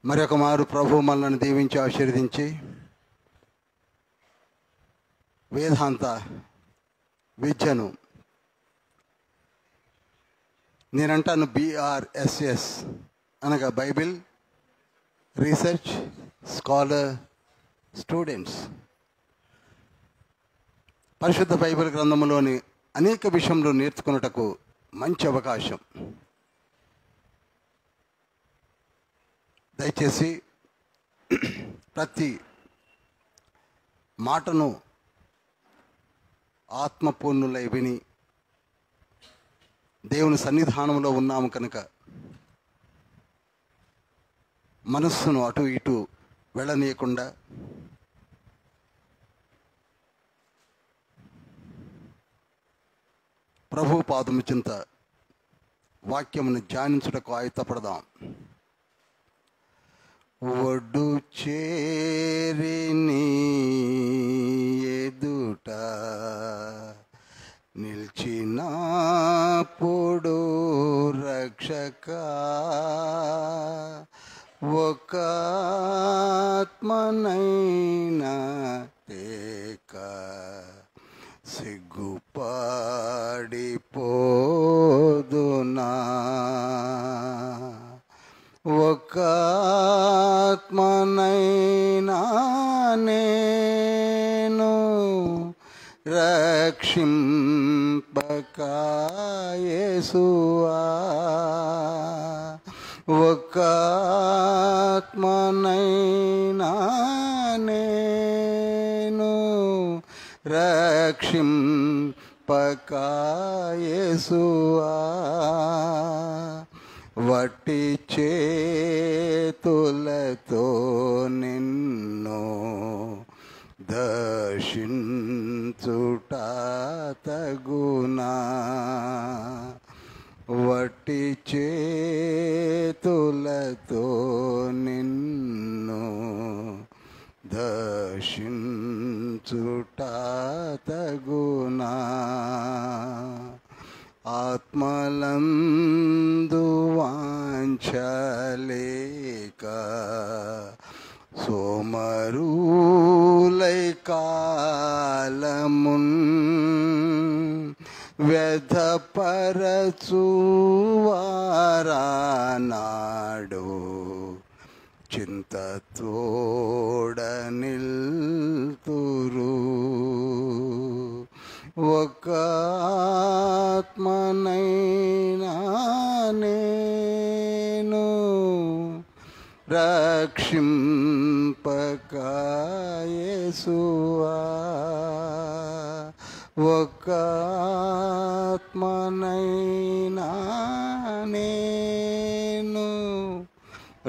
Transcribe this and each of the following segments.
మరొక మారు ప్రభు మనల్ని దీవించి ఆశీర్వదించి వేదాంత విద్యను, నేనంటాను BRSS అనగా బైబిల్ రీసెర్చ్ స్కాలర్ స్టూడెంట్స్, పరిశుద్ధ బైబిల్ గ్రంథంలోని అనేక విషయంలో నేర్చుకున్నటకు మంచి అవకాశం. దయచేసి ప్రతి మాటను ఆత్మపూర్ణులై విని, దేవుని సన్నిధానంలో ఉన్నాము కనుక మనస్సును అటు ఇటు వెళ్ళనీయకుండా ప్రభు పాదము చింత వాక్యమును ధ్యానించుటకు ఆయత్తపడదాం. ఒడ్డు చేరి నీ ఎదుట నిల్చినప్పుడు రక్షక, ఒక ఆత్మనైనా తేక సిగ్గుపడిపోదునా, ఒక ఆత్మనైనా నేను రక్షింపక యేసువా, ఒక ఆత్మనైనా నేను రక్షింపక యేసువా, వట్టి చేతులతో నిన్ను దర్శించుట తగునా, వట్టి చేతులతో నిన్ను దర్శించుట తగునా, ఆత్మలందు వాంఛలేక సోమరులై కాలమున్ వ్యధపరచువారానాడు చింతతోడ నిల్తురు, ఒక ఆత్మనైనా నేను రక్షింపక యేసువా, ఒక ఆత్మనైనా నేను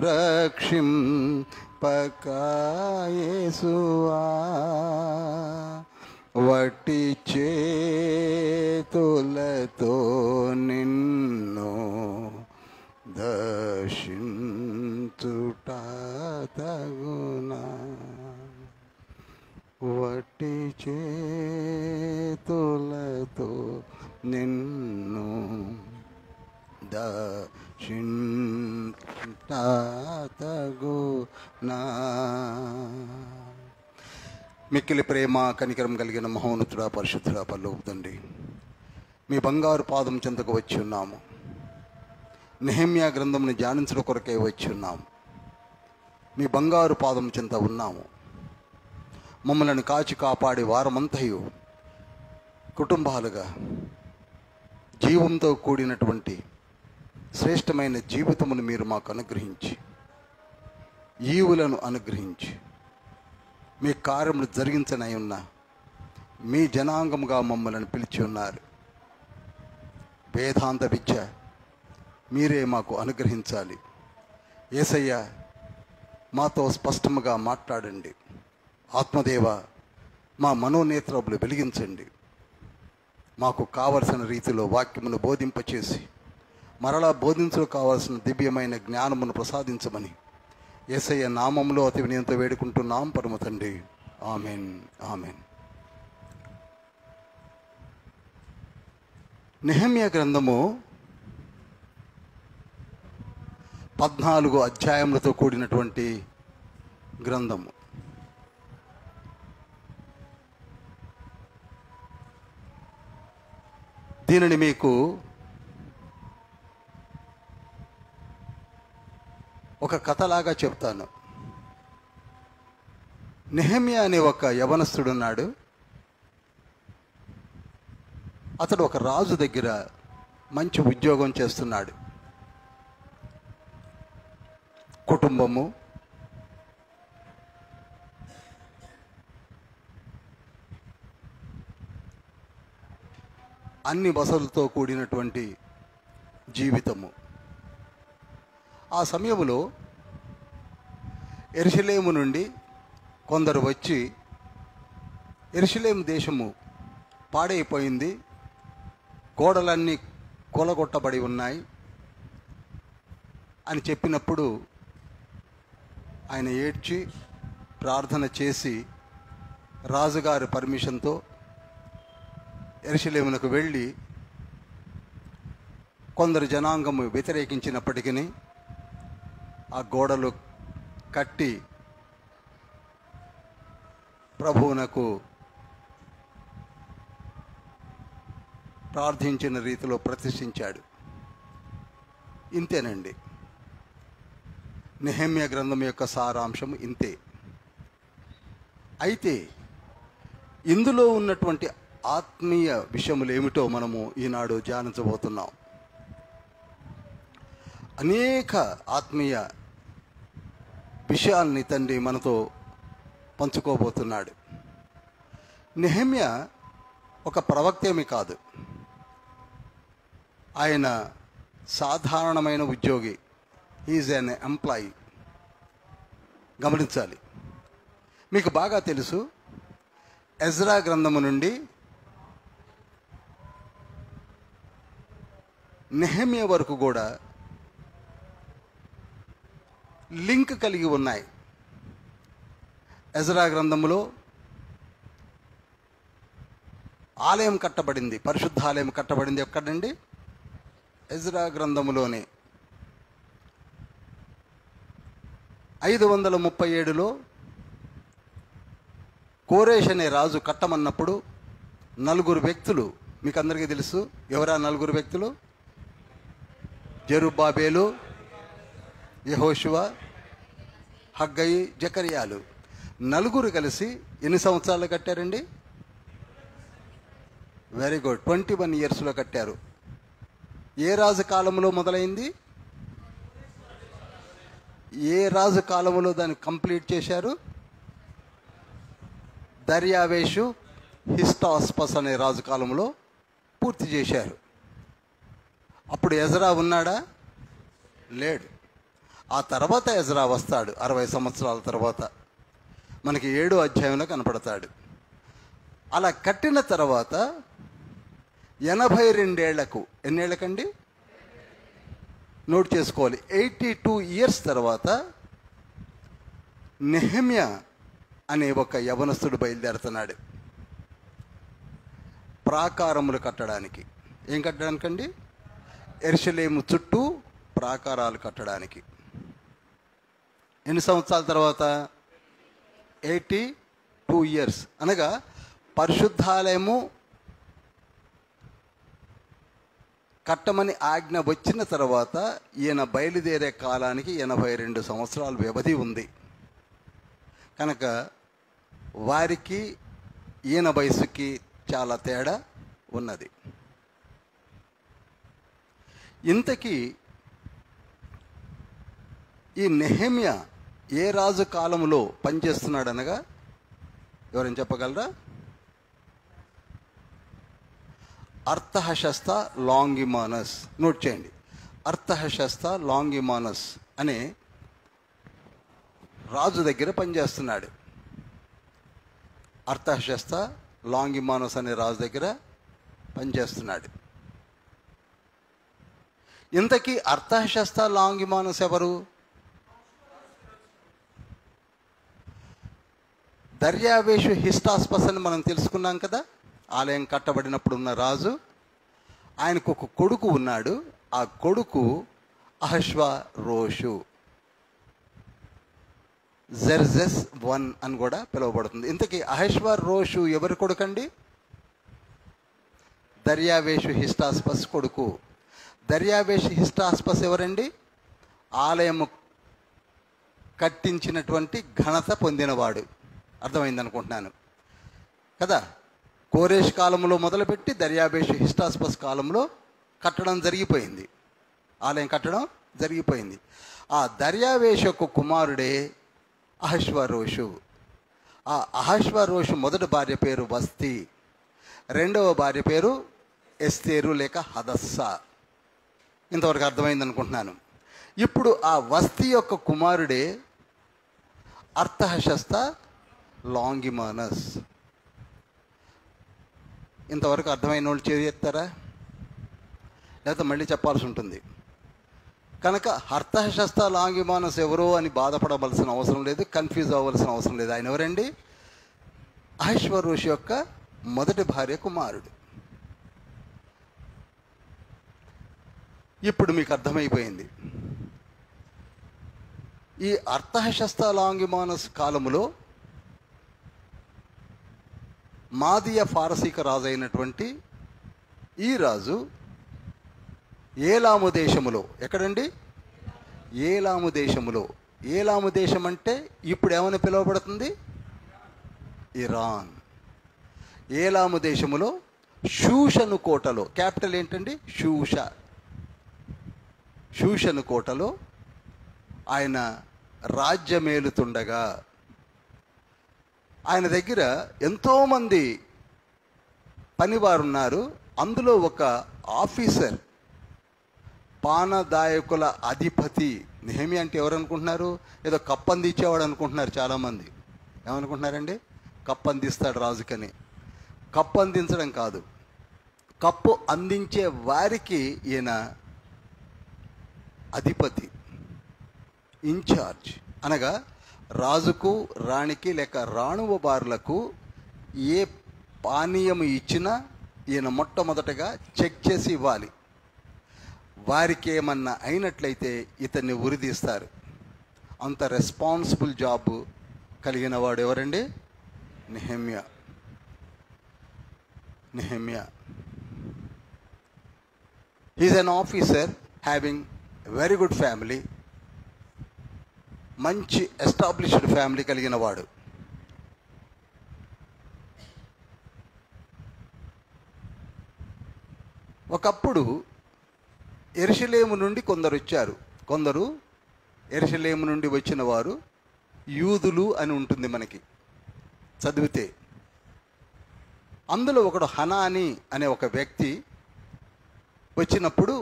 రక్షింపక యేసువా, వట్టి చేతులతో నిన్ను దర్శించుట తగునా, వట్టి చేతులతో నిన్ను దర్శించుట తగునా. మిక్కిలి ప్రేమ కనికరం కలిగిన మహోన్నతుడా, పరిశుద్ధుడా, పరలోక తండ్రి, మీ బంగారు పాదం చెంతకు వచ్చి ఉన్నాము. నెహెమ్యా గ్రంథంని ధ్యానించడం కొరకే వచ్చి ఉన్నాము. మీ బంగారు పాదం చెంత ఉన్నాము. మమ్మల్ని కాచి కాపాడి వారమంతయు కుటుంబాలుగా జీవంతో కూడినటువంటి శ్రేష్టమైన జీవితమును మీరు మాకు అనుగ్రహించి, ఈవులను అనుగ్రహించి, మీ కార్యములు జరిగించనై ఉన్న మీ జనాంగముగా మమ్మల్ని పిలిచి ఉన్నారు. వేదాంత విద్య మీరే మాకు అనుగ్రహించాలి. యేసయ్య, మాతో స్పష్టముగా మాట్లాడండి. ఆత్మదేవ, మా మనోనేత్రములు వెలిగించండి. మాకు కావలసిన రీతిలో వాక్యమును బోధింపచేసి మరలా బోధించడం కావలసిన దివ్యమైన జ్ఞానమును ప్రసాదించమని యేసయ్య నామములో అతి వినయంతో వేడుకుంటున్నాం పరమ తండ్రి. Amen, amen. నెహెమ్యా గ్రంథము 14 అధ్యాయములతో కూడినటువంటి గ్రంథము. దీనిని మీకు ఒక కథలాగా చెప్తాను. నెహెమ్యా అనే ఒక యవనస్తుడున్నాడు. అతడు ఒక రాజు దగ్గర మంచి ఉద్యోగం చేస్తున్నాడు. కుటుంబము, అన్ని వసతులతో కూడినటువంటి జీవితము. ఆ సమయంలో యెరూషలేము నుండి కొందరు వచ్చి, యెరూషలేము దేశము పాడైపోయింది, గోడలన్నీ కూలగొట్టబడి ఉన్నాయి అని చెప్పినప్పుడు ఆయన ఏడ్చి ప్రార్థన చేసి రాజుగారి పర్మిషన్తో యెరూషలేమునకు వెళ్ళి కొందరు జనాంగము వ్యతిరేకించినప్పటికీ ఆ గోడలు కట్టి ప్రభువునకు ప్రార్థించిన రీతిలో ప్రతిష్ఠించాడు. ఇంతేనండి నెహెమ్యా గ్రంథం యొక్క సారాంశం, ఇంతే. అయితే ఇందులో ఉన్నటువంటి ఆత్మీయ విషయములు ఏమిటో మనము ఈనాడు ధ్యానించబోతున్నాం. అనేక ఆత్మీయ విషయాల్ని తండ్రి మనతో పంచుకోబోతున్నాడు. నెహెమ్యా ఒక ప్రవక్త ఏమీ కాదు, ఆయన సాధారణమైన ఉద్యోగి. Is an employee. గమనించాలి, మీకు బాగా తెలుసు, ఎజ్రా గ్రంథము నుండి నెహెమ్యా వరకు కూడా లింక్ కలిగి ఉన్నాయి. ఎజ్రా గ్రంథములో ఆలయం కట్టబడింది, పరిశుద్ధ ఆలయం కట్టబడింది. ఎక్కడండి? ఎజ్రా గ్రంథములోనే. 537లో కోరేష్ అనే రాజు కట్టమన్నప్పుడు 4 వ్యక్తులు, మీకు అందరికీ తెలుసు ఎవరా 4 వ్యక్తులు? జెరుబ్బాబేలు, యెహోషువ, హగ్గయి, జకర్యాలు. 4 కలిసి ఎన్ని సంవత్సరాలు కట్టారండి? వెరీ గుడ్, 21 ఇయర్స్లో కట్టారు. ఏ రాజు కాలంలో మొదలైంది? ఏ రాజు కాలంలో దాన్ని కంప్లీట్ చేశారు? దర్యావేషు హిస్టాస్పస్ అనే రాజు కాలంలో పూర్తి చేశారు. అప్పుడు ఎజ్రా ఉన్నాడా? లేడు. ఆ తర్వాత ఎజ్రా వస్తాడు 60 సంవత్సరాల తర్వాత, మనకి 7వ అధ్యాయంలో కనపడతాడు. అలా కట్టిన తర్వాత 82 ఏళ్లకు, ఎన్నేళ్ళకండి నోట్ చేసుకోవాలి, 82 ఇయర్స్ తర్వాత నెహెమ్యా అనే ఒక యవనస్తుడు బయలుదేరుతున్నాడు ప్రాకారములు కట్టడానికి. ఏం కట్టడానికండి? యెరూషలేము చుట్టూ ప్రాకారాలు కట్టడానికి. ఎన్ని సంవత్సరాల తర్వాత? 82 ఇయర్స్. అనగా పరిశుద్ధాలయము కట్టమని ఆజ్ఞ వచ్చిన తర్వాత ఈయన బయలుదేరే కాలానికి 82 సంవత్సరాల వ్యవధి ఉంది. కనుక వారికి ఈయన వయసుకి చాలా తేడా ఉన్నది. ఇంతకీ ఈ నెహెమ్యా ఏ రాజు కాలంలో పనిచేస్తున్నాడు అనగా ఎవరైనా చెప్పగలరా? అర్తహషస్త లాంగిమానస్. నోట్ చేయండి, అర్తహషస్త లాంగిమానస్ అనే రాజు దగ్గర పనిచేస్తున్నాడు. అర్తహషస్త లాంగిమానస్ అనే రాజు దగ్గర పనిచేస్తున్నాడు. ఇంతకీ అర్తహషస్త లాంగిమానస్ ఎవరు? దర్యావేషు హిస్టాస్పస్ అని మనం తెలుసుకున్నాం కదా, ఆలయం కట్టబడినప్పుడు ఉన్న రాజు. ఆయనకు ఒక కొడుకు ఉన్నాడు. ఆ కొడుకు అహష్వరోషు, జెర్జెస్ 1 అని కూడా పిలువబడుతుంది. ఇంతకీ అహష్వరోషు ఎవరి కొడుకండి? దర్యావేషు హిస్టాస్పస్ కొడుకు. దర్యావేషు హిస్టాస్పస్ ఎవరండి? ఆలయము కట్టించినటువంటి ఘనత పొందినవాడు. అర్థమైంది అనుకుంటున్నాను కదా. కోరేష్ కాలంలో మొదలుపెట్టి దర్యావేషు హిస్టాస్పస్ కాలంలో కట్టడం జరిగిపోయింది, ఆలయం కట్టడం జరిగిపోయింది. ఆ దర్యావేషు యొక్క కుమారుడే అహష్వరోషు. ఆ అహష్వరోషు మొదటి భార్య పేరు వస్తి, రెండవ భార్య పేరు ఎస్తేరు లేక హదస్సా. ఇంతవరకు అర్థమైంది అనుకుంటున్నాను. ఇప్పుడు ఆ వస్తి యొక్క కుమారుడే అర్తహషస్త లాంగిమానస్. ఇంతవరకు అర్థమైన వాళ్ళు చేస్తారా, లేకపోతే మళ్ళీ చెప్పాల్సి ఉంటుంది. కనుక అర్తహషస్త లాంగిమానస్ ఎవరో అని బాధపడవలసిన అవసరం లేదు, కన్ఫ్యూజ్ అవ్వవలసిన అవసరం లేదు. ఆయన ఎవరండి? అహష్వరోషు యొక్క మొదటి భార్య కుమారుడు. ఇప్పుడు మీకు అర్థమైపోయింది. ఈ అర్తహషస్త లాంగిమానస్ కాలములో మాదియ ఫారసీక రాజు అయినటువంటి ఈ రాజు ఏలాము దేశములో, ఎక్కడండి? ఏలాము దేశములో. ఏలాము దేశం అంటే ఇప్పుడు ఏమని పిలువబడుతుంది? ఇరాన్. ఏలాము దేశములో షూషను కోటలో, క్యాపిటల్ ఏంటండి? షూషను కోటలో ఆయన రాజ్యమేలుతుండగా ఆయన దగ్గర ఎంతోమంది పనివారు ఉన్నారు. అందులో ఒక ఆఫీసర్, పానదాయకుల అధిపతి నెహెమియా అంటే ఎవరు అనుకుంటున్నారు? ఏదో కప్పందించేవాడు అనుకుంటున్నారు చాలామంది. ఏమనుకుంటున్నారండి? కప్పందిస్తాడు రాజుకని. కప్పు అందించడం కాదు, కప్పు అందించే వారికి ఈయన అధిపతి, ఇన్ఛార్జ్. అనగా రాజుకు, రాణికి లేక రాణువబారులకు ఏ పానీయం ఇచ్చినా ఈయన మొట్టమొదటగా చెక్ చేసి ఇవ్వాలి. వారికి ఏమన్నా అయినట్లయితే ఇతన్ని ఉరిదీస్తారు. అంత రెస్పాన్సిబుల్ జాబ్ కలిగిన వాడు ఎవరండి? Nehemiah. He is an officer having very good family, మంచి ఎస్టాబ్లిష్డ్ ఫ్యామిలీ కలిగిన వాడు. ఒకప్పుడు యెరూషలేము నుండి కొందరు వచ్చారు. కొందరు యెరూషలేము నుండి వచ్చిన వారు యూదులు అని ఉంటుంది మనకి చదివితే. అందులో ఒకడు హనాని అనే ఒక వ్యక్తి వచ్చినప్పుడు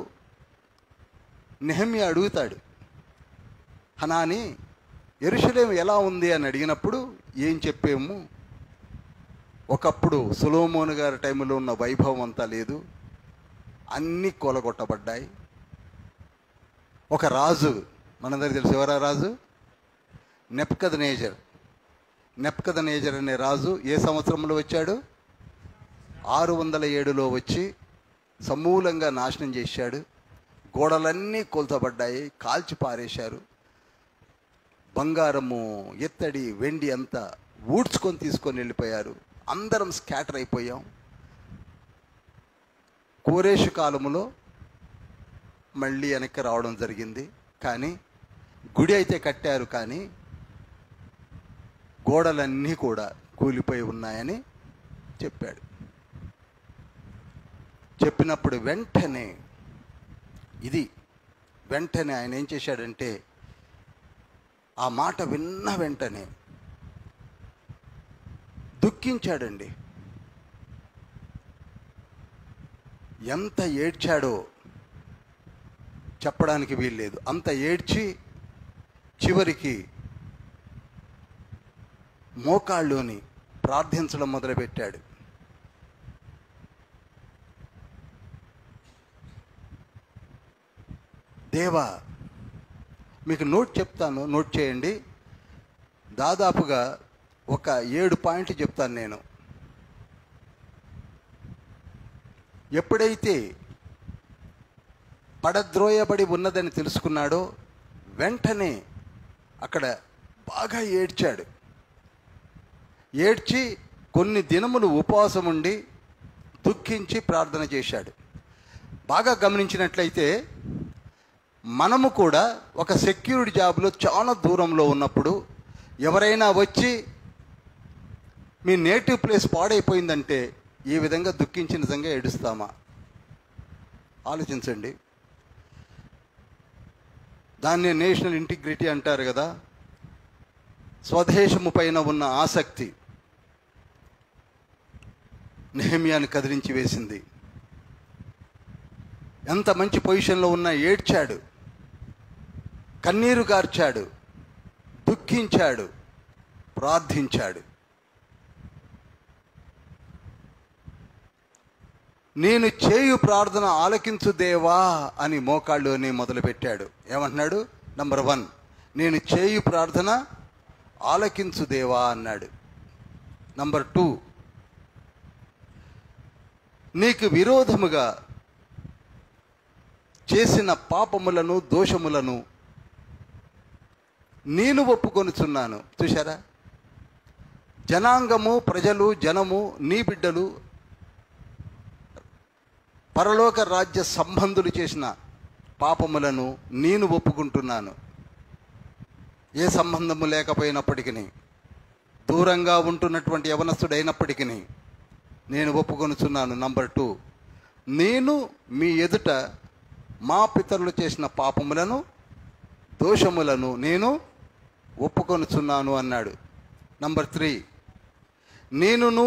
నెహెమ్యా అడుగుతాడు, హనాని యెరూషలేము ఎలా ఉంది అని అడిగినప్పుడు ఏం చెప్పేము, ఒకప్పుడు సొలొమోను గారి టైంలో ఉన్న వైభవం అంతా లేదు, అన్నీ కూలగొట్టబడ్డాయి. ఒక రాజు, మనందరికీ తెలుసు ఎవరా రాజు? నెబ్కద్నెజర్ అనే రాజు ఏ సంవత్సరంలో వచ్చాడు? 607లో వచ్చి సమూలంగా నాశనం చేశాడు. గోడలన్నీ కూల్చబడ్డాయి, కాల్చి పారేశారు. బంగారము, ఎత్తడి, వెండి అంతా ఊడ్చుకొని తీసుకొని వెళ్ళిపోయారు. అందరం స్కాటర్ అయిపోయాం. కోరేషు కాలములో మళ్ళీ వెనక్కి రావడం జరిగింది. కానీ గుడి అయితే కట్టారు, కానీ గోడలన్నీ కూడా కూలిపోయి ఉన్నాయని చెప్పాడు. చెప్పినప్పుడు వెంటనే ఆయన ఏం చేశాడంటే, ఆ మాట విన్న వెంటనే దుఃఖించాడండి. ఎంత ఏడ్చాడో చెప్పడానికి వీల్లేదు. అంత ఏడ్చి చివరికి మోకాళ్ళుని ప్రార్థించడం మొదలుపెట్టాడు. దేవా, మీకు నోట్ చెప్తాను, నోట్ చేయండి. దాదాపుగా ఒక 7 పాయింట్లు చెప్తాను నేను. ఎప్పుడైతే పడద్రోయబడి ఉన్నదని తెలుసుకున్నాడో వెంటనే అక్కడ బాగా ఏడ్చాడు. ఏడ్చి కొన్ని దినములు ఉపవాసం ఉండి దుఃఖించి ప్రార్థన చేశాడు. బాగా గమనించినట్లయితే మనము కూడా ఒక సెక్యూరిటీ జాబ్లో చాలా దూరంలో ఉన్నప్పుడు ఎవరైనా వచ్చి మీ నేటివ్ ప్లేస్ పాడైపోయిందంటే ఈ విధంగా దుఃఖించి నిజంగా ఏడుస్తామా? ఆలోచించండి. దాన్ని నేషనల్ ఇంటిగ్రిటీ అంటారు కదా. స్వదేశము పైన ఉన్న ఆసక్తి నెహెమ్యాని కదిలించి వేసింది. ఎంత మంచి పొజిషన్లో ఉన్నా ఏడ్చాడు, కన్నీరు గార్చాడు, దుఃఖించాడు, ప్రార్థించాడు. నేను చేయు ప్రార్థన ఆలకించు దేవా అని మోకాళ్ళుని మొదలుపెట్టాడు. ఏమంటున్నాడు? నంబర్ 1, నేను చేయు ప్రార్థన ఆలకించు దేవా అన్నాడు. నంబర్ 2, నీకు విరోధముగా చేసిన పాపములను దోషములను నేను ఒప్పుకొనుచున్నాను. చూశారా? జనాంగము, ప్రజలు, జనము, నీ బిడ్డలు, పరలోక రాజ్య సంబంధులు చేసిన పాపములను నేను ఒప్పుకుంటున్నాను. ఏ సంబంధము లేకపోయినప్పటికీ, దూరంగా ఉంటున్నటువంటి యవనస్తుడైనప్పటికీ నేను ఒప్పుకొనుచున్నాను. నంబర్ 2, నేను మీ ఎదుట మా పితరులు చేసిన పాపములను దోషములను నేను ఒప్పుకొనుచున్నాను అన్నాడు. నంబర్ 3, నేనును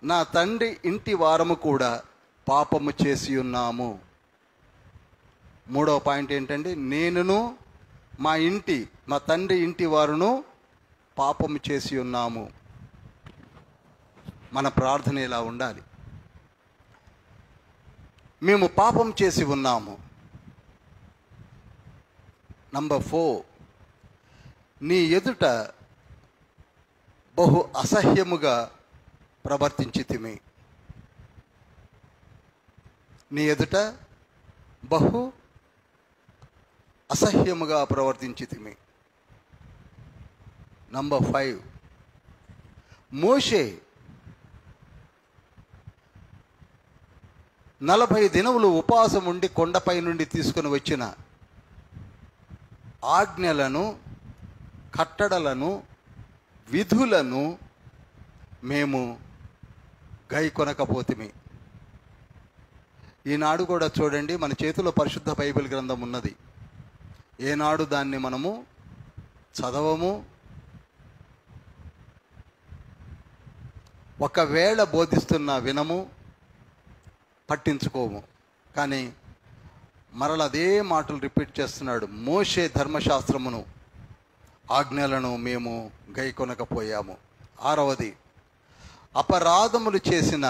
నా తండ్రి ఇంటి వారము కూడా పాపము చేసి ఉన్నాము. 3వ పాయింట్ ఏంటంటే, నేనును మా తండ్రి ఇంటి వారును పాపము చేసి ఉన్నాము. మన ప్రార్థన ఇలా ఉండాలి. మేము పాపం చేసి ఉన్నాము. నంబర్ 4, నీ ఎదుట బహు అసహ్యముగా ప్రవర్తించితిమి. నీ ఎదుట బహు అసహ్యముగా ప్రవర్తించితిమి. నంబర్ 5, మోషే 40 దినములు ఉపవాసం ఉండి కొండపై నుండి తీసుకుని వచ్చిన ఆజ్ఞలను, కట్టడలను, విధులను మేము గైకొనకపోతిమి. ఈనాడు కూడా చూడండి, మన చేతిలో పరిశుద్ధ బైబిల్ గ్రంథం ఉన్నది. ఏనాడు దాన్ని మనము చదవము. ఒకవేళ బోధిస్తున్న వినము, పట్టించుకోము. కానీ మరల అదే మాటలు రిపీట్ చేస్తున్నాడు. మోషే ధర్మశాస్త్రమును, ఆజ్ఞలను మేము గైకొనకపోయాము. 6వది, అపరాధములు చేసిన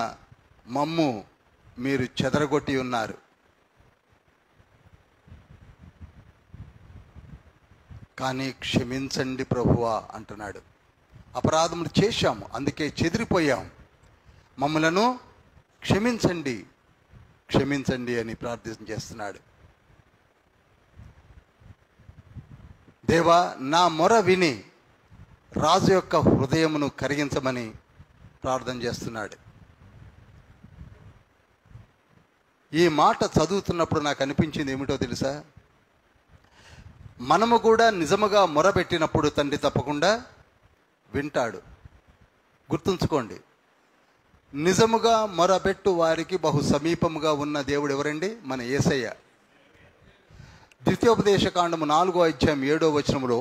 మమ్ము మీరు చెదరగొట్టి ఉన్నారు. కానీ క్షమించండి ప్రభువా అంటున్నాడు. అపరాధములు చేశాము, అందుకే చెదిరిపోయాం. మమ్మలను క్షమించండి, క్షమించండి అని ప్రార్థన చేస్తున్నాడు. దేవా, నా మొర విని రాజు యొక్క హృదయమును కరిగించమని ప్రార్థన చేస్తున్నాడు. ఈ మాట చదువుతున్నప్పుడు నాకు అనిపించింది ఏమిటో తెలుసా? మనము కూడా నిజముగా మొరపెట్టినప్పుడు తండ్రి తప్పకుండా వింటాడు. గుర్తుంచుకోండి, నిజముగా మొరపెట్టు వారికి బహు సమీపముగా ఉన్న దేవుడు ఎవరండి? మన యేసయ్య. ద్వితీయోపదేశకాండము 4వ అధ్యాయం 7వ వచనములో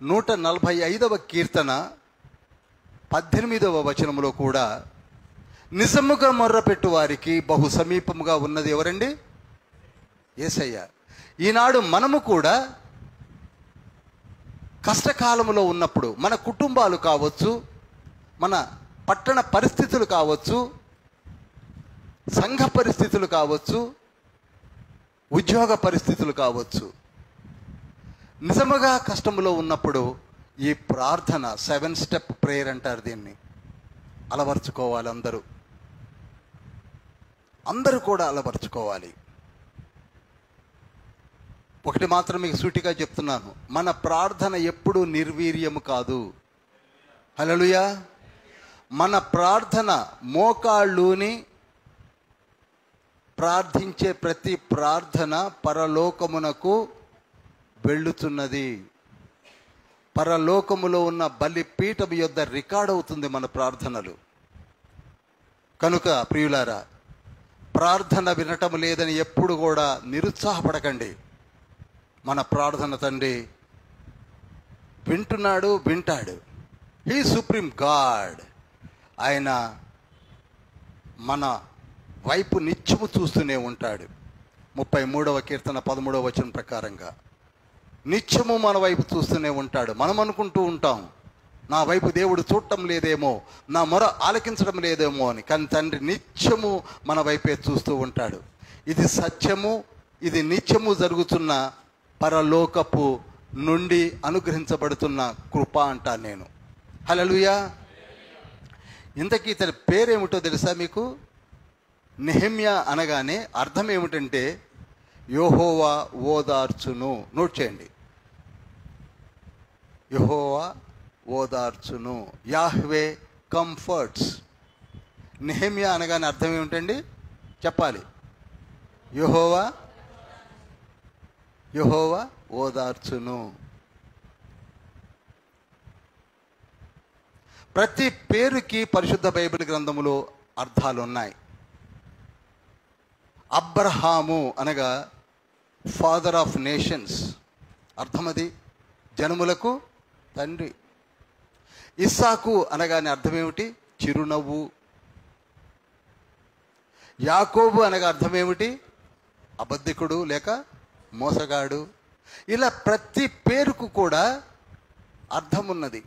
145వ కీర్తన 18వ వచనములో కూడా నిజముగా మొర్రపెట్టు వారికి బహు సమీపముగా ఉన్నది ఎవరండి? యేసయ్య. ఈనాడు మనము కూడా కష్టకాలములో ఉన్నప్పుడు, మన కుటుంబాలు కావచ్చు, మన పట్టణ పరిస్థితులు కావచ్చు, సంఘ పరిస్థితులు కావచ్చు, ఉద్యోగ పరిస్థితులు కావచ్చు, నిజముగా కష్టములో ఉన్నప్పుడు ఈ ప్రార్థన 7 స్టెప్ ప్రేయర్ అంటారు దీన్ని, అలవర్చుకోవాలి. అందరూ కూడా అలవర్చుకోవాలి. ఒకటి మాత్రం మీకు సూటిగా చెప్తున్నాను, మన ప్రార్థన ఎప్పుడూ నిర్వీర్యము కాదు. హల్లెలూయా. మన ప్రార్థన మోకాళ్ళుని ప్రార్థించే ప్రతి ప్రార్థన పరలోకమునకు వెళ్ళుతున్నది. పరలోకములో ఉన్న బలిపీఠము యొద్ద రికార్డ్ అవుతుంది మన ప్రార్థనలు. కనుక ప్రియులారా, ప్రార్థన వినటం లేదని ఎప్పుడు కూడా నిరుత్సాహపడకండి. మన ప్రార్థన తండ్రి వింటున్నాడు, వింటాడు. He supreme God. ఆయన మన వైపు నిత్యము చూస్తూనే ఉంటాడు. 33వ కీర్తన 13వ వచనం ప్రకారంగా నిత్యము మన వైపు చూస్తూనే ఉంటాడు. మనం అనుకుంటూ ఉంటాం, నా వైపు దేవుడు చూడటం లేదేమో, నా మొర ఆలకించడం లేదేమో అని. కానీ తండ్రి నిత్యము మన వైపే చూస్తూ ఉంటాడు. ఇది సత్యము, ఇది నిత్యము జరుగుతున్న పరలోకపు నుండి అనుగ్రహించబడుతున్న కృప అంటాను నేను. హల్లెలూయా. ఇంతకీ ఇతని పేరేమిటో తెలుసా మీకు? నెహెమ్యా అనగానే అర్థం ఏమిటంటే యెహోవా ఓదార్చును. నోట్ చేయండి, యెహోవా ఓదార్చును, యాహ్వే కంఫర్ట్స్. నెహెమ్యా అనగానే అర్థం ఏమిటండి చెప్పాలి? యెహోవా ఓదార్చును. ప్రతి పేరుకి పరిశుద్ధ బైబిల్ గ్రంథములో అర్థాలు ఉన్నాయి. అబ్రహాము అనగా ఫాదర్ ఆఫ్ నేషన్స్, అర్థమది జనములకు తండ్రి. ఇస్సాకు అనగానే అర్థం ఏమిటి? చిరునవ్వు. యాకోబు అనగా అర్థం ఏమిటి? అబద్ధికుడు లేక మోసగాడు. ఇలా ప్రతి పేరుకు కూడా అర్థం ఉన్నది.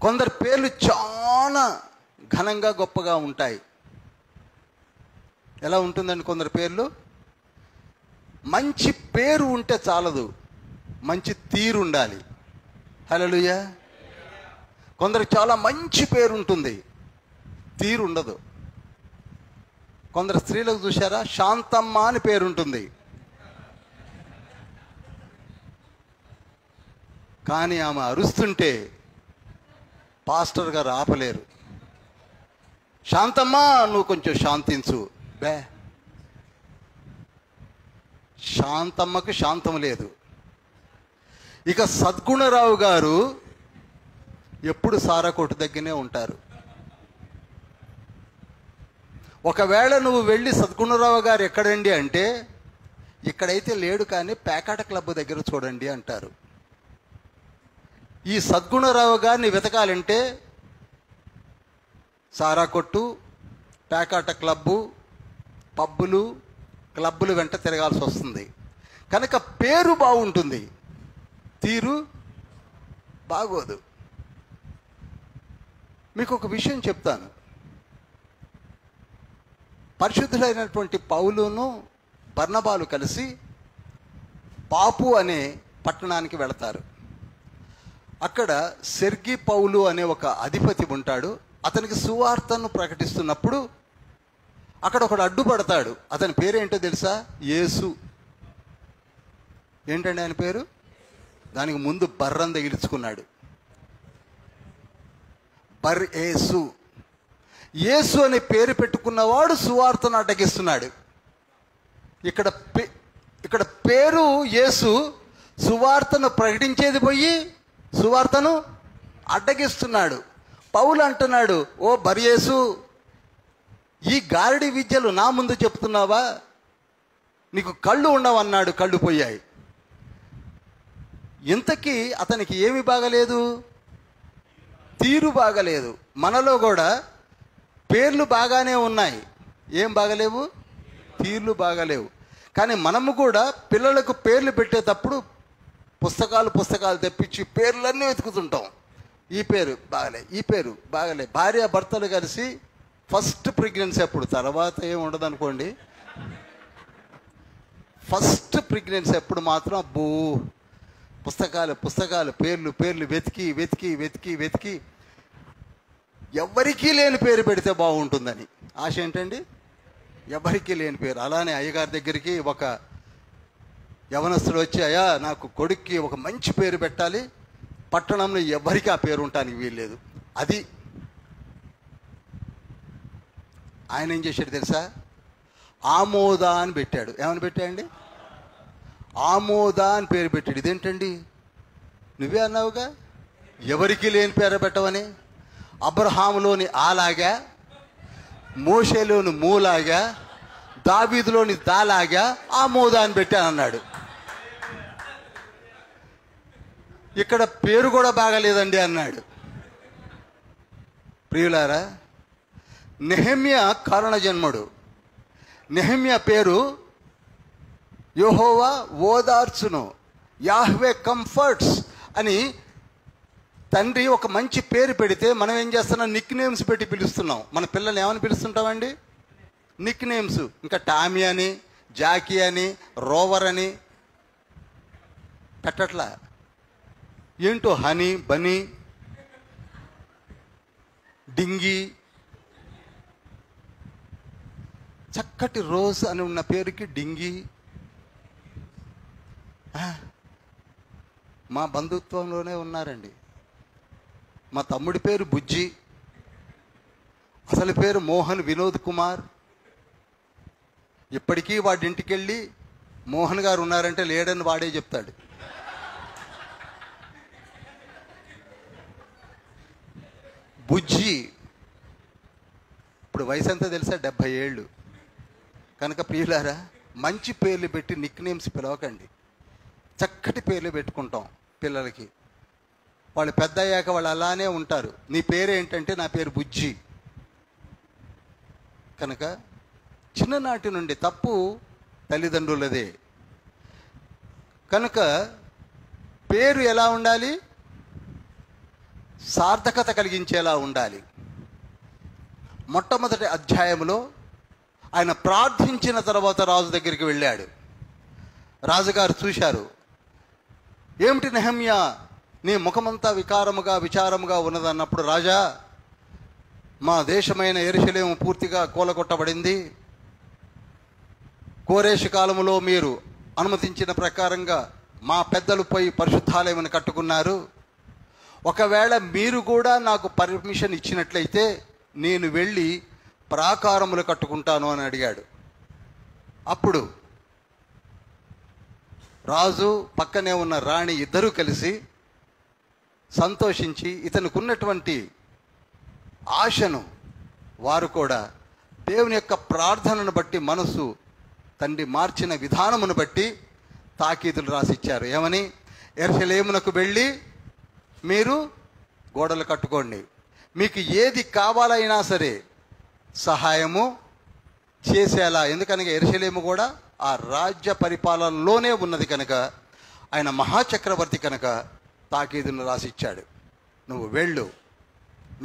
కొందరు పేర్లు చాలా ఘనంగా గొప్పగా ఉంటాయి. ఎలా ఉంటుందండి కొందరు పేర్లు? మంచి పేరు ఉంటే చాలదు, మంచి తీరు ఉండాలి. హల్లెలూయా. కొందరికి చాలా మంచి పేరు ఉంటుంది, తీరు ఉండదు. కొందరు స్త్రీలకు చూశారా, శాంతమ్మ అని పేరు ఉంటుంది, కానీ ఆమె అరుస్తుంటే పాస్టర్ గారు ఆపలేరు. శాంతమ్మ నువ్వు కొంచెం శాంతించు. బే, శాంతమ్మకు శాంతం లేదు. ఇక సద్గుణరావు గారు ఎప్పుడు సారా కొట్టు దగ్గరనే ఉంటారు. ఒకవేళ నువ్వు వెళ్ళి సద్గుణరావు గారు ఎక్కడండి అంటే, ఇక్కడైతే లేడు కానీ పేకాట క్లబ్ దగ్గర చూడండి అంటారు. ఈ సద్గుణరావు గారిని వెతకాలంటే సారా కొట్టు, పేకాట క్లబ్బు, పబ్బులు, క్లబ్బులు వెంట తిరగాల్సి వస్తుంది. కనుక పేరు బాగుంటుంది, తీరు బాగోదు. మీకు ఒక విషయం చెప్తాను. పరిశుద్ధులైనటువంటి పౌలును బర్నబాలు కలిసి పాపు అనే పట్టణానికి వెళతారు. అక్కడ సెర్గి పౌలు అనే ఒక అధిపతి ఉంటాడు. అతనికి సువార్తను ప్రకటిస్తున్నప్పుడు అక్కడ ఒకడు అడ్డుపడతాడు. అతని పేరేంటో తెలుసా? యేసు. ఏంటండి ఆయన పేరు? దానికి ముందు బర్రం తగిలించుకున్నాడు. బర్ యేసు. యేసు అనే పేరు పెట్టుకున్నవాడు సువార్తను అడ్డగిస్తున్నాడు. ఇక్కడ పేరు యేసు, సువార్తను ప్రకటించేది పోయి సువార్తను అడ్డగిస్తున్నాడు. పౌలు అంటున్నాడు, ఓ బర్యేసు, ఈ గారడి విద్యలు నా ముందు చెప్తున్నావా? నీకు కళ్ళు ఉండవన్నాడు, కళ్ళు పోయాయి. ఇంతకీ అతనికి ఏమి బాగలేదు? తీరు బాగలేదు. మనలో కూడా పేర్లు బాగానే ఉన్నాయి, ఏం బాగలేవు? తీర్లు బాగలేవు. కానీ మనము కూడా పిల్లలకు పేర్లు పెట్టేటప్పుడు పుస్తకాలు తెప్పించి పేర్లన్నీ వెతుకుతుంటాం. ఈ పేరు బాగలే, ఈ పేరు బాగలే. భార్య భర్తలు కలిసి ఫస్ట్ ప్రెగ్నెన్సీ అప్పుడు, తర్వాత ఏమి ఉండదు అనుకోండి. ఫస్ట్ ప్రెగ్నెన్సీ అప్పుడు మాత్రం అబ్బో పుస్తకాలు పేర్లు వెతికి ఎవరికీ లేని పేరు పెడితే బాగుంటుందని ఆశ. ఏంటండి? ఎవరికీ లేని పేరు. అలానే అయ్యగారి దగ్గరికి ఒక యవనస్తుడు వచ్చి, అయ్యా నాకు కొడుక్కి ఒక మంచి పేరు పెట్టాలి, పట్టణంలో ఎవరికి ఆ పేరు ఉండటానికి వీల్లేదు. అది ఆయన ఏం చేశాడు తెలుసా? ఆమోద అని పెట్టాడు. ఏమని పెట్టాడండి? ఆమోద అని పేరు పెట్టాడు. ఇదేంటండి? నువ్వే అన్నావుగా ఎవరికి లేని పేరు పెట్టవని. అబ్రహాములోని ఆలాగా, మోషేలోని మూలాగా, దావీదులోని దాలాగా ఆమోద అని పెట్టానన్నాడు. ఇక్కడ పేరు కూడా బాగాలేదండి అన్నాడు. ప్రియులారా, నెహెమ్యా కారణ జన్ముడు. నెహెమ్యా పేరు యెహోవా ఓదార్చును, యాహ్వే కంఫర్ట్స్ అని తండ్రి ఒక మంచి పేరు పెడితే మనం ఏం చేస్తున్నాం? నిక్ నేమ్స్ పెట్టి పిలుస్తున్నాం. మన పిల్లల్ని ఏమని పిలుస్తుంటామండి? Nick names. ఇంకా టామీ అని, జాకీ అని, రోవర్ అని పెట్టట్లా. ఏంటో హనీ, బనీ, డింగి. చక్కటి రోజ్ అని ఉన్న పేరుకి డింగి. మా బంధుత్వంలోనే ఉన్నారండి. మా తమ్ముడి పేరు బుజ్జి, అసలు పేరు మోహన్ వినోద్ కుమార్. ఇప్పటికీ వాడి ఇంటికి వెళ్ళి మోహన్ గారు ఉన్నారంటే లేడని వాడే చెప్తాడు. బుజ్జి ఇప్పుడు వయసు ఎంత తెలుసా? 70 ఏళ్ళు. కనుక ప్రియులారా, మంచి పేర్లు పెట్టి నిక్ నేమ్స్ పిలవకండి. చక్కటి పేర్లు పెట్టుకుంటాం పిల్లలకి. వాళ్ళు పెద్ద అయ్యాక వాళ్ళు అలానే ఉంటారు. నీ పేరు ఏంటంటే నా పేరు బుజ్జి. కనుక చిన్ననాటి నుండి తప్పు తల్లిదండ్రులదే. కనుక పేరు ఎలా ఉండాలి? సార్థకత కలిగించేలా ఉండాలి. మొట్టమొదటి అధ్యాయంలో ఆయన ప్రార్థించిన తర్వాత రాజు దగ్గరికి వెళ్ళాడు. రాజుగారు చూశారు. ఏమిటి నెహెమ్యా, నీ ముఖమంతా వికారముగా విచారముగా ఉన్నదన్నప్పుడు, రాజా మా దేశమైన యెరూషలేము పూర్తిగా కూలగొట్టబడింది. కోరేషు కాలములో మీరు అనుమతించిన ప్రకారంగా మా పెద్దలు పోయి పరిశుద్ధాలయమును కట్టుకున్నారు. ఒకవేళ మీరు కూడా నాకు పర్మిషన్ ఇచ్చినట్లయితే నేను వెళ్ళి ప్రాకారములు కట్టుకుంటాను అని అడిగాడు. అప్పుడు రాజు పక్కనే ఉన్న రాణి ఇద్దరూ కలిసి సంతోషించి ఇతనికి ఉన్నటువంటి ఆశను వారు కూడా దేవుని యొక్క ప్రార్థనను బట్టి, మనసు తండ్రి మార్చిన విధానమును బట్టి తాకీదులు రాసిచ్చారు. ఏమని? యెరూషలేమునకు వెళ్ళి మీరు గోడలు కట్టుకోండి, మీకు ఏది కావాలైనా సరే సహాయము చేసేలా. ఎందుకనగా యెరూషలేము కూడా ఆ రాజ్య పరిపాలనలోనే ఉన్నది కనుక, ఆయన మహాచక్రవర్తి కనుక తాకీదును రాసిచ్చాడు. నువ్వు వెళ్ళు,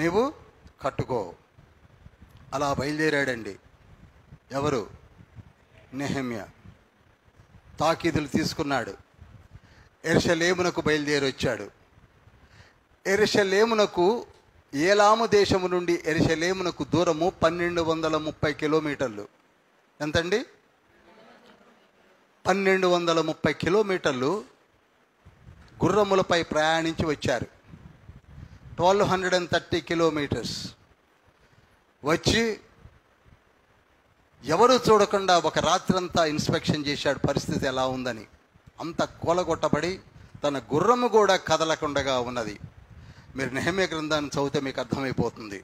నీవు కట్టుకో. అలా బయలుదేరాడండి. ఎవరు? నెహెమ్యా. తాకీదులు తీసుకున్నాడు. యెరూషలేమునకు బయలుదేరి వచ్చాడు. యెరూషలేమునకు ఏలాము దేశము నుండి యెరూషలేమునకు దూరము 1230 కిలోమీటర్లు. ఎంతండి? 1230 కిలోమీటర్లు గుర్రములపై ప్రయాణించి వచ్చారు. 1230 కిలోమీటర్స్ వచ్చి ఎవరు చూడకుండా ఒక రాత్రంతా ఇన్స్పెక్షన్ చేశాడు పరిస్థితి ఎలా ఉందని. అంత కూలగొట్టబడి తన గుర్రము కూడా కదలకుండగా ఉన్నది. మీరు నెహెమ్యా గ్రంథాన్ని చదివితే మీకు అర్థమైపోతుంది.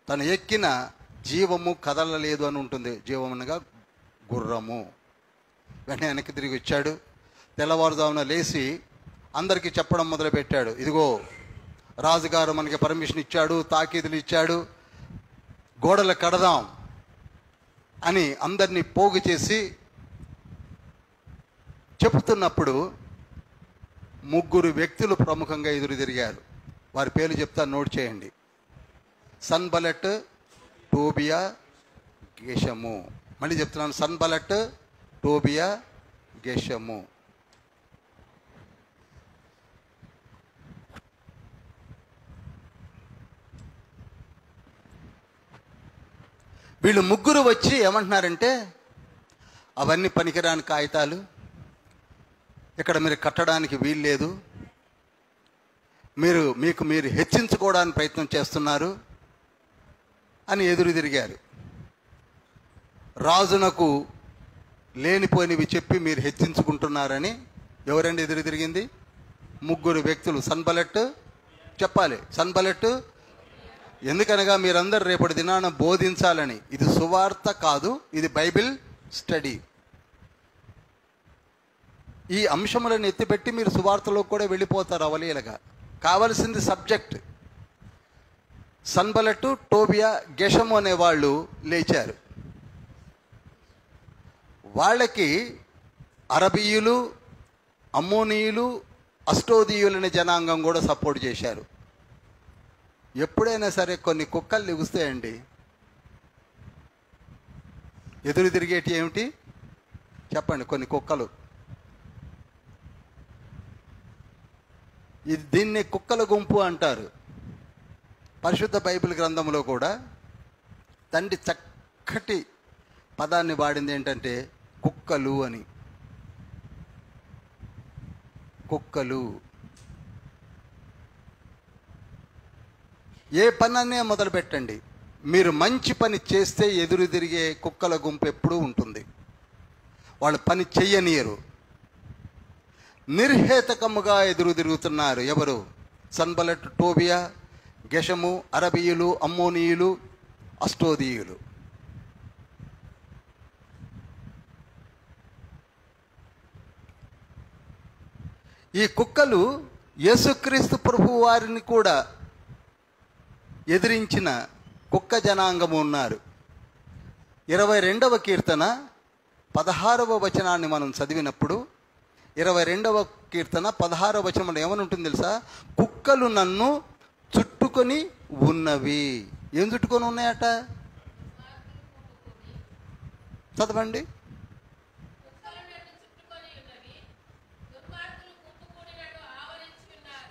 తను ఎక్కిన జీవము కదలలేదు అని ఉంటుంది. జీవమునగా గుర్రము. వెంటనే వెనక్కి తిరిగి వచ్చాడు. తెల్లవారుజామున లేచి అందరికీ చెప్పడం మొదలుపెట్టాడు. ఇదిగో రాజుగారు మనకి పర్మిషన్ ఇచ్చాడు, తాకీదులు ఇచ్చాడు, గోడలు కడదాం అని అందరినీ పోగు చేసి చెబుతున్నప్పుడు 3 వ్యక్తులు ప్రముఖంగా ఎదురు తిరిగారు. వారి పేర్లు చెప్తా, నోట్ చేయండి. సన్బలట్, టోబియా, గెషము. మళ్ళీ చెప్తున్నాను, సన్బలట్, టోబియా, గెషము. వీళ్ళు ముగ్గురు వచ్చి ఏమంటున్నారంటే, అవన్నీ పనికిరాని కాగితాలు, ఇక్కడ మీరు కట్టడానికి వీలు లేదు, మీరు హెచ్చించుకోవడానికి ప్రయత్నం చేస్తున్నారు అని ఎదురు తిరిగారు. రాజునకు లేనిపోయినవి చెప్పి మీరు హెచ్చించుకుంటున్నారని ఎవరండి ఎదురు తిరిగింది? ముగ్గురు వ్యక్తులు. సన్బల్లెట్ చెప్పాలి, సన్బల్లెట్. ఎందుకనగా మీరందరూ రేపటి దినాన బోధించాలని. ఇది సువార్త కాదు, ఇది బైబిల్ స్టడీ. ఈ అంశములను ఎత్తిపెట్టి మీరు సువార్తలో కూడా వెళ్ళిపోతారు అవలీలగా. కావలసింది సబ్జెక్ట్. సన్బల్లెట్, టోబియా, గెషము అనే వాళ్ళు లేచారు. వాళ్ళకి అరబీయులు, అమ్మోనీయులు, అష్టోదీయులనే జనాంగం కూడా సపోర్ట్ చేశారు. ఎప్పుడైనా సరే కొన్ని కుక్కలు లెగుస్తాయండి. ఎదురు తిరిగేటి ఏమిటి చెప్పండి? కొన్ని కుక్కలు. దీన్ని కుక్కల గుంపు అంటారు. పరిశుద్ధ బైబిల్ గ్రంథంలో కూడా తండ్రి చక్కటి పదాన్ని వాడింది ఏంటంటే కుక్కలు అని. కుక్కలు. ఏ పననే మొదలు పెట్టండి, మీరు మంచి పని చేస్తే ఎదురు తిరిగే కుక్కల గుంపు ఎప్పుడూ ఉంటుంది. వాళ్ళు పని చెయ్యనీయరు. నిర్హేతకముగా ఎదురు తిరుగుతున్నారు. ఎవరు? సన్బల్లెట్, టోబియా, గెషము, అరబీయులు, అమ్మోనీయులు, అష్టోదీయులు. ఈ కుక్కలు యేసుక్రీస్తు ప్రభు వారిని కూడా ఎదిరించిన కుక్క జనాంగము ఉన్నారు. 22వ కీర్తన 16వ వచనాన్ని మనం చదివినప్పుడు 22వ కీర్తన 16వ వచనం ఏమని ఉంటుంది తెలుసా? కుక్కలు నన్ను చుట్టుకొని ఉన్నవి. ఏం చుట్టుకొని ఉన్నాయట? చదవండి.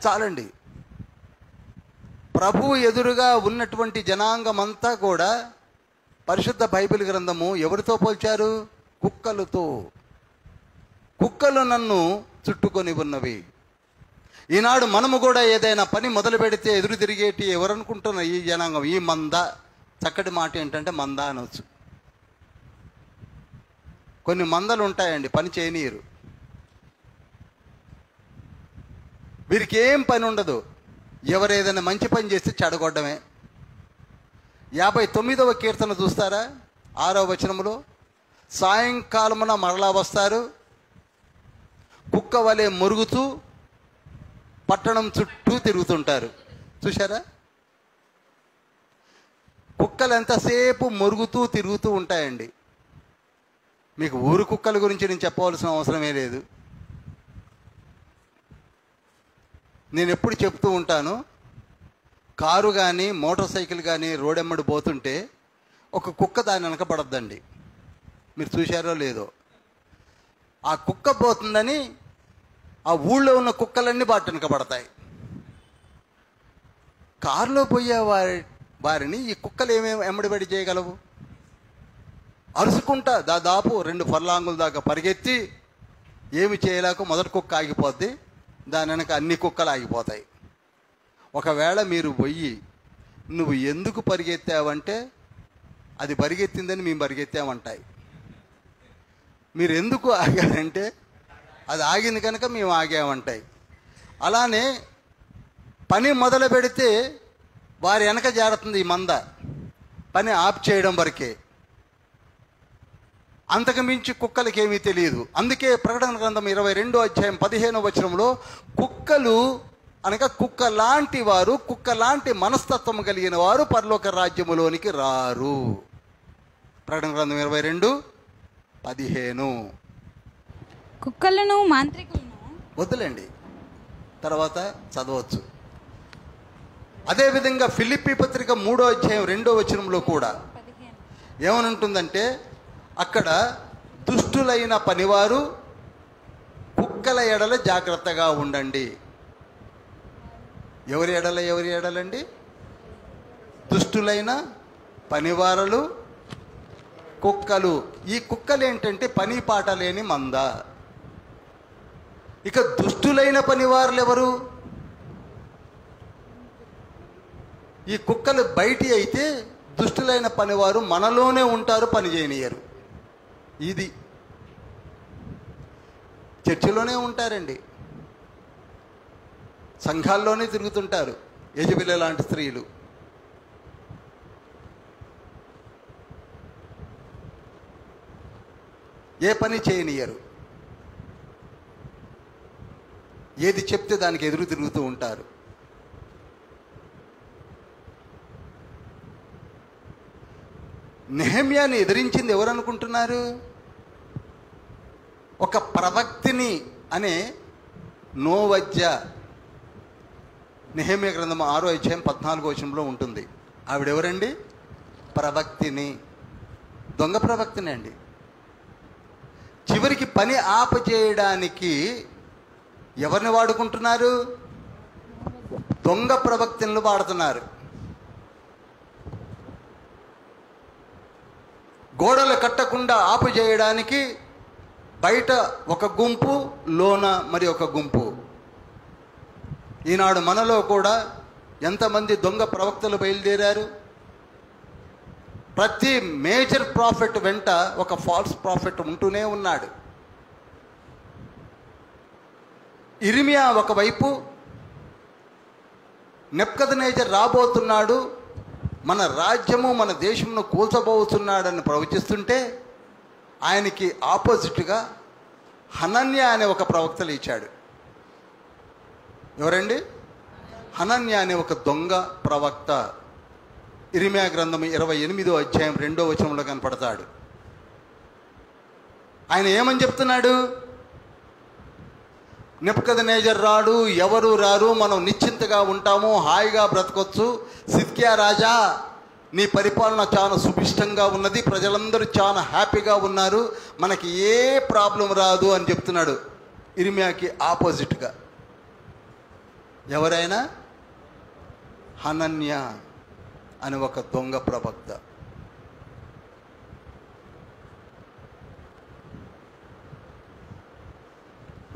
చాలండి. ప్రభు ఎదురుగా ఉన్నటువంటి జనాంగం అంతా కూడా పరిశుద్ధ బైబిల్ గ్రంథము ఎవరితో పోల్చారు? కుక్కలతో. కుక్కలు నన్ను చుట్టుకొని ఉన్నవి. ఈనాడు మనము కూడా ఏదైనా పని మొదలు పెడితే ఎదురు తిరిగేటి ఎవరనుకుంటున్నా? ఈ జనాంగం, ఈ మంద. చక్కటి మాట ఏంటంటే మంద అనవచ్చు. కొన్ని మందలు ఉంటాయండి, పని చేయనీయరు. వీరికి ఏం పని ఉండదు. ఎవరు ఏదైనా మంచి పని చేస్తే చెడగొట్టడమే. 59వ కీర్తన చూస్తారా? 6వ వచనంలో సాయంకాలమున మరలా వస్తారు, కుక్క వలె మురుగుతూ పట్టణం చుట్టూ తిరుగుతుంటారు. చూశారా? కుక్కలు ఎంతసేపు మురుగుతూ తిరుగుతూ ఉంటాయండి. మీకు ఊరు కుక్కల గురించి నేను చెప్పవలసిన అవసరమే లేదు. నేను ఎప్పుడు చెప్తూ ఉంటాను, కారు కానీ మోటార్ సైకిల్ కానీ రోడెమ్మడి పోతుంటే ఒక కుక్క దాని వెనకబడద్దండి. మీరు చూశారో లేదో? ఆ కుక్క పోతుందని ఆ ఊళ్ళో ఉన్న కుక్కలన్నీ బాట వెనకబడతాయి. కారులో పోయే వారిని ఈ కుక్కలు ఏమేమి ఎమ్మడిబడి చేయగలవు? అరుచుకుంటా దాదాపు 2 ఫర్లాంగుల దాకా పరిగెత్తి ఏమి చేయలేక మొదటి కుక్క ఆగిపోద్ది, దాని వెనక అన్ని కుక్కలు ఆగిపోతాయి. ఒకవేళ మీరు పోయి నువ్వు ఎందుకు పరిగెత్తావంటే అది పరిగెత్తిందని మేము పరిగెత్తామంటాయి. మీరు ఎందుకు ఆగారంటే అది ఆగింది కనుక మేము ఆగామంటాయి. అలానే పని మొదలు పెడితే వారి వెనక జారుతుంది ఈ మంద. పని ఆఫ్ చేయడం వరకే, అంతకు మించి కుక్కలకి ఏమీ తెలియదు. అందుకే ప్రకటన గ్రంథం 22వ అధ్యాయం 15వ వచనంలో కుక్కలు అనగా కుక్క లాంటి వారు, కుక్క లాంటి మనస్తత్వం కలిగిన వారు పరలోక రాజ్యములోనికి రారు. ప్రకటన గ్రంథం 22:15. కుక్కలను మాంత్రికులను వద్దులేండి, తర్వాత చదవచ్చు. అదేవిధంగా ఫిలిప్పీ పత్రిక 3వ అధ్యాయం 2వ వచనంలో కూడా ఏమనుంటుందంటే, అక్కడ దుష్టులైన పనివారు కుక్కల ఎడల జాగ్రత్తగా ఉండండి. ఎవరి ఎడలండి? దుష్టులైన పనివారులు కుక్కలు. ఈ కుక్కలు ఏంటంటే పని పాట లేని మంద. ఇక దుష్టులైన పనివారులు ఎవరు? ఈ కుక్కలు బయటి అయితే దుష్టులైన పనివారు మనలోనే ఉంటారు, పని చేయనియరు. ఇది చర్చిలోనే ఉంటారండి, సంఘాల్లోనే తిరుగుతుంటారు యజబెల లాంటి స్త్రీలు. ఏ పని చేయనియరు, ఏది చెప్తే దానికి ఎదురు తిరుగుతూ ఉంటారు. నెహెమ్యాని ఎదిరించింది ఎవరు అనుకుంటున్నారు? ఒక ప్రవక్తిని అనే నోవజ్జ. నెహెమ్యా గ్రంథం 6వ అధ్యాయం 14వ వచనంలో ఉంటుంది. ఆవిడెవరండి? ప్రవక్తిని, దొంగ ప్రవక్తిని అండి. చివరికి పని ఆపచేయడానికి ఎవరిని వాడుకుంటున్నారు? దొంగ ప్రవక్తిని వాడుతున్నారు. గోడలు కట్టకుండా ఆపు చేయడానికి బయట ఒక గుంపు, లోన మరి ఒక గుంపు. ఈనాడు మనలో కూడా ఎంతమంది దొంగ ప్రవక్తలు బయలుదేరారు? ప్రతి మేజర్ ప్రాఫిట్ వెంట ఒక ఫాల్స్ ప్రాఫిట్ ఉంటూనే ఉన్నాడు. ఇర్మియా ఒకవైపు నెబ్కద్నెజర్ రాబోతున్నాడు, మన రాజ్యము మన దేశమును కూల్చబోతున్నాడని ప్రవచిస్తుంటే ఆయనకి ఆపోజిట్గా హనన్యా అనే ఒక ప్రవక్తలు ఇచ్చాడు. ఎవరండి? హనన్యా అనే ఒక దొంగ ప్రవక్త. ఇర్మియా గ్రంథం 28వ అధ్యాయం 2వ వచనంలో కనపడతాడు. ఆయన ఏమని చెప్తున్నాడు? నెబ్కద్నెజర్ రాడు, ఎవరు రారు, మనం నిశ్చింతగా ఉంటాము, హాయిగా బ్రతకొచ్చు. సిద్కియా రాజా, నీ పరిపాలన చాలా సుభిష్టంగా ఉన్నది, ప్రజలందరూ చాలా హ్యాపీగా ఉన్నారు, మనకి ఏ ప్రాబ్లం రాదు అని చెప్తున్నాడు. ఇర్మియాకి ఆపోజిట్గా ఎవరైనా హనన్యా అని ఒక దొంగ ప్రవక్త.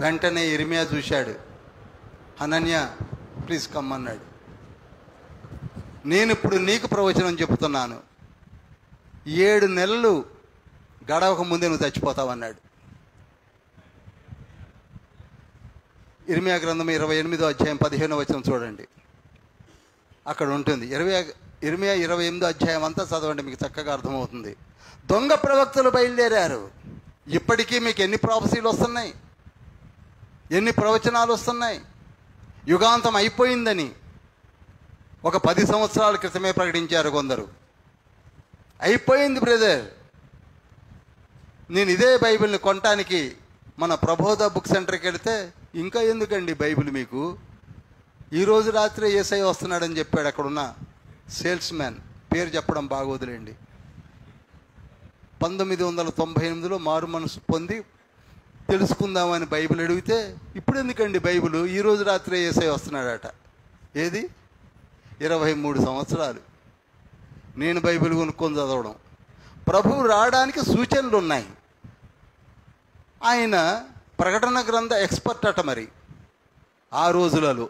వెంటనే ఇర్మియా చూశాడు. హనన్యా ప్లీజ్ కమ్ అన్నాడు. నేను ఇప్పుడు నీకు ప్రవచనం చెప్తున్నాను, 7 నెలలు గడవక ముందే నువ్వు చచ్చిపోతావన్నాడు. ఇర్మియా గ్రంథం 28వ అధ్యాయం 15వ వచనం చూడండి, అక్కడ ఉంటుంది. ఇర్మియా 28వ అధ్యాయం అంతా చదవండి, మీకు చక్కగా అర్థమవుతుంది. దొంగ ప్రవక్తలు బయలుదేరారు. ఇప్పటికీ మీకు ఎన్ని ప్రాఫెసీలు వస్తున్నాయి, ఎన్ని ప్రవచనాలు వస్తున్నాయి. యుగాంతం అయిపోయిందని ఒక 10 సంవత్సరాల క్రితమే ప్రకటించారు కొందరు. అయిపోయింది బ్రదర్. నేను ఇదే బైబిల్ని కొనటానికి మన ప్రబోధ బుక్ సెంటర్కి వెళితే, ఇంకా ఎందుకండి బైబిల్ మీకు, ఈరోజు రాత్రే యేసయ్య వస్తున్నాడని చెప్పాడు అక్కడున్న సేల్స్ మ్యాన్. పేరు చెప్పడం బాగోదులేండి. 1998లో మారు మనసు పొంది తెలుసుకుందామని బైబిల్ అడిగితే, ఇప్పుడు ఎందుకండి బైబిల్, ఈరోజు రాత్రే యేసయ్య వస్తున్నాడట. ఏది 23 సంవత్సరాలు నేను బైబిల్ కొనుక్కొని చదవడం. ప్రభువు రావడానికి సూచనలు ఉన్నాయి. ఆయన ప్రకటన గ్రంథ ఎక్స్పర్ట్ అట. మరి ఆ రోజులలో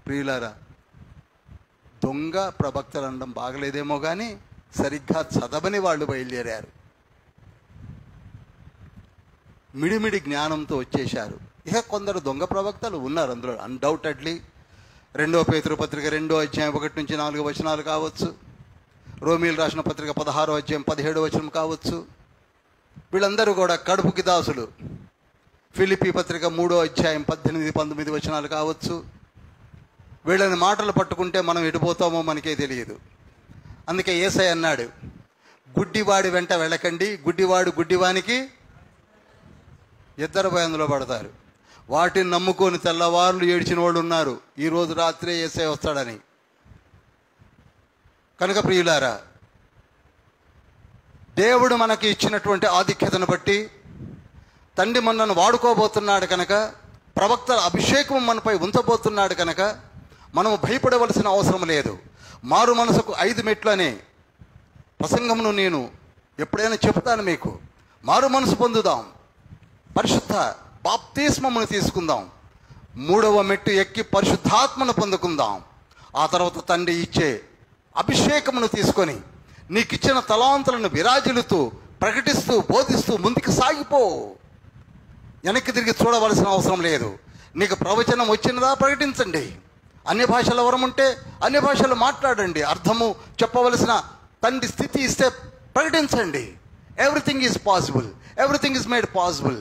ప్రియులారా, దొంగ ప్రవక్తలు అనడం బాగలేదేమో కానీ సరిగ్గా చదవని వాళ్ళు బయలుదేరారు. మిడిమిడి జ్ఞానంతో వచ్చేశారు. ఇక కొందరు దొంగ ప్రవక్తలు ఉన్నారు అందులో అన్డౌటెడ్లీ. 2వ పేతురు పత్రిక 2వ అధ్యాయం 1 నుంచి 4 వచనాలు కావచ్చు, రోమీలు రాసిన పత్రిక 16వ అధ్యాయం 17వ వచనం కావచ్చు. వీళ్ళందరూ కూడా కడుపుకి దాసులు. ఫిలిప్పీ పత్రిక 3వ అధ్యాయం 18, 19 వచనాలు కావచ్చు. వీళ్ళని మాటలు పట్టుకుంటే మనం ఎడిపోతామో మనకే తెలియదు. అందుకే యేసయ్య అన్నాడు, గుడ్డివాడి వెంట వెళ్ళకండి, గుడ్డివాడు గుడ్డివానికి ఇద్దరు భయంలో పడతారు. వాటిని నమ్ముకొని తెల్లవారులు ఏడ్చిన వాళ్ళు ఉన్నారు, ఈరోజు రాత్రే యేసయ్య వస్తాడని. కనుక ప్రియులారా, దేవుడు మనకి ఇచ్చినటువంటి ఆధిక్యతను బట్టి తండ్రి మనను వాడుకోబోతున్నాడు కనుక, ప్రవక్తల అభిషేకం మనపై ఉంచబోతున్నాడు కనుక మనము భయపడవలసిన అవసరం లేదు. మారు మనసుకు 5 మెట్లు అనే ప్రసంగమును నేను ఎప్పుడైనా చెప్తాను మీకు. మారు మనసు పొందుదాం, పరిశుద్ధ బాప్తిస్మమును తీసుకుందాం, 3వ మెట్టు ఎక్కి పరిశుద్ధాత్మను పొందుకుందాం. ఆ తర్వాత తండ్రి ఇచ్చే అభిషేకమును తీసుకొని నీకు ఇచ్చిన తలాంతులను విరాజిల్లుతూ ప్రకటిస్తూ బోధిస్తూ ముందుకు సాగిపో. వెనక్కి తిరిగి చూడవలసిన అవసరం లేదు. నీకు ప్రవచనం వచ్చినదా ప్రకటించండి. అన్య భాషల వరం ఉంటే అన్య భాషలు మాట్లాడండి. అర్థము చెప్పవలసిన తండ్రి స్థితి ఇస్తే ప్రకటించండి. Everything is possible, everything is made possible.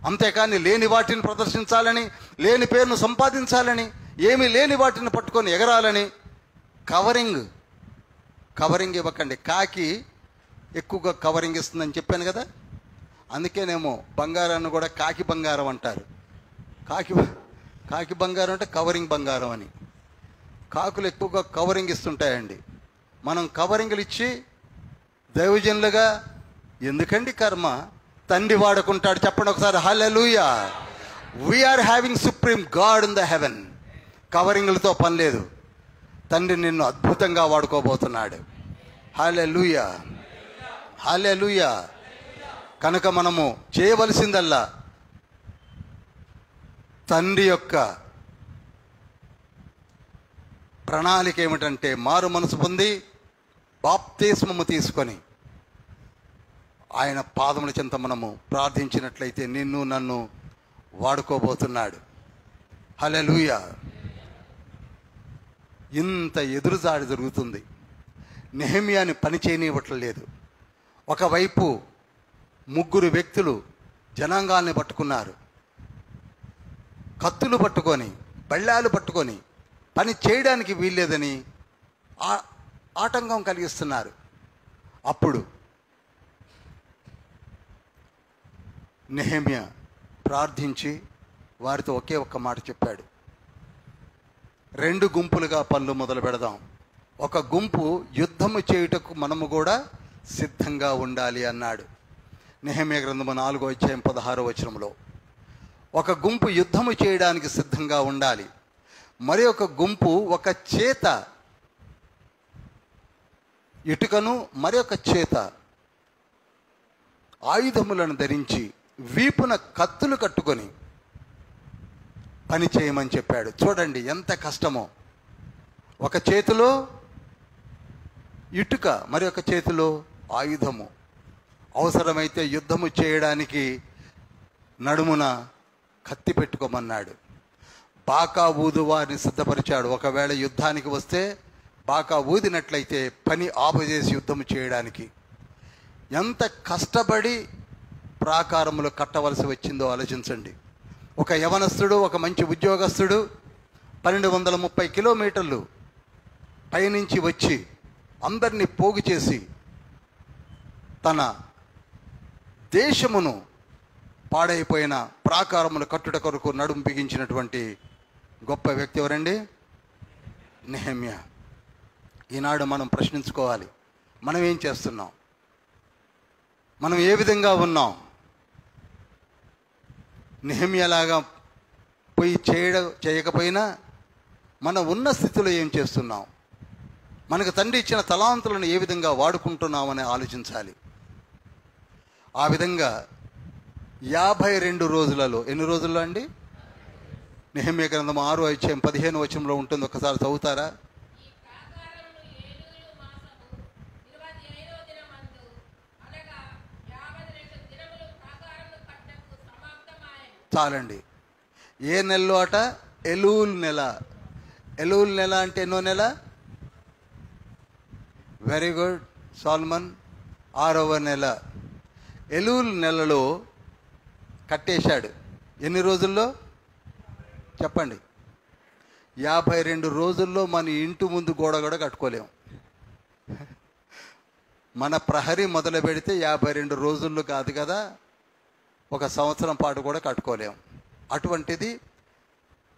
అంతేకాని లేని వాటిని ప్రదర్శించాలని, లేని పేరును సంపాదించాలని, ఏమీ లేని వాటిని పట్టుకొని ఎగరాలని కవరింగ్ ఇవ్వకండి. కాకి ఎక్కువగా కవరింగ్ ఇస్తుందని చెప్పాను కదా. అందుకేనేమో బంగారాన్ని కూడా కాకి బంగారం అంటారు. కాకి బంగారం అంటే కవరింగ్ బంగారం అని. కాకులు ఎక్కువగా కవరింగ్ ఇస్తుంటాయండి. మనం కవరింగ్లు ఇచ్చి దైవజనులుగా ఎందుకండి కర్మ, తండ్రి వాడుకుంటాడు. చెప్పండి ఒకసారి hallelujah. We are having supreme God in the heaven. కవరింగ్లతో పని లేదు. తండ్రి నిన్ను అద్భుతంగా వాడుకోబోతున్నాడు. హల్లెలూయా, హల్లెలూయా. కనుక మనము చేయవలసిందల్లా తండ్రి యొక్క ప్రణాళిక ఏమిటంటే మారు మనసు పొంది బాప్తిస్మము తీసుకొని ఆయన పాదముల చెంత మనము ప్రార్థించినట్లయితే నిన్ను నన్ను వాడుకోబోతున్నాడు. హల్లెలూయా. ఇంత ఎదురుదాడి జరుగుతుంది. నెహెమ్యాని పని చేయనివ్వట్లేదు. ఒకవైపు 3 వ్యక్తులు జనాంగాల్ని పట్టుకున్నారు. కత్తులు పట్టుకొని, బళ్ళాలు పట్టుకొని పని చేయడానికి వీల్లేదని ఆటంకం కలిగిస్తున్నారు. అప్పుడు నెహెమ్యా ప్రార్థించి వారితో ఒకే ఒక్క మాట చెప్పాడు. 2 గుంపులుగా పనులు మొదలు పెడదాం. ఒక గుంపు యుద్ధము చేయుటకు మనము కూడా సిద్ధంగా ఉండాలి అన్నాడు. నెహెమ్యా గ్రంథము 4వ అధ్యాయం 16వ వచనంలో ఒక గుంపు యుద్ధము చేయడానికి సిద్ధంగా ఉండాలి. మరి ఒక గుంపు ఒక చేత ఇటుకను మరి ఒక చేత ఆయుధములను ధరించి వీపున కత్తులు కట్టుకొని పని చేయమని చెప్పాడు. చూడండి ఎంత కష్టమో. ఒక చేతిలో ఇటుక, మరి ఒక చేతిలో ఆయుధము. అవసరమైతే యుద్ధము చేయడానికి నడుమున కత్తి పెట్టుకోమన్నాడు. బాకా ఊదు వారిని సిద్ధపరిచాడు. ఒకవేళ యుద్ధానికి వస్తే బాకా ఊదినట్లయితే పని ఆపజేసి యుద్ధము చేయడానికి. ఎంత కష్టపడి ప్రాకారములు కట్టవలసి వచ్చిందో ఆలోచించండి. ఒక యవనస్తుడు, ఒక మంచి ఉద్యోగస్తుడు 1230 కిలోమీటర్లు పైనుంచి వచ్చి అందరినీ పోగు చేసి తన దేశమును పాడైపోయిన ప్రాకారములు కట్టుట కొరకు నడుము బిగించినటువంటి గొప్ప వ్యక్తి ఎవరండి? నెహెమ్యా. ఈనాడు మనం ప్రశ్నించుకోవాలి, మనం ఏం చేస్తున్నాం, మనం ఏ విధంగా ఉన్నాం? నెహెమ్యాలాగా పోయి చేయకపోయినా మనం ఉన్న స్థితిలో ఏం చేస్తున్నాం? మనకు తండ్రి ఇచ్చిన తలాంతులను ఏ విధంగా వాడుకుంటున్నామని ఆలోచించాలి. ఆ విధంగా 52 రోజులలో, ఎన్ని రోజుల్లో అండి? నెహెమ్యా గ్రంథం 6వ అధ్యాయం 15వ వచనంలో ఉంటుంది. ఒకసారి చదువుతారా? చాలండి. ఏ నెలలో అట? ఎలూల్ నెల. ఎలూల్ నెల అంటే ఎన్నో నెల? వెరీ గుడ్ సాల్మన్, 6వ నెల. ఎలూల్ నెలలో కట్టేశాడు. ఎన్ని రోజుల్లో చెప్పండి? 52 రోజుల్లో మన ఇంటి ముందు గోడ కూడా కట్టుకోలేము. మన ప్రహరీ మొదలు పెడితే 52 రోజుల్లో కాదు కదా, 1 సంవత్సరం పాటు కూడా కట్టుకోలేము. అటువంటిది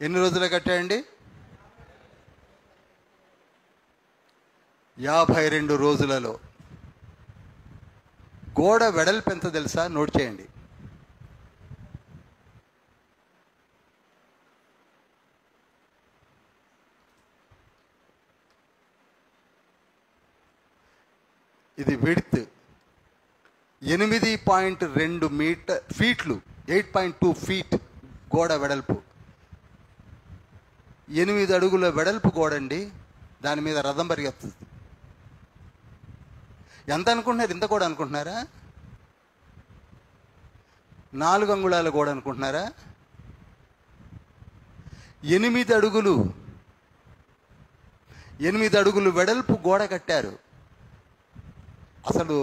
ఎన్ని రోజులు కట్టాయండి? 52 రోజులలో. గోడ వెడల్పు ఎంత తెలుసా? నోట్ చేయండి. ఇది 8.2 ఫీట్లు 8.2 ఫీట్ గోడ వెడల్పు, 8 అడుగుల వెడల్పు గోడండి. దాని మీద రథం పరిగెత్తుతుంది. ఎంత అనుకుంటున్నారు? ఇంత కూడా అనుకుంటున్నారా? 4 అంగుళాల గోడ అనుకుంటున్నారా? 8 అడుగులు 8 అడుగులు వెడల్పు గోడ కట్టారు. అసలు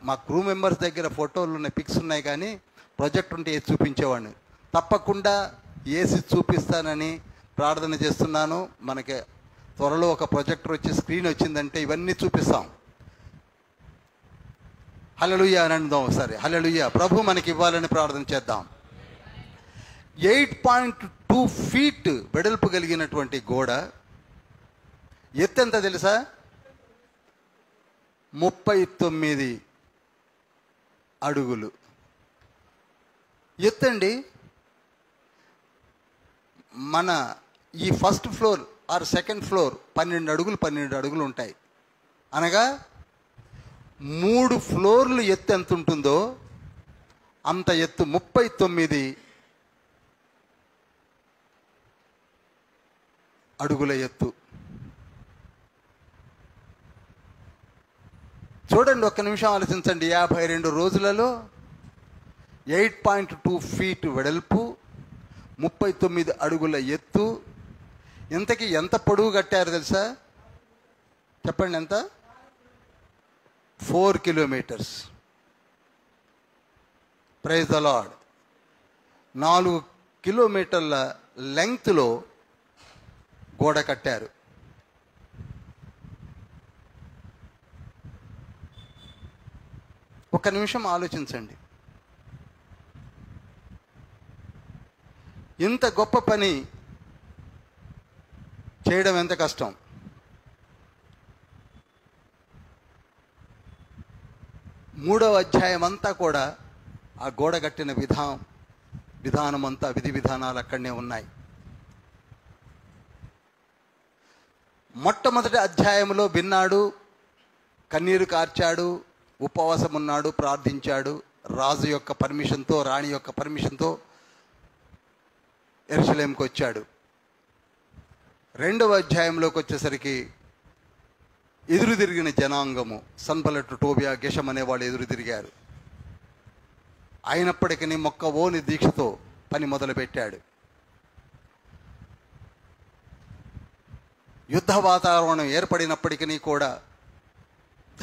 మా క్రూ మెంబర్స్ దగ్గర ఫోటోలు ఉన్నాయి, పిక్స్ ఉన్నాయి, కానీ ప్రాజెక్ట్ ఉంటే ఏది చూపించేవాడిని. తప్పకుండా ఏసి చూపిస్తానని ప్రార్థన చేస్తున్నాను. మనకి త్వరలో ఒక ప్రొజెక్టర్ వచ్చి స్క్రీన్ వచ్చిందంటే ఇవన్నీ చూపిస్తాం. హల్లెలూయా అని అందాం ఒకసారి. హల్లెలూయా. ప్రభు మనకి ఇవ్వాలని ప్రార్థన చేద్దాం. 8.2 ఫీట్ వెడల్పు కలిగినటువంటి గోడ ఎత్తు ఎంత తెలుసా? 39 అడుగులు ఎత్తండి. మన ఈ first floor or second floor 12 అడుగులు ఉంటాయి. అనగా 3 ఫ్లోర్లు ఎత్తు ఎంత ఉంటుందో అంత ఎత్తు 39 అడుగుల ఎత్తు. చూడండి, ఒక్క నిమిషం ఆలోచించండి. 52 రోజులలో 8.2 ఫీట్ వెడల్పు, 39 అడుగుల ఎత్తు. ఇంతకీ ఎంత పొడవు కట్టారు తెలుసా? చెప్పండి ఎంత? 4 కిలోమీటర్స్. Praise the lord. 4 కిలోమీటర్ల లెంగ్త్లో గోడ కట్టారు. ఒక్క నిమిషం ఆలోచించండి. ఇంత గొప్ప పని చేయడం ఎంత కష్టం. మూడవ అధ్యాయం అంతా కూడా ఆ గోడ కట్టిన విధానం అంతా, విధి విధానాలు అక్కడనే ఉన్నాయి. మొట్టమొదటి అధ్యాయంలో విన్నాడు, కన్నీరు కార్చాడు, ఉపవాసం ఉన్నాడు, ప్రార్థించాడు. రాజు యొక్క పర్మిషన్తో, రాణి యొక్క పర్మిషన్తో యెరూషలేముకు వచ్చాడు. రెండవ అధ్యాయంలోకి వచ్చేసరికి ఎదురు తిరిగిన జనాంగము, సన్బలట్, టోబియా, గెషం అనేవాళ్ళు ఎదురు తిరిగారు. అయినప్పటికీ మొక్కవోని దీక్షతో పని మొదలుపెట్టాడు. యుద్ధ వాతావరణం ఏర్పడినప్పటికీ కూడా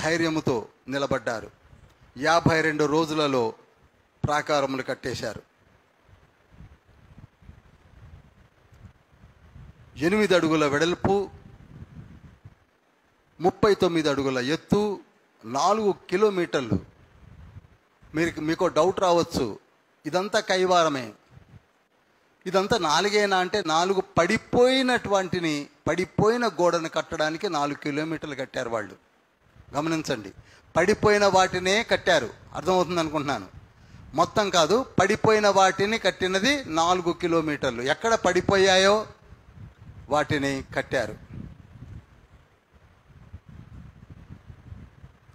ధైర్యముతో నిలబడ్డారు. 52 రోజులలో ప్రాకారములు కట్టేశారు. 8 అడుగుల వెడల్పు, 39 అడుగుల ఎత్తు, 4 కిలోమీటర్లు. మీకు డౌట్ రావచ్చు, ఇదంతా కైవారమే, ఇదంతా 4 అంటే 4 పడిపోయిన గోడను కట్టడానికి 4 కిలోమీటర్లు కట్టారు వాళ్ళు. గమనించండి, పడిపోయిన వాటినే కట్టారు. అర్థమవుతుంది అనుకుంటున్నాను. మొత్తం కాదు, పడిపోయిన వాటిని కట్టినది 4 కిలోమీటర్లు. ఎక్కడ పడిపోయాయో వాటిని కట్టారు.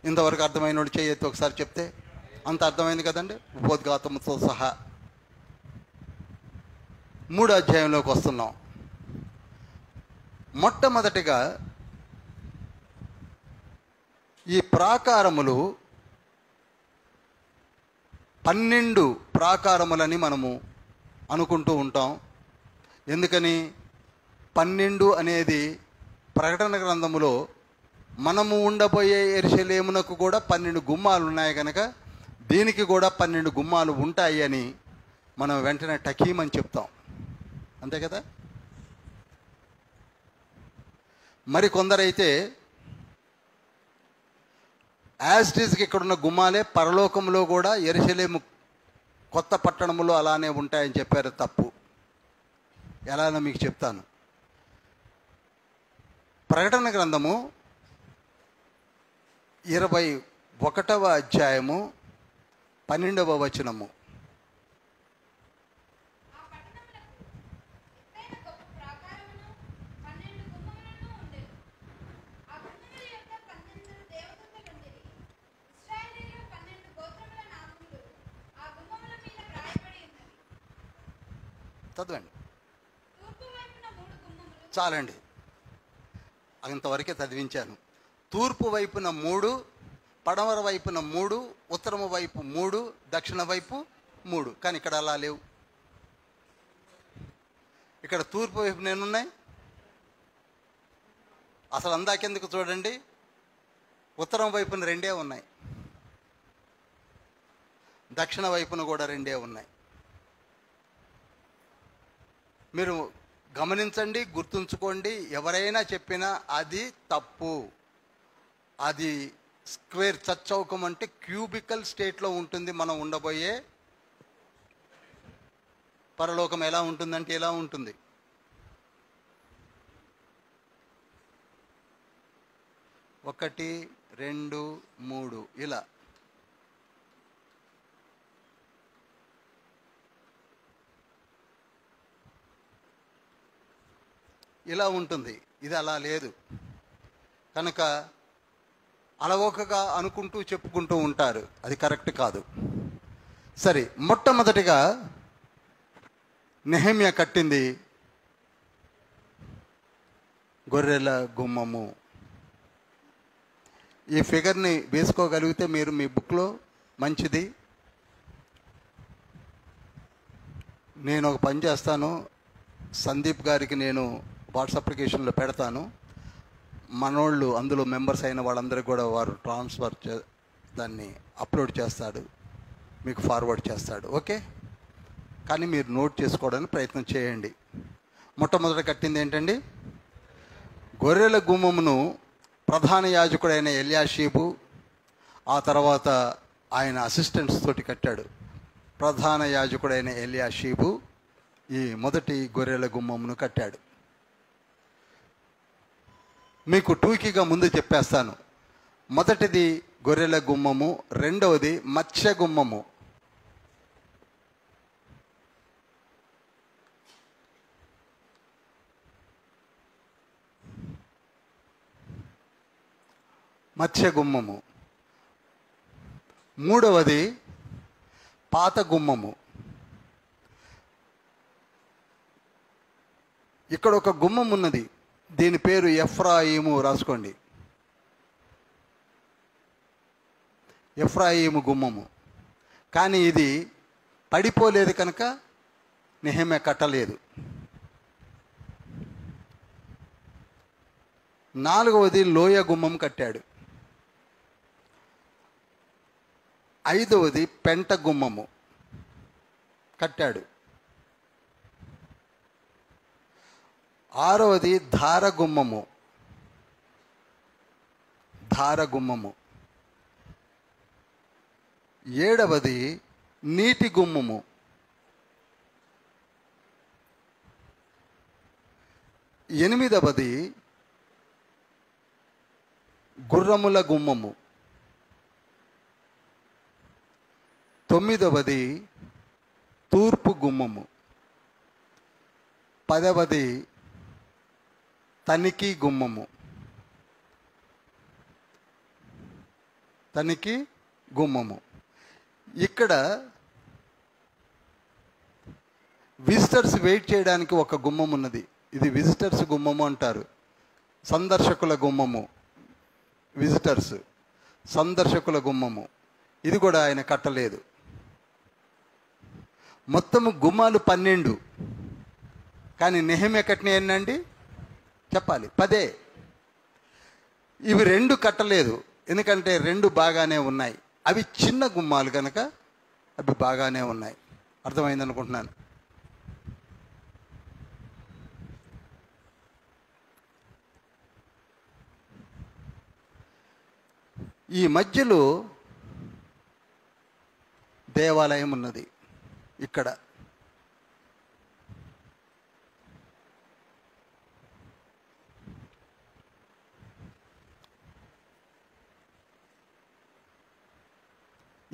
ఇంతవరకు అర్థమైన వాడు చేయొద్దు, ఒకసారి చెప్తే అంత అర్థమైంది కదండి, ఉపోద్ఘాతంతో సహా. 3వ అధ్యాయంలోకి వస్తున్నాం. మొట్టమొదటిగా ఈ ప్రాకారములు 12 ప్రాకారములని మనము అనుకుంటూ ఉంటాం. ఎందుకని 12 అనేది ప్రకటన గ్రంథములో మనము ఉండబోయే యెరూషలేమునకు కూడా 12 గుమ్మాలు ఉన్నాయి కనుక దీనికి కూడా 12 గుమ్మాలు ఉంటాయి అని మనం వెంటనే టకీమ్ అని చెప్తాం. అంతే కదా. మరి కొందరైతే యాజ్ ఇట్ ఈజ్కి ఇక్కడున్న గుమ్మాలే పరలోకంలో కూడా యెరూషలేము కొత్త పట్టణములో అలానే ఉంటాయని చెప్పారు. తప్పు. ఎలానో మీకు చెప్తాను. ప్రకటన గ్రంథము 21వ అధ్యాయము 12వ వచనము. చదవండి. చాలండి, అంతవరకే చదివించాను. తూర్పు వైపున 3, పడమర వైపున 3, ఉత్తరము వైపు 3, దక్షిణ వైపు 3. కానీ ఇక్కడ అలా లేవు. ఇక్కడ తూర్పు వైపు నేనున్నాయి. అసలు అందాకెందుకు చూడండి, ఉత్తరం వైపున 2 ఉన్నాయి, దక్షిణ వైపున కూడా 2 ఉన్నాయి. మీరు గమనించండి, గుర్తుంచుకోండి. ఎవరైనా చెప్పినా అది తప్పు. అది స్క్వేర్ చచ్చౌకం అంటే క్యూబికల్ స్టేట్లో ఉంటుంది. మనం ఉండబోయే పరలోకం ఎలా ఉంటుందంటే ఎలా ఉంటుంది. ఒకటి, 2, 3 ఇలా ఉంటుంది. ఇది అలా లేదు. కనుక అలవోకగా అనుకుంటూ చెప్పుకుంటూ ఉంటారు, అది కరెక్ట్ కాదు. సరే, మొట్టమొదటిగా నెహెమ్యా కట్టింది గొర్రెల గుమ్మము. ఈ ఫిగర్ని వేసుకోగలిగితే మీరు మీ బుక్లో మంచిది. నేను ఒక పని చేస్తాను, సందీప్ గారికి నేను వాట్సాప్ అప్లికేషన్లో పెడతాను. మనోళ్ళు అందులో మెంబర్స్ అయిన వాళ్ళందరికీ కూడా వారు దాన్ని అప్లోడ్ చేస్తాడు, మీకు ఫార్వర్డ్ చేస్తాడు. ఓకే, కానీ మీరు నోట్ చేసుకోవడానికి ప్రయత్నం చేయండి. మొట్టమొదట కట్టింది ఏంటండి? గొర్రెల గుమ్మమును ప్రధాన యాజకుడైన ఎల్యాషీబు, ఆ తర్వాత ఆయన అసిస్టెంట్స్ తోటి కట్టాడు. ప్రధాన యాజకుడైన ఎల్యాషీబు ఈ మొదటి గొర్రెల గుమ్మమును కట్టాడు. మీకు టూకీగా ముందు చెప్పేస్తాను. మొదటిది గొర్రెల గుమ్మము, రెండవది మత్స్య గుమ్మము. మత్స్య గుమ్మము. మూడవది పాత గుమ్మము. ఇక్కడ ఒక గుమ్మం ఉన్నది, దీని పేరు ఎఫ్రాయిము. రాసుకోండి, ఎఫ్రాయిము గుమ్మము. కానీ ఇది పడిపోలేదు కనుక నెహెమ్యా కట్టలేదు. నాలుగవది లోయ గుమ్మం కట్టాడు. ఐదవది పెంట గుమ్మము కట్టాడు. ఆరవది ధారగుమ్మము. ధారగుమ్మము. ఏడవది నీటి గుమ్మము. ఎనిమిదవది గుర్రముల గుమ్మము. తొమ్మిదవది తూర్పు గుమ్మము. పదవది తనిఖీ గుమ్మము. తనిఖీ గుమ్మము. ఇక్కడ విజిటర్స్ వెయిట్ చేయడానికి ఒక గుమ్మం ఉన్నది. ఇది విజిటర్స్ గుమ్మము అంటారు. సందర్శకుల గుమ్మము. విజిటర్స్, సందర్శకుల గుమ్మము. ఇది కూడా ఆయన కట్టలేదు. మొత్తము గుమ్మాలు 12. కానీ నెహెమ్యా కట్టిన ఎన్నండి చెప్పాలి? 10. ఇవి 2 కట్టలేదు, ఎందుకంటే 2 బాగానే ఉన్నాయి. అవి చిన్న గుమ్మాలు కనుక అవి బాగానే ఉన్నాయి. అర్థమైంది అనుకుంటున్నాను. ఈ మధ్యలో దేవాలయం ఉన్నది. ఇక్కడ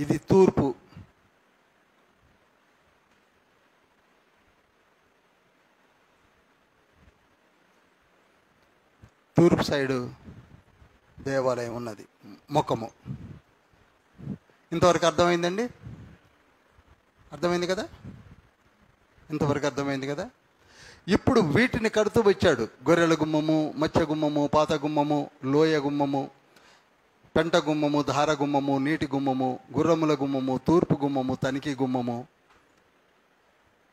ఇది తూర్పు. తూర్పు సైడు దేవాలయం ఉన్నది, ముఖము. ఇంతవరకు అర్థమైందండి? అర్థమైంది కదా? ఇంతవరకు అర్థమైంది కదా. ఇప్పుడు వీటిని కడుతూ వచ్చాడు. గొర్రెల గుమ్మము, మత్స్య గుమ్మము, పాత గుమ్మము, లోయ గుమ్మము, పెంట గుమ్మము, ధార గుమ్మము, నీటి గుమ్మము, గుర్రముల గుమ్మము, తూర్పు గుమ్మము, తనిఖీ గుమ్మము.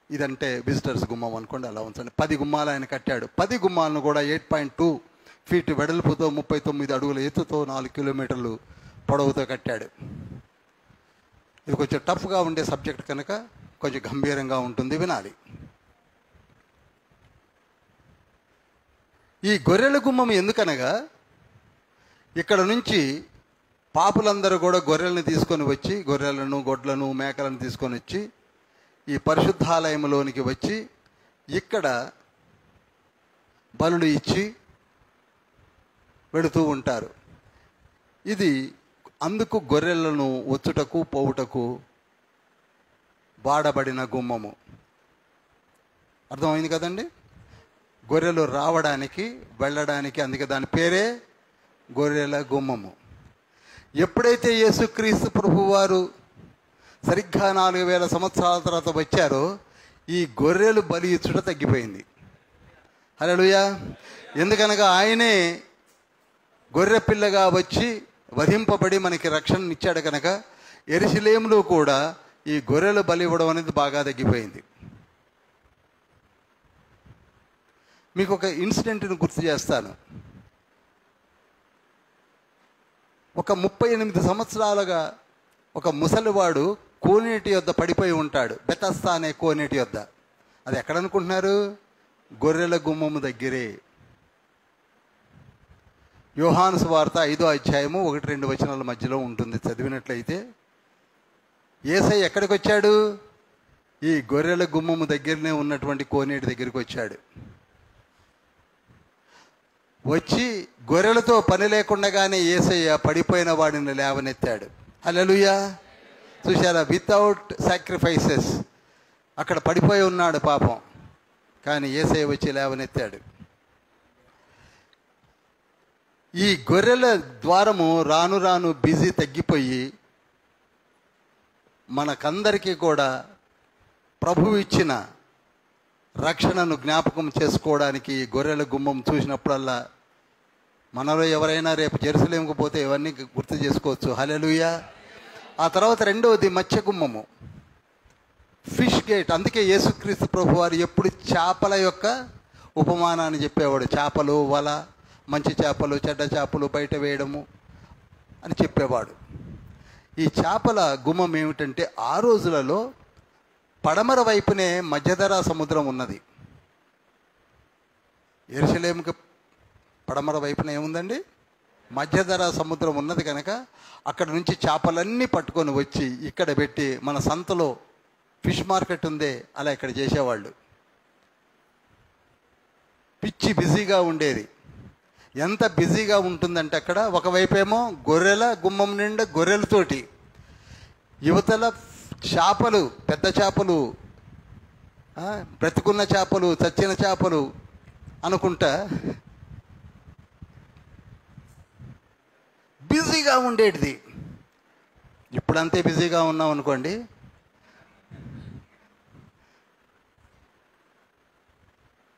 ఇదంటే విజిటర్స్ గుమ్మం అనుకోండి, అలా ఉంచండి. 10 గుమ్మాలు ఆయన కట్టాడు. 10 గుమ్మాలను కూడా 8.2 ఫీట్ వెడల్పుతో 39 అడుగుల ఎత్తుతో 4 కిలోమీటర్లు పొడవుతో కట్టాడు. ఇది కొంచెం టఫ్గా ఉండే సబ్జెక్ట్ కనుక కొంచెం గంభీరంగా ఉంటుంది, వినాలి. ఈ గొర్రెల గుమ్మం ఎందుకనగా ఇక్కడ నుంచి పాపులందరూ కూడా గొర్రెలను తీసుకొని వచ్చి, గొర్రెలను, గొడ్లను, మేకలను తీసుకొని వచ్చి ఈ పరిశుద్ధాలయంలోనికి వచ్చి ఇక్కడ బలులు ఇచ్చి వెళుతూ ఉంటారు. ఇది అందుకు గొర్రెలను వచ్చుటకు పోవుటకు వాడబడిన గుమ్మము. అర్థమైంది కదండి. గొర్రెలు రావడానికి వెళ్ళడానికి, అందుకే దాని పేరే గొర్రెల గుమ్మము. ఎప్పుడైతే యేసుక్రీస్తు ప్రభువారు సరిగ్గా 4000 సంవత్సరాల తర్వాత వచ్చారో ఈ గొర్రెలు బలి ఇచ్చుట తగ్గిపోయింది. హల్లెలూయా. ఎందుకనగా ఆయనే గొర్రె పిల్లగా వచ్చి వధింపబడి మనకి రక్షణ ఇచ్చాడు కనుక యెరూషలేములో కూడా ఈ గొర్రెలు బలి ఇవ్వడం అనేది బాగా తగ్గిపోయింది. మీకు ఒక ఇన్సిడెంట్ని గుర్తు చేస్తాను. ఒక 38 సంవత్సరాలుగా ఒక ముసలివాడు కోనేటి యొద్ద పడిపోయి ఉంటాడు. బెతస్తా అనే కోనేటి యొద్ద. అది ఎక్కడనుకుంటున్నారు? గొర్రెల గుమ్మము దగ్గరే. యోహాను సువార్త 5వ అధ్యాయము 1-2 వచనాల మధ్యలో ఉంటుంది. చదివినట్లయితే యేసయ్య ఎక్కడికి వచ్చాడు? ఈ గొర్రెల గుమ్మము దగ్గరనే ఉన్నటువంటి కోనేటి దగ్గరికి వచ్చాడు. వచ్చి గొర్రెలతో పని లేకుండానే యేసయ్య పడిపోయిన వాడిని లేవనెత్తాడు. హల్లెలూయా. చూశారా? వితౌట్ సాక్రిఫైసెస్ అక్కడ పడిపోయి ఉన్నాడు పాపం, కానీ యేసయ్య వచ్చి లేవనెత్తాడు. ఈ గొర్రెల ద్వారము రాను రాను బిజీ తగ్గిపోయి మనకందరికీ కూడా ప్రభువు ఇచ్చిన రక్షణను జ్ఞాపకం చేసుకోవడానికి గొర్రెల గుమ్మం చూసినప్పుడల్లా మనలో ఎవరైనా రేపు జెరూసలేముకు పోతే ఇవన్నీ గుర్తు చేసుకోవచ్చు. హల్లెలూయా. ఆ తర్వాత రెండవది మత్స్య గుమ్మము, ఫిష్ గేట్. అందుకే యేసుక్రీస్తు ప్రభు వారు ఎప్పుడు చేపల యొక్క ఉపమానాన్ని చెప్పేవాడు. చేపలు, వల, మంచి చేపలు, చెడ్డ చేపలు బయట వేయడము అని చెప్పేవాడు. ఈ చేపల గుమ్మం ఏమిటంటే ఆ రోజులలో పడమర వైపునే మధ్యధరా సముద్రం ఉన్నది. యెరూషలేముకి పడమర వైపున ఏముందండి? మధ్యధరా సముద్రం ఉన్నది కనుక అక్కడ నుంచి చేపలన్నీ పట్టుకొని వచ్చి ఇక్కడ పెట్టి, మన సంతలో ఫిష్ మార్కెట్ ఉందే అలా ఇక్కడ చేసేవాళ్ళు. పిచ్చి బిజీగా ఉండేది. ఎంత బిజీగా ఉంటుందంటే అక్కడ ఒకవైపేమో గొర్రెల గుమ్మం నిండా గొర్రెలతోటి, యువతల చేపలు, పెద్ద చేపలు, బ్రతికున్న చేపలు, చచ్చిన చేపలు అనుకుంటా బిజీగా ఉండేటిది. ఇప్పుడంతే బిజీగా ఉన్నాం అనుకోండి.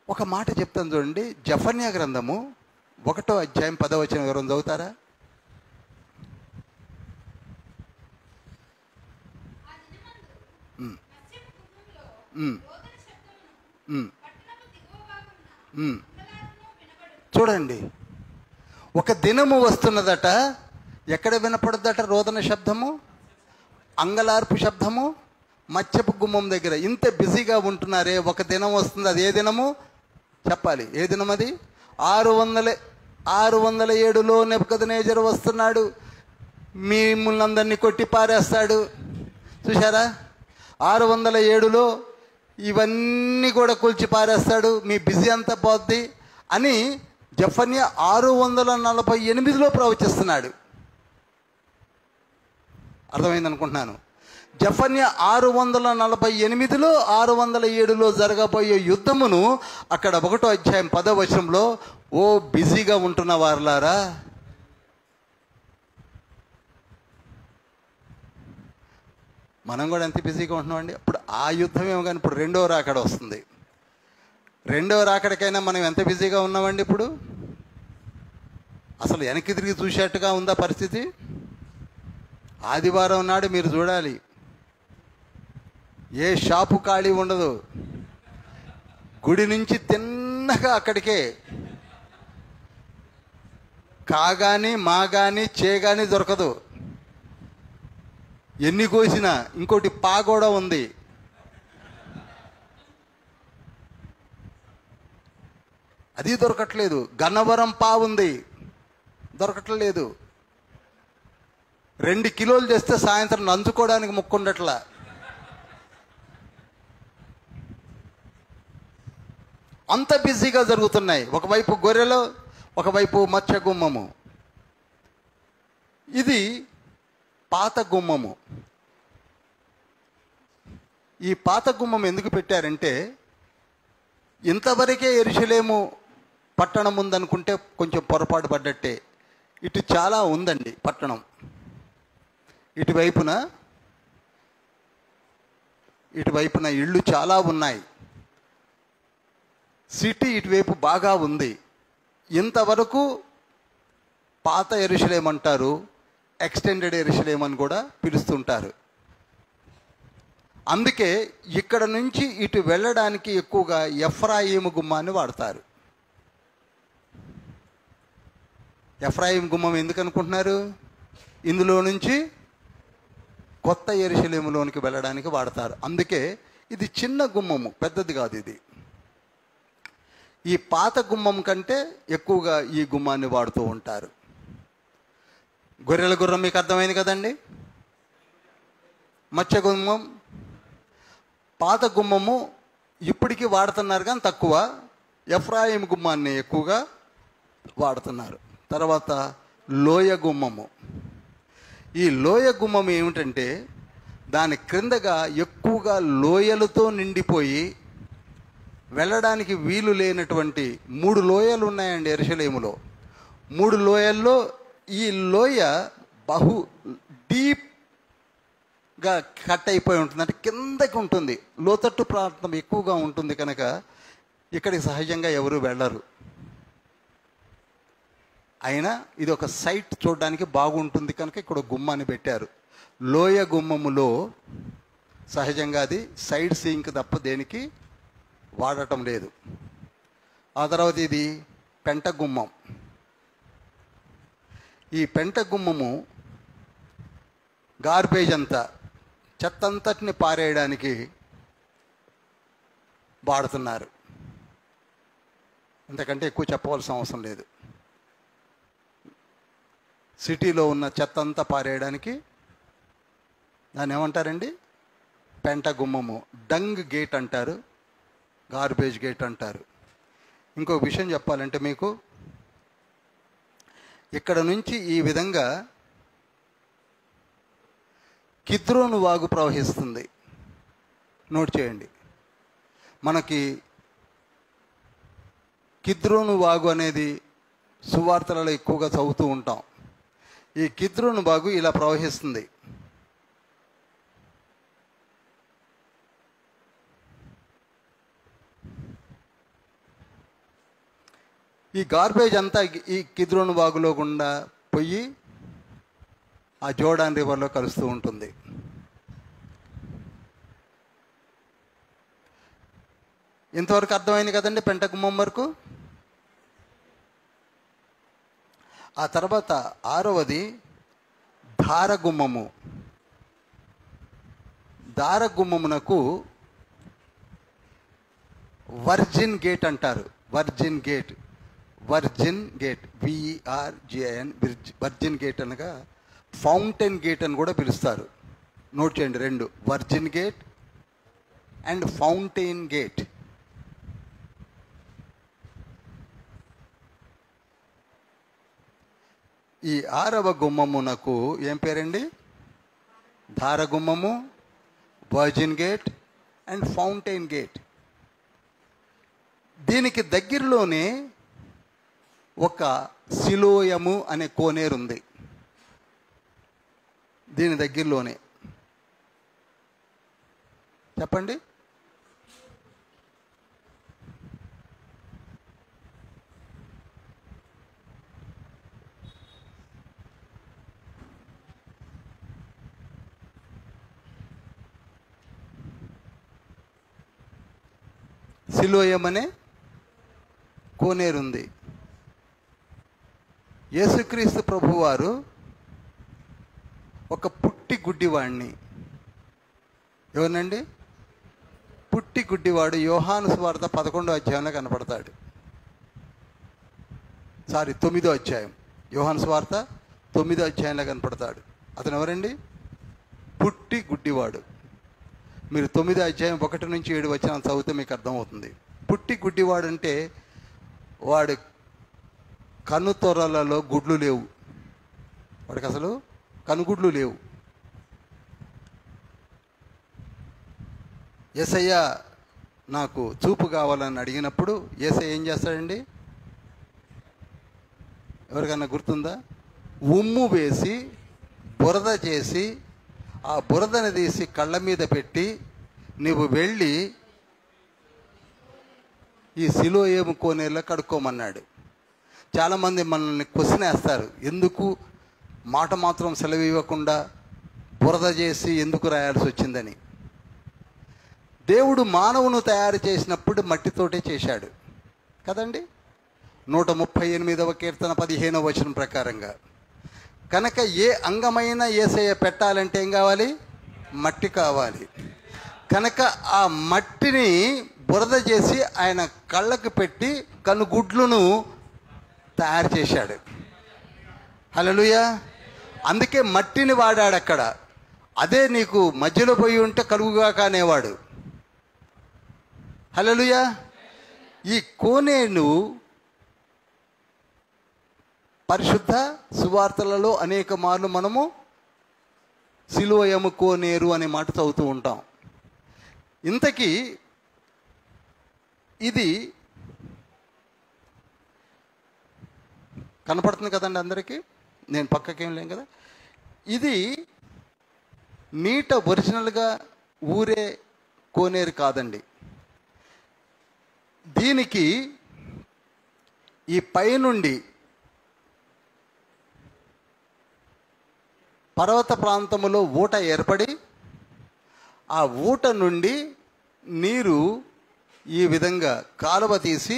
ఒక మాట చెప్తాను చూడండి. జెఫన్యా గ్రంథము 1వ అధ్యాయం 10వ వచనం ఎవరైనా చదువుతారా? చూడండి, ఒక దినము వస్తున్నదట. ఎక్కడ వినపడుద్దట రోదన శబ్దము? అంగలార్పు శబ్దము మత్స్యపు గుమ్మం దగ్గర. ఇంత బిజీగా ఉంటున్నారే, ఒక దినం వస్తుంది. అది ఏ దినము చెప్పాలి? ఏ దినం అది? 607లో నెబుకద్నెజరు వస్తున్నాడు, మిమ్మల్ని అందరినీ కొట్టి పారేస్తాడు. చూసారా? 607లో ఇవన్నీ కూడా కూల్చి పారేస్తాడు, మీ బిజీ అంతా పోద్ది అని జెఫన్యా 648లో ప్రవచిస్తున్నాడు. అర్థమైంది అనుకుంటున్నాను. జెఫన్యా 648లో 607లో జరగబోయే యుద్ధమును అక్కడ 1వ అధ్యాయం 10వ వచనంలో, ఓ బిజీగా ఉంటున్న వారులారా, మనం కూడా ఎంత బిజీగా ఉంటున్నామండి. ఇప్పుడు ఆ యుద్ధం ఏమో కానీ ఇప్పుడు రెండవ రాకడ వస్తుంది. రెండవ రాకడికైనా మనం ఎంత బిజీగా ఉన్నామండి? ఇప్పుడు అసలు వెనక్కి తిరిగి చూసేట్టుగా ఉందా పరిస్థితి? ఆదివారం నాడు మీరు చూడాలి, ఏ షాపు ఖాళీ ఉండదు. గుడి నుంచి తిన్నగా అక్కడికే కాగాని మాగాని చేగాని దొరకదు. ఎన్ని కోసినా ఇంకోటి పా కూడా ఉంది. అది దొరకట్లేదు. గన్నవరం పా ఉంది, దొరకట్లేదు. 2 కిలోలు చేస్తే సాయంత్రం నంచుకోవడానికి ముక్కుండట్లా. అంత బిజీగా జరుగుతున్నాయి. ఒకవైపు గొర్రెలు, ఒకవైపు మత్స్య గుమ్మము. ఇది పాత గుమ్మము. ఈ పాత గుమ్మం ఎందుకు పెట్టారంటే, ఇంతవరకే యెరూషలేము పట్టణం ఉందనుకుంటే కొంచెం పొరపాటు పడ్డట్టే. ఇటు చాలా ఉందండి పట్టణం. ఇటువైపున ఇళ్ళు చాలా ఉన్నాయి. సిటీ ఇటువైపు బాగా ఉంది. ఇంతవరకు పాత యెరూషలేము అంటారు, ఎక్స్టెండెడ్ యెరూషలేము అని కూడా పిలుస్తుంటారు. అందుకే ఇక్కడ నుంచి ఇటు వెళ్ళడానికి ఎక్కువగా ఎఫ్రాయిము గుమ్మాన్ని వాడతారు. ఎఫ్రాయిము గుమ్మం ఎందుకు అనుకుంటున్నారు? ఇందులో నుంచి కొత్త యెరూషలేములోనికి వెళ్ళడానికి వాడతారు. అందుకే ఇది చిన్న గుమ్మము, పెద్దది కాదు ఇది. ఈ పాత గుమ్మం కంటే ఎక్కువగా ఈ గుమ్మాన్ని వాడుతూ ఉంటారు. గొర్రెల గుర్రం మీకు అర్థమైంది కదండి. మత్స్య గుమ్మం, పాత గుమ్మము ఇప్పటికీ వాడుతున్నారు కానీ తక్కువ. ఎఫ్రాయిం గుమ్మాన్ని ఎక్కువగా వాడుతున్నారు. తర్వాత లోయ గుమ్మము. ఈ లోయ గుమ్మం ఏమిటంటే, దాని క్రిందగా ఎక్కువగా లోయలతో నిండిపోయి వెళ్ళడానికి వీలు లేనటువంటి 3 లోయలు ఉన్నాయండి యెరూషలేములో. 3 లోయల్లో ఈ లోయ బహు డీప్గా కట్ అయిపోయి ఉంటుంది. అంటే కిందకి ఉంటుంది, లోతట్టు ప్రాంతం ఎక్కువగా ఉంటుంది కనుక ఇక్కడికి సహజంగా ఎవరు వెళ్ళరు. అయినా ఇది ఒక సైట్ చూడడానికి బాగుంటుంది కనుక ఇక్కడ గుమ్మాన్ని పెట్టారు. లోయ గుమ్మములో సహజంగా అది సైడ్ సీయింగ్ తప్ప దేనికి వాడటం లేదు. ఆ తర్వాత ఇది పెంట గుమ్మం. ఈ పెంట గుమ్మము గార్బేజ్ అంతా, చెత్తంతటిని పారేయడానికి వాడుతున్నారు. ఇంతకంటే ఎక్కువ చెప్పవలసిన అవసరం లేదు. సిటీలో ఉన్న చెత్త అంతా పారేయడానికి దాన్ని ఏమంటారండి? పెంట గుమ్మము. డంగ్ గేట్ అంటారు, గార్బేజ్ గేట్ అంటారు. ఇంకొక విషయం చెప్పాలంటే మీకు, ఇక్కడ నుంచి ఈ విధంగా కిద్రోను వాగు ప్రవహిస్తుంది. నోట్ చేయండి. మనకి కిద్రోను వాగు అనేది సువార్తలలో ఎక్కువగా చదువుతూ ఉంటాం. ఈ కిద్రోను వాగు ఇలా ప్రవహిస్తుంది. ఈ గార్బేజ్ అంతా ఈ కిద్రోను వాగులో గుండా పోయి ఆ జోర్డాన్ రివర్లో కలుస్తూ ఉంటుంది. ఇంతవరకు అర్థమైంది కదండి పెంట గుమ్మం వరకు. ఆ తర్వాత 6వది దారగుమ్మము. దారగుమ్మమునకు వర్జిన్ గేట్ అంటారు. Virgin gate, VERGIN, virgin gate అనగా ఫౌంటైన్ గేట్ అని కూడా పిలుస్తారు. నోట్ చేయండి, 2, virgin gate and fountain gate. ఈ 6వ గుమ్మమునకు ఏం పేరండి? దారగుమ్మము, virgin gate and fountain gate. దీనికి దగ్గరలోనే ఒక సిలోయము అనే కోనేరు ఉంది. దీని దగ్గరలోనే చెప్పండి. సిలోయమనే కోనేరుంది. యేసుక్రీస్తు ప్రభువారు ఒక పుట్టి గుడ్డివాడిని, ఎవరినండి? పుట్టి గుడ్డివాడు యోహాను సువార్త 11వ అధ్యాయంలో కనపడతాడు. 9వ అధ్యాయం, యోహాను సువార్త 9వ అధ్యాయంలో కనపడతాడు. అతను ఎవరండి? పుట్టి గుడ్డివాడు. మీరు 9వ అధ్యాయం 1 నుంచి 7 వచనాలు చదివితే మీకు అర్థమవుతుంది. పుట్టి గుడ్డివాడు అంటే వాడి కన్నుతొరలలో గుడ్లు లేవు, వాడికి అసలు కనుగుడ్లు లేవు. యేసయ్య నాకు చూపు కావాలని అడిగినప్పుడు యేసయ్య ఏం చేస్తాడండి? ఎవరికన్నా గుర్తుందా? ఉమ్ము వేసి బురద చేసి ఆ బురదను తీసి కళ్ళ మీద పెట్టి నువ్వు వెళ్ళి ఈ సిలోయేము కోనేరులో కడుక్కోమన్నాడు. చాలామంది మనల్ని క్వశ్చన్ వేస్తారు, ఎందుకు మాట మాత్రం సెలవు ఇవ్వకుండా బురద చేసి ఎందుకు రాయాల్సి వచ్చిందని. దేవుడు మానవును తయారు చేసినప్పుడు మట్టితోటే చేశాడు కదండి. 138వ కీర్తన 15వ వచనం ప్రకారంగా. కనుక ఏ అంగమైన యేసయ్య పెట్టాలంటే ఏం కావాలి? మట్టి కావాలి. కనుక ఆ మట్టిని బురద చేసి ఆయన కళ్ళకు పెట్టి కనుగుడ్లను తయారు చేశాడు. హల్లెలూయా. అందుకే మట్టిని వాడాడు అక్కడ. అదే నీకు మధ్యలో పోయి ఉంటే కలుగుగా కానేవాడు. హల్లెలూయా. ఈ కోనేరు పరిశుద్ధ సువార్తలలో అనేక మార్లు మనము సిలోయము కోనేరు అనే మాట చదువుతూ ఉంటాం. ఇంతకీ ఇది కనపడుతుంది కదండి అందరికీ, నేను పక్కకేం లేం కదా. ఇది నీట ఒరిజినల్గా ఊరే కోనేరు కాదండి. దీనికి ఈ పైనుండి పర్వత ప్రాంతములో ఊట ఏర్పడి ఆ ఊట నుండి నీరు ఈ విధంగా కాలువ తీసి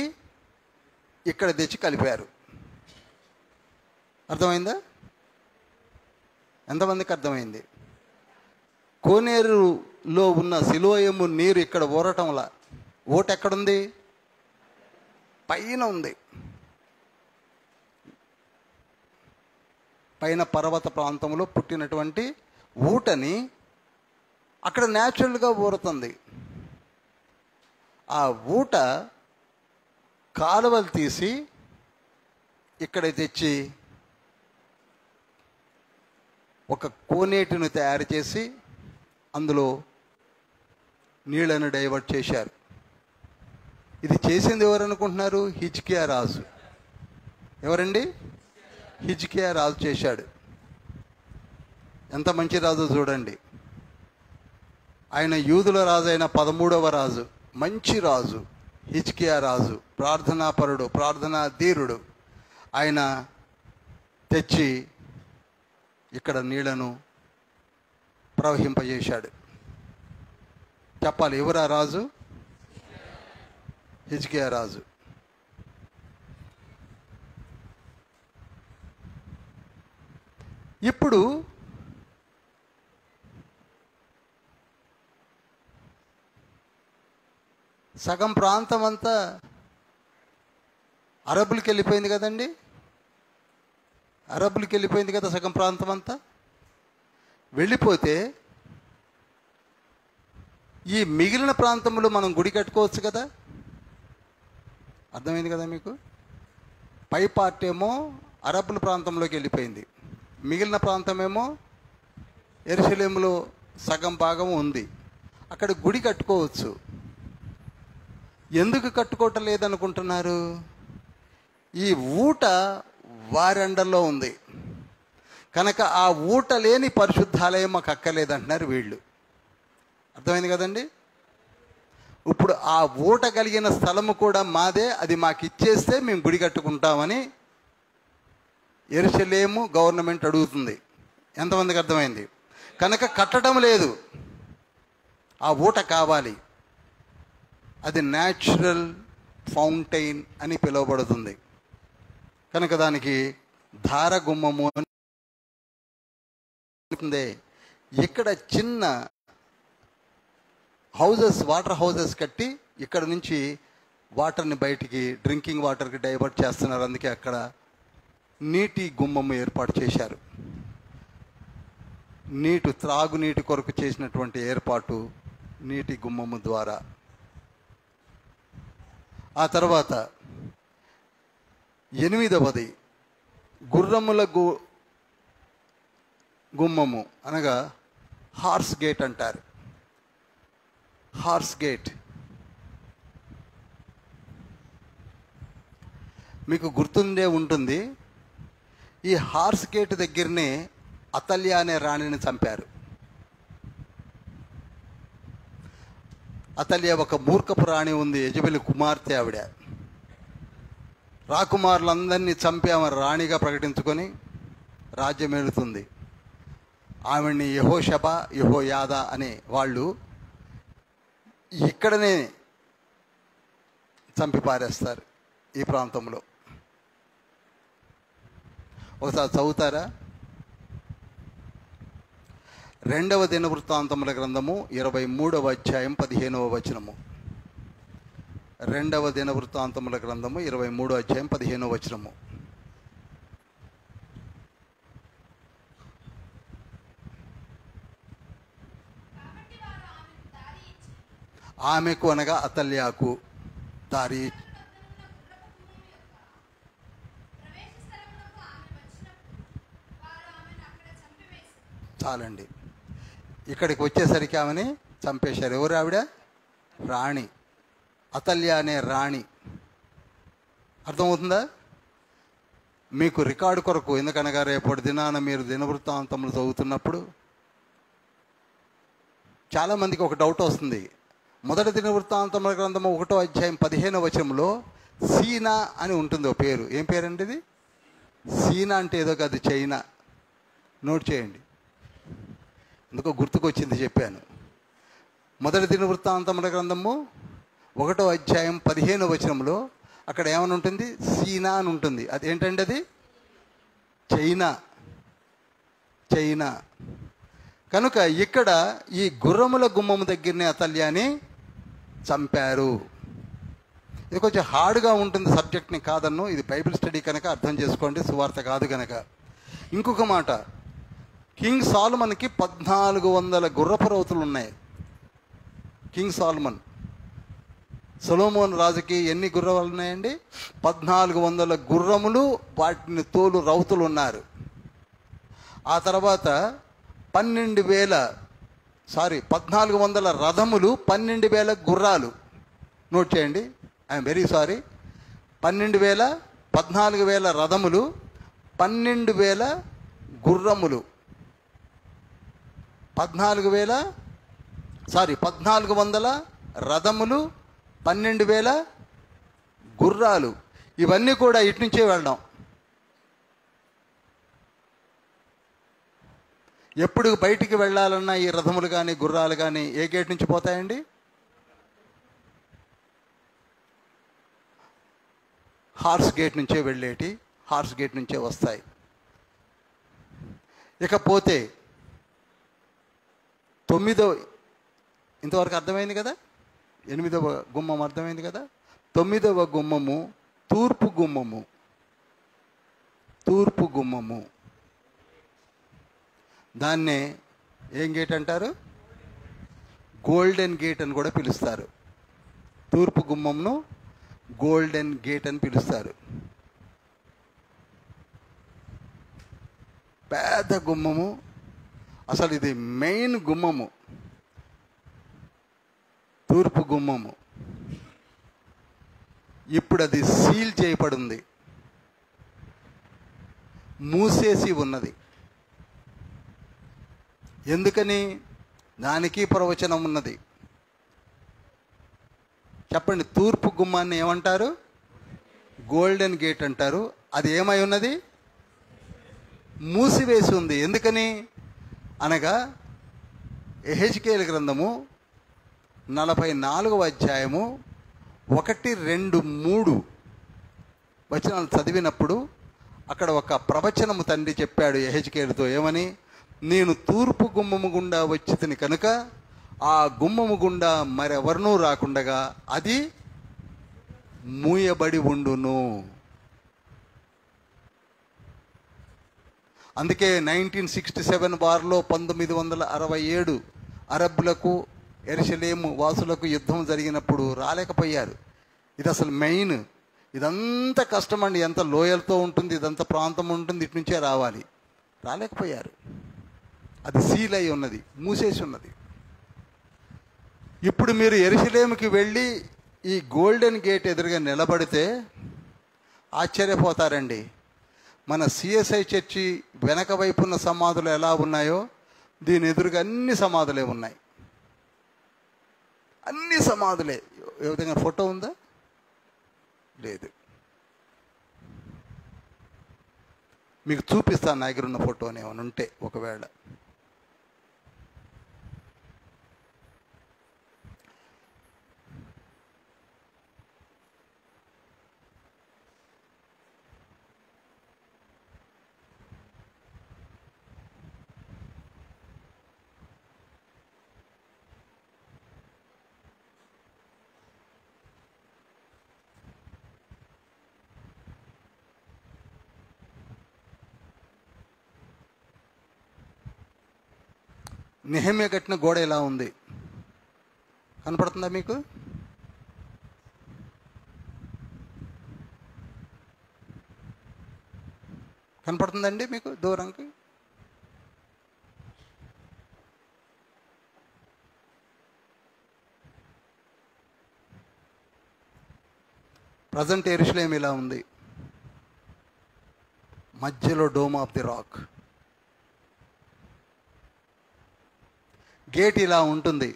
ఇక్కడ తెచ్చి కలిపారు. అర్థమైందా? ఎంతమందికి అర్థమైంది? కోనేరులో ఉన్న సిలోయము నీరు ఇక్కడ ఊరటంలా. ఊట ఎక్కడుంది? పైన ఉంది. పైన పర్వత ప్రాంతంలో పుట్టినటువంటి ఊటని అక్కడ న్యాచురల్గా ఊరుతుంది. ఆ ఊట కాలువలు తీసి ఇక్కడ తెచ్చి ఒక కోనేటిని తయారు చేసి అందులో నీళ్లను డైవర్ట్ చేశారు. ఇది చేసింది ఎవరు అనుకుంటున్నారు? హిజ్కియా రాజు. ఎవరండి? హిజ్కియా రాజు చేశాడు. ఎంత మంచి రాజు చూడండి. ఆయన యూదుల రాజు అయిన 13వ రాజు, మంచి రాజు హిజ్కియా రాజు, ప్రార్థనాపరుడు, ప్రార్థనా ధీరుడు. ఆయన తెచ్చి ఇక్కడ నీళ్లను ప్రవహింపజేశాడు. చెప్పాలి, ఎవరా రాజు? హిజ్కియా రాజు. ఇప్పుడు సగం ప్రాంతం అంతా అరబ్బులకి వెళ్ళిపోయింది కదండి. అరబ్బులకి వెళ్ళిపోయింది కదా సగం ప్రాంతం అంతా. వెళ్ళిపోతే ఈ మిగిలిన ప్రాంతంలో మనం గుడి కట్టుకోవచ్చు కదా. అర్థమైంది కదా మీకు? పై పార్ట్ ఏమో అరబ్బుల ప్రాంతంలోకి వెళ్ళిపోయింది, మిగిలిన ప్రాంతం ఏమో యెరూషలేములో సగం భాగం ఉంది. అక్కడ గుడి కట్టుకోవచ్చు. ఎందుకు కట్టుకోవటం లేదనుకుంటున్నారు? ఈ ఊట వారి అండర్లో ఉంది కనుక ఆ ఊట లేని పరిశుద్ధాలయం మాకు అక్కర్లేదంటున్నారు వీళ్ళు. అర్థమైంది కదండి? ఇప్పుడు ఆ ఊట కలిగిన స్థలము కూడా మాదే, అది మాకు ఇచ్చేస్తే మేము గుడి కట్టుకుంటామని యెరూషలేము గవర్నమెంట్ అడుగుతుంది. ఎంతమందికి అర్థమైంది? కనుక కట్టడం లేదు, ఆ ఊట కావాలి. అది న్యాచురల్ ఫౌంటైన్ అని పిలువబడుతుంది. కనుక దానికి ధార గుమ్మము అని. ఇక్కడ చిన్న హౌజెస్, వాటర్ హౌజెస్ కట్టి ఇక్కడ నుంచి వాటర్ని బయటికి డ్రింకింగ్ వాటర్కి డైవర్ట్ చేస్తున్నారు. అందుకే అక్కడ నీటి గుమ్మము ఏర్పాటు చేశారు. త్రాగునీటి కొరకు చేసినటువంటి ఏర్పాటు నీటి గుమ్మము ద్వారా. ఆ తర్వాత 8వది గుర్రముల గుమ్మము, అనగా హార్స్ గేట్ అంటారు. హార్స్ గేట్ మీకు గుర్తుండే ఉంటుంది. ఈ హార్స్ గేట్ దగ్గరనే అతల్య అనే రాణిని చంపారు. అతల్య ఒక మూర్ఖపు రాణి ఉంది, యజబెలి కుమార్తె. ఆవిడ రాకుమారులందరినీ చంపి ఆమె రాణిగా ప్రకటించుకొని రాజ్యం ఏలుతుంది. ఆవిడ్ని యెహోషబ, యెహోయాదా అనే వాళ్ళు ఇక్కడనే చంపి పారేస్తారు ఈ ప్రాంతంలో. ఒకసారి చదువుతారా? 2వ దినవృత్తాంతముల గ్రంథము 23వ అధ్యాయం 15వ వచనము. 2వ దినవృత్తాంతముల గ్రంథము 23వ అధ్యాయం 15వ వచనము. ఆమెకు అనగా అతల్యాకు దారి. చాలండి, ఇక్కడికి వచ్చేసరికి ఆమెని చంపేశారు. ఎవరు ఆవిడ? రాణి, అతల్య అనే రాణి. అర్థమవుతుందా మీకు? రికార్డు కొరకు, ఎందుకనగా రేపటి దినాన మీరు దినవృత్తాంతములు చదువుతున్నప్పుడు చాలామందికి ఒక డౌట్ వస్తుంది. మొదటి దినవృత్తాంతముల గ్రంథము 1వ అధ్యాయం 15వ వచనంలో సీనా అని ఉంటుంది ఒక పేరు. ఏం పేరండి ఇది? సీనా అంటే ఏదో కాదు, చైనా. నోట్ చేయండి, ఎందుకో గుర్తుకొచ్చింది చెప్పాను. మొదటి దినవృత్తాంతముల గ్రంథము 1వ అధ్యాయం 15వ వచనంలో అక్కడ ఏమని ఉంటుంది? సీనా అని ఉంటుంది. అది ఏంటండి? అది చైనా. చైనా. కనుక ఇక్కడ ఈ గుర్రముల గుమ్మము దగ్గరనే అతల్యాని చంపారు. ఇది కొంచెం హార్డ్గా ఉంటుంది సబ్జెక్ట్ని, కాదన్ను. ఇది బైబిల్ స్టడీ కనుక అర్థం చేసుకోండి, సువార్త కాదు కనుక. ఇంకొక మాట, కింగ్ సాల్మన్కి 1400 గుర్రపు రౌతులు ఉన్నాయి. కింగ్ సాల్మన్, సొలొమోన్ రాజుకి ఎన్ని గుర్రాలు ఉన్నాయండి? 1400 గుర్రములు, వాటిని తోలు రౌతులు ఉన్నారు. ఆ తర్వాత 1400 రథములు, 12,000 గుర్రాలు. నోట్ చేయండి, ఐఎమ్ వెరీ సారీ. 14,000 రథములు, 12,000 గుర్రములు. 1400 రథములు, 12,000 గుర్రాలు. ఇవన్నీ కూడా ఇటు నుంచే వెళ్ళడం. ఎప్పుడు బయటికి వెళ్ళాలన్నా ఈ రథములు కానీ గుర్రాలు కానీ ఏ గేట్ నుంచి పోతాయండి? హార్స్ గేట్ నుంచే వెళ్ళేటి, హార్స్ గేట్ నుంచే వస్తాయి. ఇకపోతే 9వ, ఇంతవరకు అర్థమైంది కదా? 8వ గుమ్మం అర్థమైంది కదా? 9వ గుమ్మము తూర్పు గుమ్మము. తూర్పు గుమ్మము దాన్నే ఏం గేట్ అంటారు? గోల్డెన్ గేట్ అని కూడా పిలుస్తారు. తూర్పు గుమ్మంను గోల్డెన్ గేట్ అని పిలుస్తారు. పెద్ద గుమ్మము, అసలు ఇది మెయిన్ గుమ్మము, తూర్పు గుమ్మము. ఇప్పుడు అది సీల్ చేయబడింది, మూసేసి ఉన్నది. ఎందుకని? దానికి ప్రవచనం ఉన్నది. చెప్పండి, తూర్పు గుమ్మాన్ని ఏమంటారు? గోల్డెన్ గేట్ అంటారు. అది ఏమై ఉన్నది? మూసివేసి ఉంది. ఎందుకని అనగా యెహెజ్కేలు గ్రంథము 44వ అధ్యాయము 1, 2, 3 వచనాలు చదివినప్పుడు అక్కడ ఒక ప్రవచనము తండ్రి చెప్పాడు యెహెజ్కేలుతో. ఏమని? నేను తూర్పు గుమ్మము గుండా వచ్చితిని కనుక ఆ గుమ్మము గుండా మరెవరినూ రాకుండగా అది మూయబడి ఉండును. అందుకే 1967 వార్లో 1967 అరబ్బులకు యెరూషలేము వాసులకు యుద్ధం జరిగినప్పుడు రాలేకపోయారు. ఇది అసలు మెయిన్. ఇదంతా కష్టం అండి. ఎంత లోయలతో ఉంటుంది, ఇదంతా ప్రాంతం ఉంటుంది, ఇటు నుంచే రావాలి. రాలేకపోయారు. అది సీల్ అయి ఉన్నది, మూసేసి ఉన్నది. ఇప్పుడు మీరు యెరూషలేముకి వెళ్ళి ఈ గోల్డెన్ గేట్ ఎదురుగా నిలబడితే ఆశ్చర్యపోతారండి. మన సిఎస్ఐ చర్చి వెనక వైపున్న సమాధులు ఎలా ఉన్నాయో దీని ఎదురుగా అన్ని సమాధులే ఉన్నాయి. అన్ని సమాధులే. ఏ విధంగా ఫోటో ఉందా? లేదు. మీకు చూపిస్తాను నా దగ్గర ఉన్న ఫోటోని ఏమైనా ఉంటే ఒకవేళ. నెహెమ్యా కట్టిన గోడ ఎలా ఉంది కనపడుతుందా మీకు? కనపడుతుందండి మీకు దూరంకి? ప్రజెంట్ యెరూషలేము ఇలా ఉంది. మధ్యలో dome of the rock. Gate ఇలా ఉంటుంది.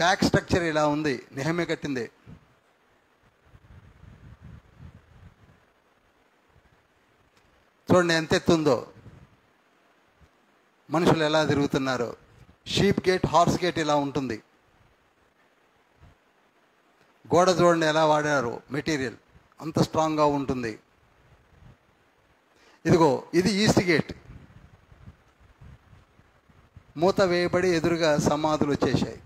బ్యాక్ స్ట్రక్చర్ ఇలా ఉంది. నెహెమ్యా కట్టింది. చూడండి ఎంత ఎత్తుందో, మనుషులు ఎలా తిరుగుతున్నారో. షీప్ గేట్, హార్స్ గేట్ ఇలా ఉంటుంది. గోడ చూడండి ఎలా వాడారు, మెటీరియల్ అంత స్ట్రాంగ్గా ఉంటుంది. ఇదిగో ఇది ఈస్ట్ గేట్. మూత వేయబడి ఎదురుగా సమాధులు వచ్చేసాయి.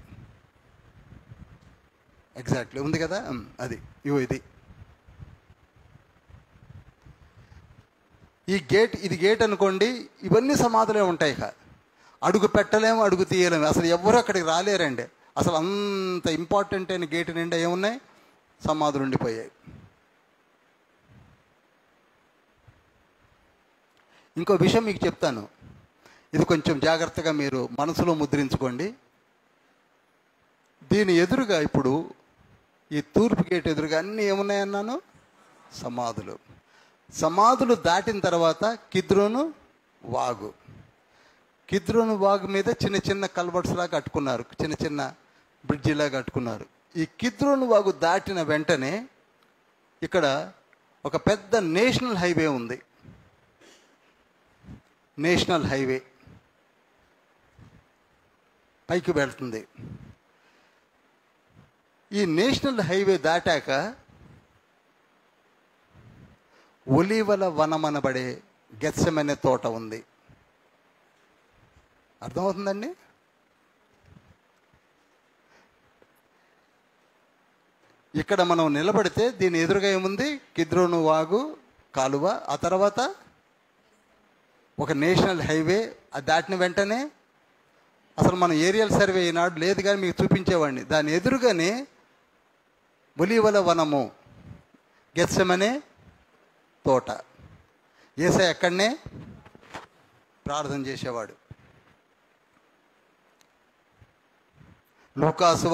ఎగ్జాక్ట్లీ ఉంది కదా, అది ఇవో ఇది. ఈ గేట్, ఇది గేట్ అనుకోండి, ఇవన్నీ సమాధులే ఉంటాయి. ఇక అడుగు పెట్టలేము, అడుగు తీయలేము. అసలు ఎవరు అక్కడికి రాలేరండి. అసలు అంత ఇంపార్టెంట్ అయిన గేట్ నిండా ఏమున్నాయి? సమాధులు ఉండిపోయాయి. ఇంకో విషయం మీకు చెప్తాను, ఇది కొంచెం జాగ్రత్తగా మీరు మనసులో ముద్రించుకోండి. దీని ఎదురుగా ఇప్పుడు ఈ తూర్పు గేట్ ఎదురుగా అన్నీ ఏమున్నాయన్నాను? సమాధులు. సమాధులు దాటిన తర్వాత కిద్రోను వాగు. కిద్రోను వాగు మీద చిన్న చిన్న కల్వర్ట్స్ లాగా కట్టుకున్నారు, చిన్న చిన్న బ్రిడ్జిలాగా కట్టుకున్నారు. ఈ కిద్రోను వాగు దాటిన వెంటనే ఇక్కడ ఒక పెద్ద నేషనల్ హైవే ఉంది. నేషనల్ హైవే పైకి వెళ్తుంది. ఈ నేషనల్ హైవే దాటాక ఒలీవల వనమనబడే గెత్సెమనే తోట ఉంది. అర్థమవుతుందండి? ఇక్కడ మనం నిలబడితే దీని ఎదురుగా ఏముంది? కిద్రోను వాగు కాలువ. ఆ తర్వాత ఒక నేషనల్ హైవే. అది దాటిన వెంటనే అసలు మన ఏరియల్ సర్వే ఈనాడు లేదు కానీ మీకు చూపించేవాడిని. దాని ఎదురుగానే ఒలీవల వనము, గెత్సెమనే తోట. యేసయ్య అక్కడనే ప్రార్థన చేసేవాడు. లూకాసు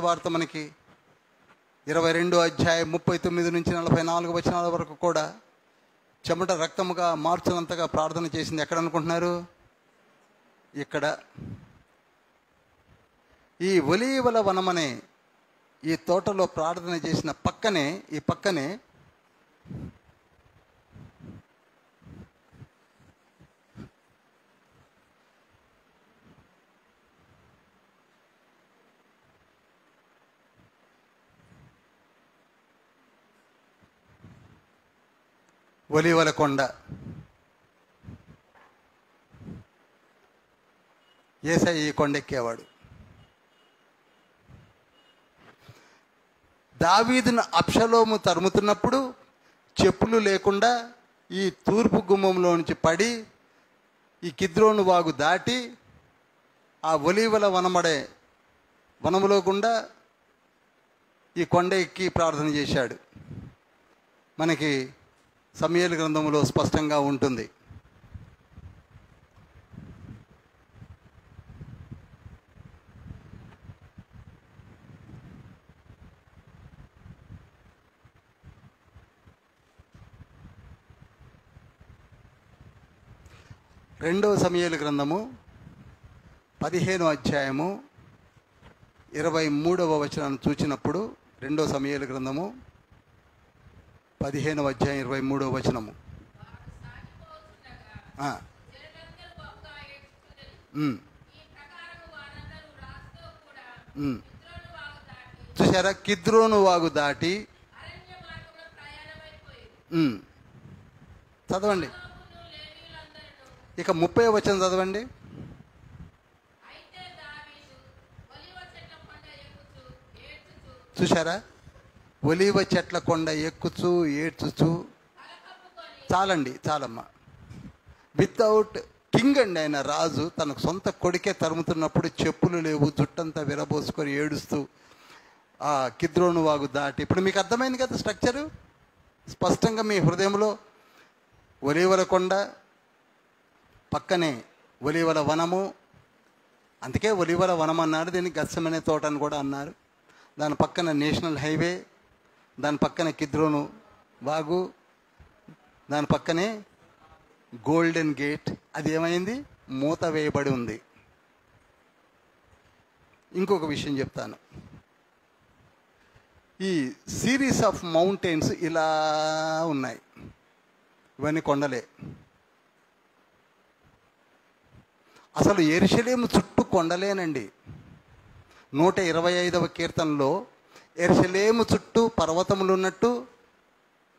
వార్త మనకి 22వ అధ్యాయం 39 నుంచి 44 వచనాల వరకు కూడా చెమట రక్తముగా మార్చినంతగా ప్రార్థన చేసింది. ఎక్కడ అనుకుంటున్నారు? ఇక్కడ ఈ ఒలీవల వనమనే ఈ తోటలో ప్రార్థన చేసిన ఈ పక్కనే ఒలీవల కొండ. యేసయ్య ఈ కొండెక్కేవాడు. దావీదును అబ్షలోము తరుముతున్నప్పుడు చెప్పులు లేకుండా ఈ తూర్పు గుమ్మంలో నుంచి పడి ఈ కిద్రోను వాగు దాటి ఆ ఒలీవల వనములో గుండా ఈ కొండ ఎక్కి ప్రార్థన చేశాడు. మనకి సమూయేలు గ్రంథంలో స్పష్టంగా ఉంటుంది. రెండవ సమూయేలు గ్రంథము 15వ అధ్యాయము 23వ వచనాన్ని చూచినప్పుడు, రెండవ సమూయేలు గ్రంథము 15వ అధ్యాయం 23వ వచనము. చూసారా, కిద్రోను వాగు దాటి చదవండి. ఇక 30వ వచనం చదవండి. చూసారా, ఒలీవ చెట్ల కొండ ఎక్కుచూ ఏడ్చుచూ, చాలమ్మా. వితౌట్ కింగ్ అండి ఆయన, రాజు తనకు సొంత కొడుకే తరుముతున్నప్పుడు చెప్పులు లేవు, జుట్టంతా విరబోసుకొని ఏడుస్తూ ఆ కిద్రోను వాగు దాటి. ఇప్పుడు మీకు అర్థమైంది కదా స్ట్రక్చరు స్పష్టంగా మీ హృదయంలో. ఒలీవల కొండ పక్కనే ఒలీవల వనము, అందుకే ఒలీవల వనం అన్నారు. దీన్ని గత్సెమనే తోట అని కూడా అన్నారు. దాని పక్కన నేషనల్ హైవే, దాని పక్కన కిద్రోను వాగు, దాని పక్కనే గోల్డెన్ గేట్. అది ఏమైంది? మూత వేయబడి ఉంది. ఇంకొక విషయం చెప్తాను. ఈ సిరీస్ ఆఫ్ మౌంటైన్స్ ఇలా ఉన్నాయి. ఇవన్నీ కొండలే. అసలు యెరూషలేము చుట్టూ కొండలేనండి. 125వ కీర్తనలో యెరూషలేము చుట్టూ పర్వతములు ఉన్నట్టు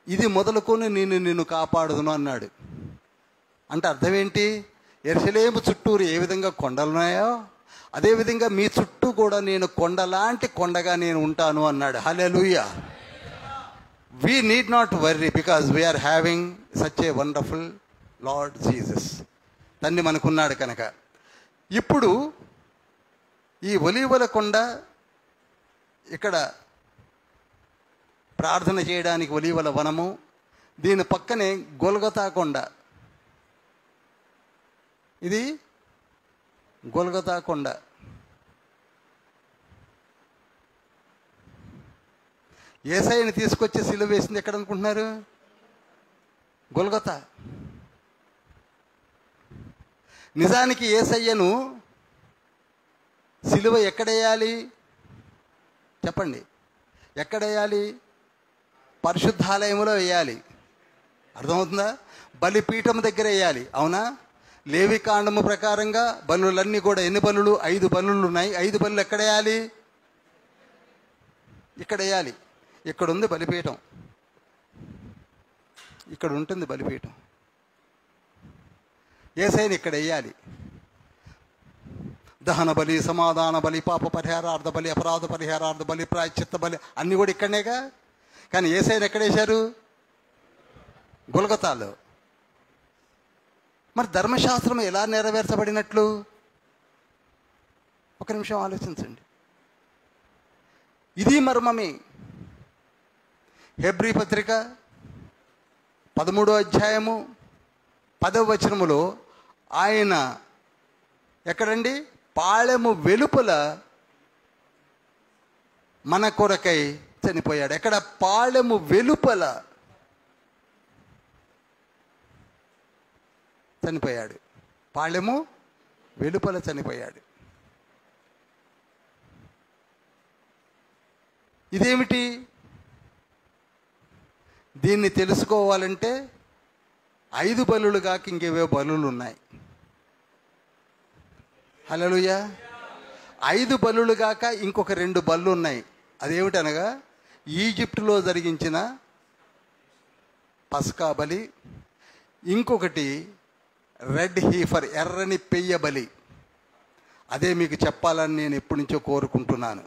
ఇది మొదలుకొని నిన్ను కాపాడుదును అన్నాడు. అంటే అర్థం ఏంటి? యెరూషలేము చుట్టూరు ఏ విధంగా కొండలున్నాయో అదేవిధంగా మీ చుట్టూ కూడా నేను కొండలాంటి కొండగా నేను ఉంటాను అన్నాడు. Hallelujah. We need not worry because we are having such a wonderful Lord Jesus. తండ్రి మనకున్నాడు కనుక. ఇప్పుడు ఈ ఒలీవల కొండ, ఇక్కడ ప్రార్థన చేయడానికి ఒలీవల వనము, దీని పక్కనే గొల్గొతా కొండ. ఇది గొల్గొతా కొండ. యేసయ్యని తీసుకొచ్చి సిలువ వేసింది ఎక్కడ అనుకుంటున్నారు? గొల్గొతా. నిజానికి యేసయ్యను సిలువ ఎక్కడేయాలి చెప్పండి? ఎక్కడేయాలి? పరిశుద్ధాలయంలో వేయాలి. అర్థమవుతుందా? బలిపీఠం దగ్గర వేయాలి. అవునా? లేవి కాండము ప్రకారంగా బలులన్నీ కూడా ఎన్ని బలులు? 5 బలులు ఉన్నాయి. 5 బలులు ఎక్కడేయాలి? ఇక్కడ వేయాలి. ఇక్కడ ఉంది బలిపీఠం, ఇక్కడ ఉంటుంది బలిపీఠం. యేసయ్యని ఇక్కడ వేయాలి. దహన బలి, సమాధాన బలి, పాప పరిహారార్థ బలి, అపరాధ పరిహారార్థ బలి, ప్రాయశ్చిత్త బలి అన్నీ కూడా ఇక్కడనేగా. కానీ యేసయ్యని ఎక్కడ వేశారు? గొల్గొతాలో. మరి ధర్మశాస్త్రం ఎలా నెరవేర్చబడినట్లు? ఒక నిమిషం ఆలోచించండి. ఇది మర్మమే. హెబ్రీ పత్రిక 13వ అధ్యాయము 10వ వచనములో ఆయన ఎక్కడండి? పాళెము వెలుపల మన కొరకై చనిపోయాడు. ఎక్కడ? పాళెము వెలుపల చనిపోయాడు. పాళెము వెలుపల చనిపోయాడు. ఇదేమిటి? దీన్ని తెలుసుకోవాలంటే 5 బలులు కాక ఇంకేవో బలులు ఉన్నాయి. హల్లెలూయా. 5 బలులు కాక ఇంకొక 2 బలులు ఉన్నాయి. అదేమిటనగా ఈజిప్టులో జరిగించిన పస్కా బలి, ఇంకొకటి రెడ్ హీఫర్, ఎర్రని పెయ్య బలి. అదే మీకు చెప్పాలని నేను ఎప్పటి నుంచో కోరుకుంటున్నాను.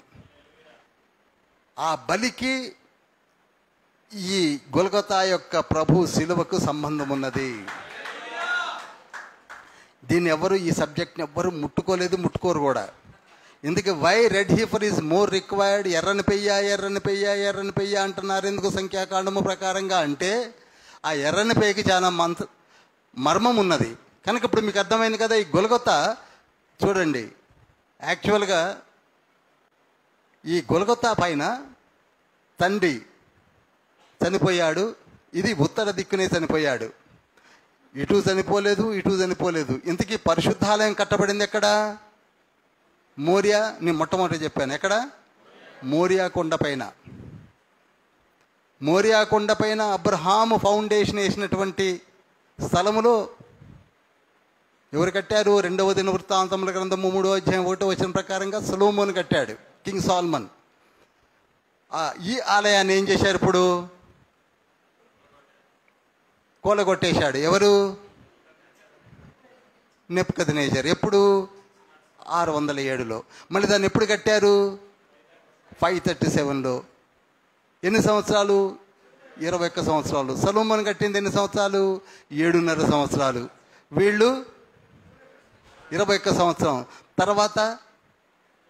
ఆ బలికి ఈ గొల్గొతా యొక్క ప్రభు శిలువకు సంబంధం ఉన్నది. దీన్ని ఎవరు, ఈ సబ్జెక్ట్ని ఎవ్వరు ముట్టుకోలేదు, ముట్టుకోరు కూడా. ఎందుకు why red heifer is more required? ఎర్రని పెయ్య అంటున్నారు ఎందుకు సంఖ్యాకాండము ప్రకారంగా అంటే ఆ ఎర్రని పెయ్యకి చాలా మర్మం ఉన్నది. కనుక ఇప్పుడు మీకు అర్థమైంది కదా. ఈ గొల్గొతా చూడండి, యాక్చువల్గా ఈ గొల్గొతా పైన తండ్రి చనిపోయాడు, ఇది ఉత్తర దిక్కునే చనిపోయాడు. ఇటు చనిపోలేదు. ఇంతకీ పరిశుద్ధాలయం కట్టబడింది ఎక్కడ? మోరియా. నేను మొట్టమొదటి చెప్పాను ఎక్కడ? మోరియా కొండపైన. మోరియా కొండపైన అబ్రహాము ఫౌండేషన్ వేసినటువంటి స్థలములో ఎవరు కట్టారు? 2వ దినవృత్తాంతముల గ్రంథము 3వ అధ్యాయం 1వ వచనం ప్రకారంగా సొలొమోను కట్టాడు, కింగ్ సాల్మన్. ఈ ఆలయాన్ని ఏం చేశారు? ఇప్పుడు కూలగొట్టేశాడు. ఎవరు? నెబుకద్నెజర్. ఎప్పుడు? 607లో. మళ్ళీ దాన్ని ఎప్పుడు కట్టారు? 537లో. ఎన్ని సంవత్సరాలు? 21 సంవత్సరాలు. సొలొమోను కట్టింది ఎన్ని సంవత్సరాలు? 7.5 సంవత్సరాలు. వీళ్ళు 21 సంవత్సరం. తర్వాత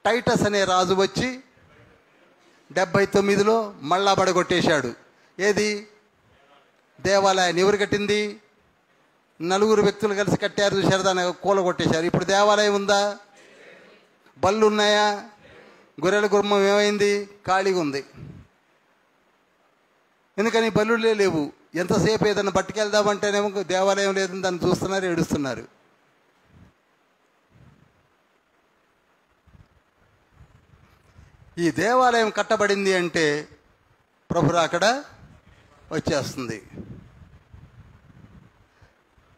టైటస్ అనే రాజు వచ్చి 79లో మళ్ళా పడగొట్టేశాడు. ఏది? దేవాలయాన్ని. ఎవరు కట్టింది? 4 వ్యక్తులు కలిసి కట్టారు, చూశారు, దాన్ని కూలగొట్టేశారు. ఇప్పుడు దేవాలయం ఉందా? బళ్ళు ఉన్నాయా? గొర్రెల గుర్మం ఏమైంది? ఖాళీగా ఉంది. ఎందుకని? బలులే లేవు. ఎంతసేపు ఏదైనా పట్టుకెళ్దామంటేనేమో దేవాలయం లేదని దాన్ని చూస్తున్నారు, ఏడుస్తున్నారు. ఈ దేవాలయం కట్టబడింది అంటే ప్రభురా అక్కడ వచ్చేస్తుంది.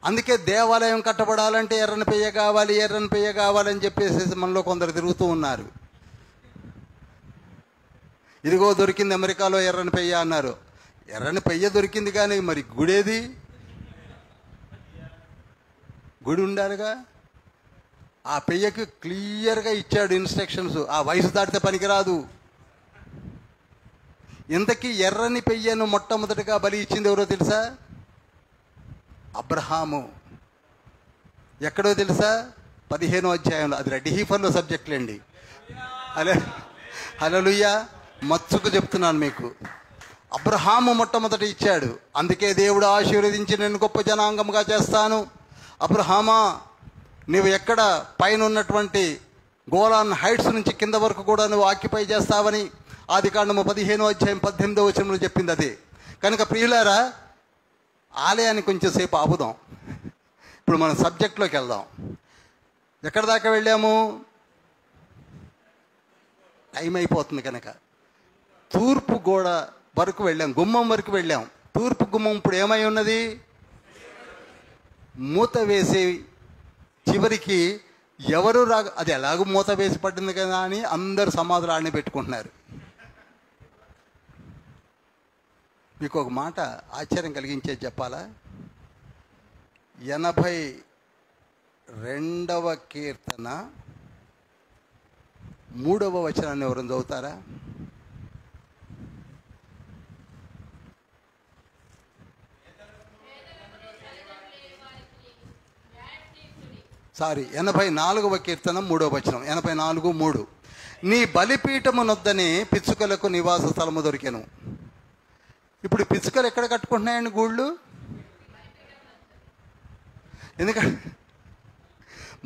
అందుకే దేవాలయం కట్టబడాలంటే ఎర్రని పెయ్య కావాలని చెప్పేసి మనలో కొందరు తిరుగుతూ ఉన్నారు. ఇదిగో దొరికింది అమెరికాలో ఎర్రని పెయ్య అన్నారు. ఎర్రని పెయ్య దొరికింది కానీ మరి గుడేది? గుడి ఉండాలిగా. ఆ పెయ్యకు క్లియర్గా ఇచ్చాడు ఇన్స్ట్రక్షన్స్. ఆ వయసు దాటితే పనికిరాదు. ఇంతకీ ఎర్రని పెయ్యను మొట్టమొదటిగా బలి ఇచ్చింది ఎవరో తెలుసా? అబ్రహాము. ఎక్కడో తెలుసా? 15వ అధ్యాయంలో. అది రెడ్ హీఫర్లో సబ్జెక్టులండి. హల్లెలూయా. మచ్చుకు చెప్తున్నాను మీకు. అబ్రహాము మొట్టమొదటి ఇచ్చాడు. అందుకే దేవుడు ఆశీర్వదించి నేను గొప్ప జనాంగముగా చేస్తాను. అబ్రహామా, నువ్వు ఎక్కడ పైన ఉన్నటువంటి గోలాన్ హైట్స్ నుంచి కింద వరకు కూడా నువ్వు ఆక్యుపై చేస్తావని ఆదికాండము 15వ అధ్యాయం 18వ వచనంలో చెప్పింది అదే. కనుక ప్రియులారా, ఆలయాన్ని కొంచెం సేపు ఆపుదాం. ఇప్పుడు మనం సబ్జెక్ట్లోకి వెళ్దాం. ఎక్కడ దాకా వెళ్ళాము? టైం అయిపోతుంది కనుక తూర్పు గోడ వరకు వెళ్ళాం, గుమ్మం వరకు వెళ్ళాం. తూర్పు గుమ్మం ఇప్పుడు ఏమై ఉన్నది? మూత వేసి చివరికి ఎవరు అది ఎలాగో మూత వేసి పట్టింది కదా అని అందరూ సమాధులు ఆడనే పెట్టుకుంటున్నారు. మీకు ఒక మాట ఆశ్చర్యం కలిగించేది చెప్పాలా? 82వ కీర్తన 3వ వచనాన్ని ఎవరైనా చదువుతారా? సారీ, 84వ కీర్తన 3వ వచనం. 84:3. నీ బలిపీఠము నొద్దని పిచ్చుకలకు నివాస స్థలము దొరికెను. ఇప్పుడు పిచ్చుకలు ఎక్కడ కట్టుకుంటున్నాయండి గూళ్ళు? ఎందుకంటే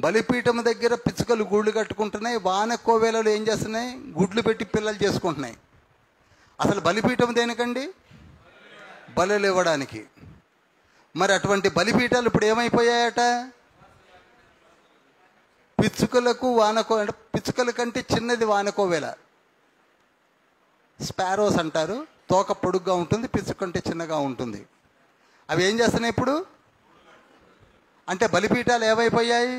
బలిపీఠం దగ్గర పిచ్చుకలు గూళ్ళు కట్టుకుంటున్నాయి. వాన కోవేలలో ఏం చేస్తున్నాయి? గుడ్లు పెట్టి పిల్లలు చేసుకుంటున్నాయి. అసలు బలిపీఠం దేనికండి? బలులు ఇవ్వడానికి. మరి అటువంటి బలిపీఠాలు ఇప్పుడు ఏమైపోయాయట? పిచ్చుకలకు వానకో అంటే పిచ్చుకల కంటే చిన్నది వానకోవేల. స్పారోస్ అంటారు. తోక పొడుగ్గా ఉంటుంది, పిచ్చుక కంటే చిన్నగా ఉంటుంది. అవి ఏం చేస్తున్నాయి ఇప్పుడు అంటే బలిపీఠాలు ఏమైపోయాయి?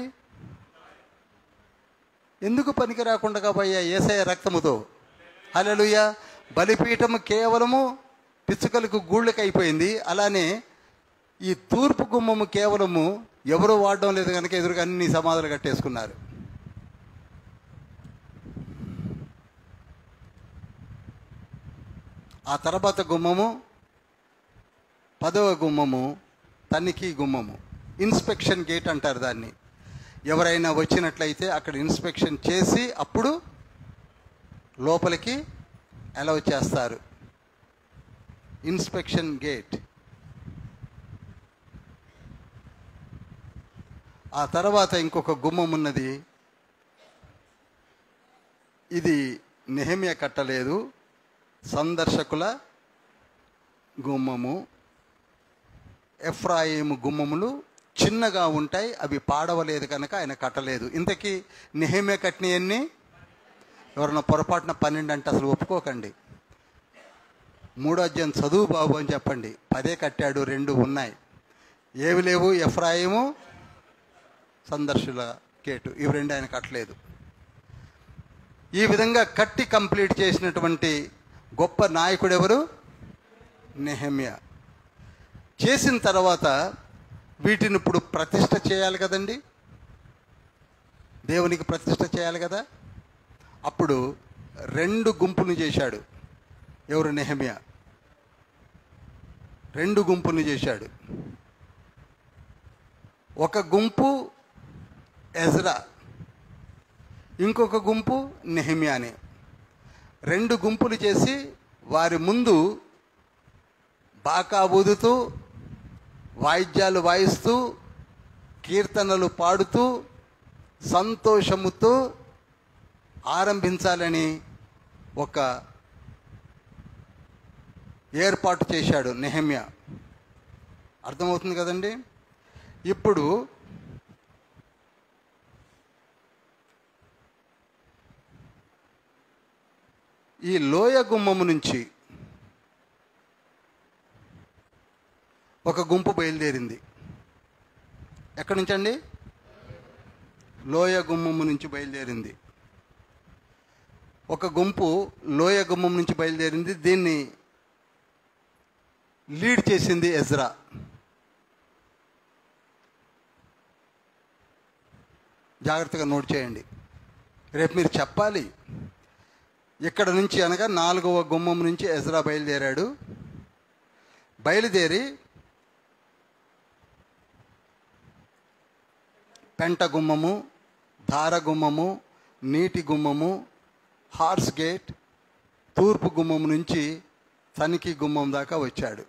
ఎందుకు పనికి రాకుండా పోయాయి? యేసయ్య రక్తముతో. హల్లెలూయా. బలిపీఠము కేవలము పిచ్చుకలకు గూళ్ళకి అయిపోయింది. అలానే ఈ తూర్పు గుమ్మము కేవలము ఎవరు వాడడం లేదు కనుక ఎదురుగా అన్ని సమాధులు కట్టేసుకున్నారు. ఆ తర్వాత గుమ్మము 10వ గుమ్మము తనిఖీ గుమ్మము, ఇన్స్పెక్షన్ గేట్ అంటారు దాన్ని. ఎవరైనా వచ్చినట్లయితే అక్కడ ఇన్స్పెక్షన్ చేసి అప్పుడు లోపలికి అలౌ చేస్తారు. Inspection gate. ఆ తర్వాత ఇంకొక గుమ్మం ఉన్నది. ఇది నెహెమ్యా కట్టలేదు, సందర్శకుల గుమ్మము. ఎఫ్రాయిము గుమ్మములు చిన్నగా ఉంటాయి, అవి పాడవలేదు కనుక ఆయన కట్టలేదు. ఇంతకీ నెహెమ్యా కట్టినవన్నీ ఎవరన్నా పొరపాటున 12 అంటే అసలు ఒప్పుకోకండి. 3వ అధ్యాయం చదువు బాబు అని చెప్పండి. 10 కట్టాడు, 2 ఉన్నాయి. ఏవి లేవు? ఎఫ్రాయిము, సందర్శుల గేటు, ఇవి 2 ఆయన కట్టలేదు. ఈ విధంగా కట్టి కంప్లీట్ చేసినటువంటి గొప్ప నాయకుడు ఎవరు? నెహెమ్యా. చేసిన తర్వాత వీటిని ఇప్పుడు ప్రతిష్ఠ చేయాలి కదండి, దేవునికి ప్రతిష్ఠ చేయాలి కదా. అప్పుడు 2 గుంపులు చేశాడు. ఎవరు? నెహెమ్యా 2 గుంపులు చేశాడు. ఒక గుంపు ఎజ్రా, ఇంకొక గుంపు నెహెమ్యాని. 2 గుంపులు చేసి వారి ముందు బాకా ఊదుతూ, వాయిద్యాలు వాయిస్తూ, కీర్తనలు పాడుతూ, సంతోషముతో ఆరంభించాలని ఒక ఏర్పాటు చేశాడు నెహెమ్యా. అర్థమవుతుంది కదండి. ఇప్పుడు ఈ లోయ గుమ్మము నుంచి ఒక గుంపు బయలుదేరింది. ఎక్కడి నుంచి అండి? లోయ గుమ్మము నుంచి బయలుదేరింది. ఒక గుంపు లోయ గుమ్మం నుంచి బయలుదేరింది. దీన్ని లీడ్ చేసింది ఎజ్రా. జాగ్రత్తగా నోట్ చేయండి, రేపు మీరు చెప్పాలి. ఇక్కడ నుంచి అనగా 4వ గుమ్మం నుంచి ఎజ్రా బయలుదేరాడు. బయలుదేరి పెంట గుమ్మము, ధార గుమ్మము, నీటి గుమ్మము, హార్స్ గేట్, తూర్పు గుమ్మం నుంచి తనిఖీ గుమ్మం దాకా వచ్చాడు.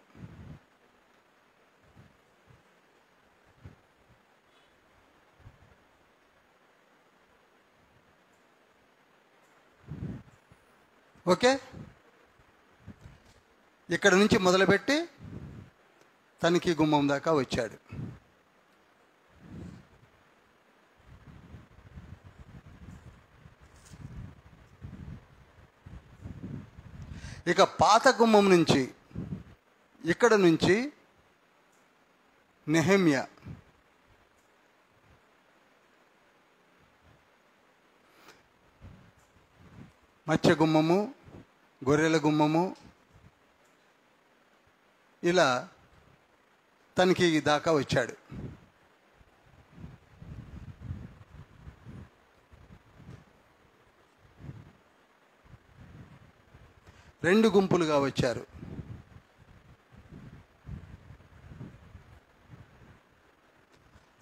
ఓకే, ఇక్కడ నుంచి మొదలుపెట్టి తనిఖీ గుమ్మం దాకా వచ్చాడు. ఇక పాత గుమ్మం నుంచి ఇక్కడ నుంచి నెహెమ్యా మత్స్య గుమ్మము, గొర్రెల గుమ్మము, ఇలా తనిఖీ దాకా వచ్చాడు. రెండు గుంపులుగా వచ్చారు.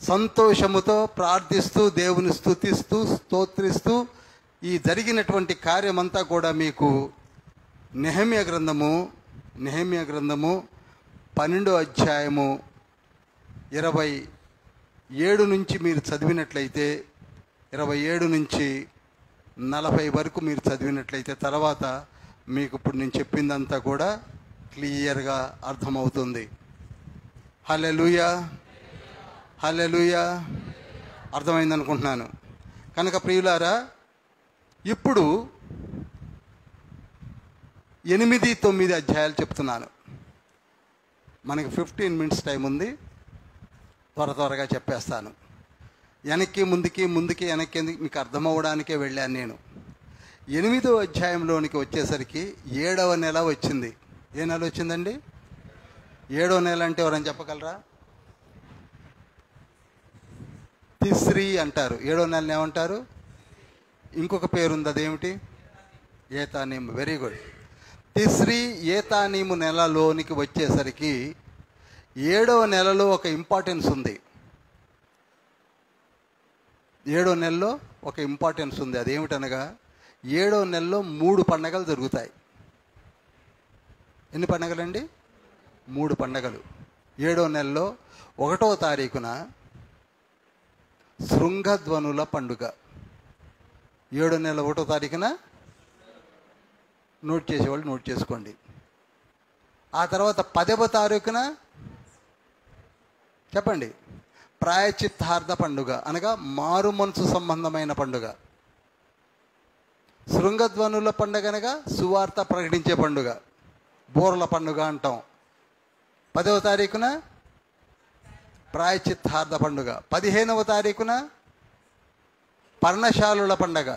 సంతోషముతో ప్రార్థిస్తూ, దేవుని స్తుతిస్తూ, స్తోత్రిస్తూ ఈ జరిగినటువంటి కార్యమంతా కూడా మీకు నెహెమ్యా గ్రంథము 12వ అధ్యాయము 27 నుంచి మీరు చదివినట్లయితే, 27 నుంచి 40 వరకు మీరు చదివినట్లయితే తర్వాత మీకు ఇప్పుడు నేను చెప్పిందంతా కూడా క్లియర్గా అర్థమవుతుంది. హల్లెలూయా, హల్లెలూయా. అర్థమైంది అనుకుంటున్నాను. కనుక ప్రియులారా, ఇప్పుడు 8, 9 అధ్యాయాలు చెప్తున్నాను. మనకి 15 మినిట్స్ టైం ఉంది, త్వరగా చెప్పేస్తాను. వెనక్కి ముందుకి వెనక్కి మీకు అర్థమవ్వడానికే వెళ్ళాను నేను. 8వ అధ్యాయంలోనికి వచ్చేసరికి 7వ నెల వచ్చింది. ఏ నెల వచ్చిందండి? 7వ నెల అంటే ఎవరైనా చెప్పగలరా? తిస్రీ అంటారు. 7వ నెలని ఏమంటారు? ఇంకొక పేరుంది, అదేమిటి? ఏతానీము. Very good. తిస్రీ ఏతానీము నెలలోనికి వచ్చేసరికి 7వ నెలలో ఒక ఇంపార్టెన్స్ ఉంది. 7వ నెలలో ఒక ఇంపార్టెన్స్ ఉంది. అదేమిటనగా 7వ నెలలో 3 పండగలు జరుగుతాయి. ఎన్ని పండగలండి? 3 పండగలు. 7వ నెలలో 1వ తారీఖున శృంగధ్వనుల పండుగ. 7వ నెల 1వ తారీఖున నోట్ చేసేవాళ్ళు నోట్ చేసుకోండి. ఆ తర్వాత 10వ తారీఖున చెప్పండి, ప్రాయచిత్తార్థ పండుగ, అనగా మారు మనసు సంబంధమైన పండుగ. శృంగధ్వనుల పండుగ అనగా సువార్త ప్రకటించే పండుగ, బోర్ల పండుగ అంటాం. 10వ తారీఖున ప్రాయచిత్తార్థ పండుగ. 15వ తారీఖున పర్ణశాలుల పండగ.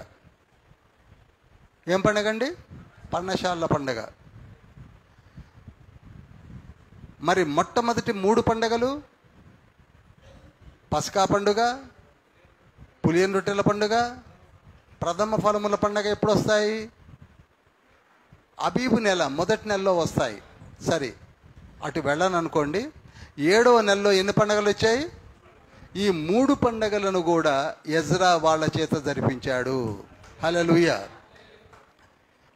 ఏం పండగ అండి? పర్ణశాలుల పండగ. మరి మొట్టమొదటి 3 పండగలు, పస్కా పండుగ, పులియన్ రొట్టెల పండుగ, ప్రథమ ఫలముల పండుగ ఎప్పుడు వస్తాయి? అబీబు నెల మొదటి నెలలో వస్తాయి. సరే, అటు వెళ్ళను అనుకోండి. 7వ నెలలో ఎన్ని పండుగలు వచ్చాయి? ఈ 3 పండుగలను కూడా ఎజ్రా వాళ్ళ చేత జరిపించాడు. హల్లెలూయా.